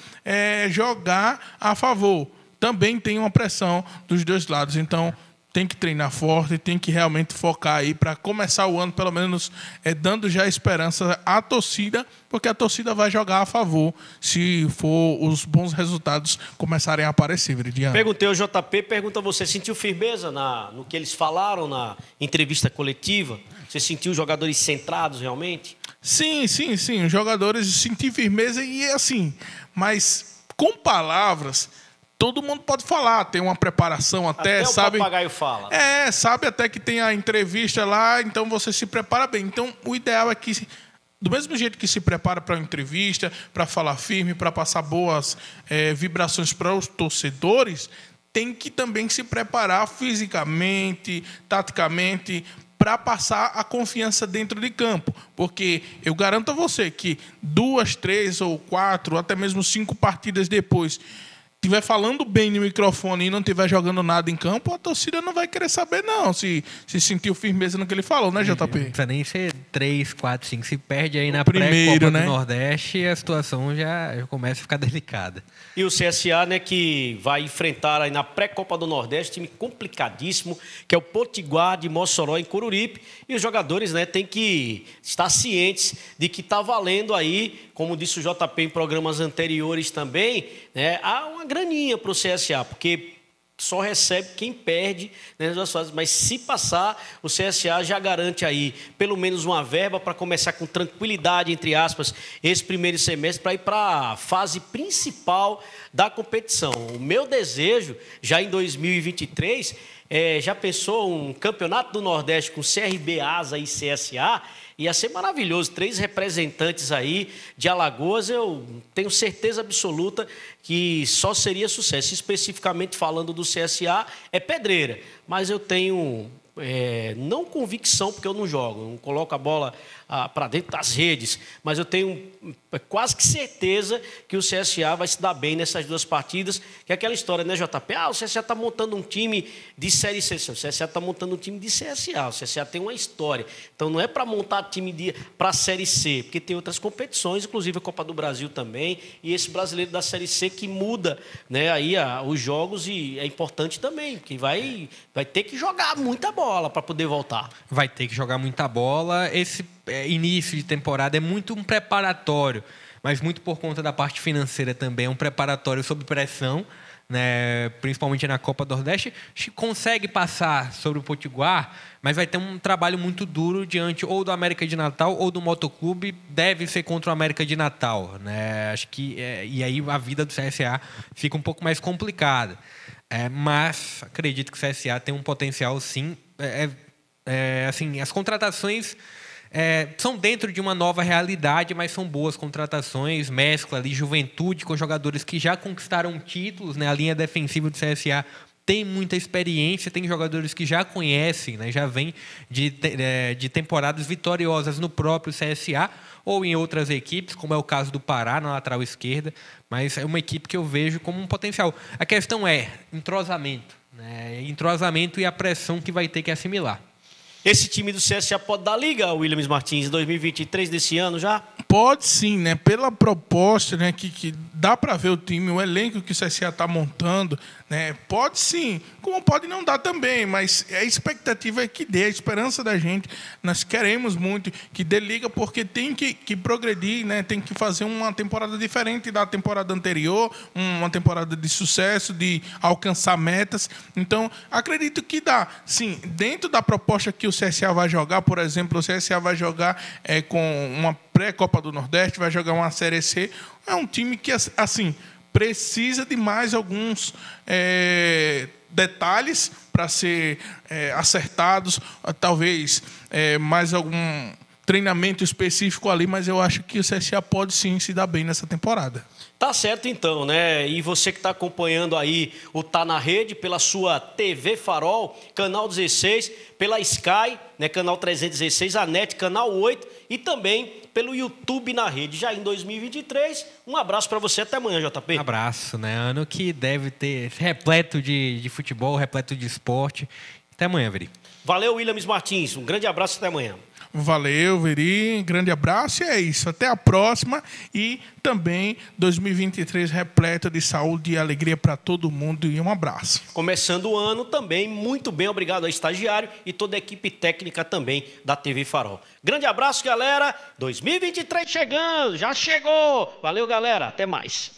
jogar a favor. Também tem uma pressão dos dois lados. Então, tem que treinar forte, tem que realmente focar aí para começar o ano, pelo menos, dando já esperança à torcida, porque a torcida vai jogar a favor se for os bons resultados começarem a aparecer, Veridiano. Perguntei ao JP, pergunta você, sentiu firmeza no que eles falaram na entrevista coletiva? Você sentiu os jogadores centrados realmente? Sim. Os jogadores senti firmeza e assim, mas com palavras... Todo mundo pode falar, tem uma preparação até sabe? O papagaio fala. Sabe até que tem a entrevista lá, então você se prepara bem. Então, o ideal é que, do mesmo jeito que se prepara para uma entrevista, para falar firme, para passar boas vibrações para os torcedores, tem que também se preparar fisicamente, taticamente, para passar a confiança dentro de campo. Porque eu garanto a você que 2, 3 ou 4, até mesmo 5 partidas depois... estiver falando bem no microfone e não estiver jogando nada em campo, a torcida não vai querer saber, não, se sentiu firmeza no que ele falou, né, JP? Não precisa nem ser 3, 4, 5. Se perde aí na pré-Copa do Nordeste, a situação já começa a ficar delicada. E o CSA, né, que vai enfrentar aí na pré-Copa do Nordeste, time complicadíssimo, que é o Potiguar de Mossoró, em Coruripe. E os jogadores, né, têm que estar cientes de que está valendo aí, como disse o JP em programas anteriores também, né, há uma graninha para o CSA, porque só recebe quem perde, né, nas duas fases. Mas se passar, o CSA já garante aí pelo menos uma verba para começar com tranquilidade, entre aspas, esse primeiro semestre para ir para a fase principal da competição. O meu desejo, já em 2023, já pensou um campeonato do Nordeste com CRB, ASA e CSA? Ia ser maravilhoso, 3 representantes aí de Alagoas, eu tenho certeza absoluta que só seria sucesso. Especificamente falando do CSA, é pedreira, mas eu tenho não convicção, porque eu não jogo, não coloco a bola para dentro das redes, mas eu tenho quase que certeza que o CSA vai se dar bem nessas 2 partidas, que é aquela história, né, JP? O CSA está montando um time de Série C, o CSA está montando um time de CSA, o CSA tem uma história, então não é para montar time para a Série C, porque tem outras competições, inclusive a Copa do Brasil também, e esse brasileiro da Série C que muda, né, aí os jogos, e é importante também, porque vai ter que jogar muita bola para poder voltar. Vai ter que jogar muita bola. Esse início de temporada é muito um preparatório, mas muito por conta da parte financeira também, é um preparatório sob pressão, né, principalmente na Copa do Nordeste. Consegue passar sobre o Potiguar, mas vai ter um trabalho muito duro diante ou do América de Natal ou do Motoclube. Deve ser contra o América de Natal, né? Acho que e aí a vida do CSA fica um pouco mais complicada. Mas acredito que o CSA tem um potencial, sim. Assim, as contratações são dentro de uma nova realidade, mas são boas contratações, mescla ali juventude com jogadores que já conquistaram títulos, né? A linha defensiva do CSA tem muita experiência, tem jogadores que já conhecem, né, já vêm de temporadas vitoriosas no próprio CSA ou em outras equipes, como é o caso do Pará, na lateral esquerda, mas é uma equipe que eu vejo como um potencial. A questão é entrosamento, né, entrosamento e a pressão que vai ter que assimilar. Esse time do CSA pode dar liga, Williams Martins, em 2023 desse ano já? Pode sim, né? Pela proposta, né, que dá para ver o time, o elenco que o CSA está montando, né? Pode sim, como pode não dar também, mas a expectativa é que dê, a esperança da gente, nós queremos muito que dê liga, porque tem que progredir, né? Tem que fazer uma temporada diferente da temporada anterior, uma temporada de sucesso, de alcançar metas. Então, acredito que dá. Sim, dentro da proposta que o CSA vai jogar, por exemplo, o CSA vai jogar com uma pré-Copa do Nordeste, vai jogar uma Série C. É um time que, assim, precisa de mais alguns detalhes para ser acertados, talvez mais algum treinamento específico ali, mas eu acho que o CSA pode sim se dar bem nessa temporada. Tá certo então, né? E você que está acompanhando aí o Tá na Rede pela sua TV Farol, canal 16, pela Sky, né, canal 316, a NET, canal 8 e também pelo YouTube na Rede. Já em 2023, um abraço para você, até amanhã, JP. Um abraço, né? Ano que deve ter repleto de futebol, repleto de esporte. Até amanhã, Veri. Valeu, Williams Martins. Um grande abraço, até amanhã. Valeu, Veri, grande abraço e é isso, até a próxima e também 2023 repleto de saúde e alegria para todo mundo e um abraço. Começando o ano também, muito bem, obrigado ao estagiário e toda a equipe técnica também da TV Farol. Grande abraço, galera, 2023 chegando, já chegou, valeu, galera, até mais.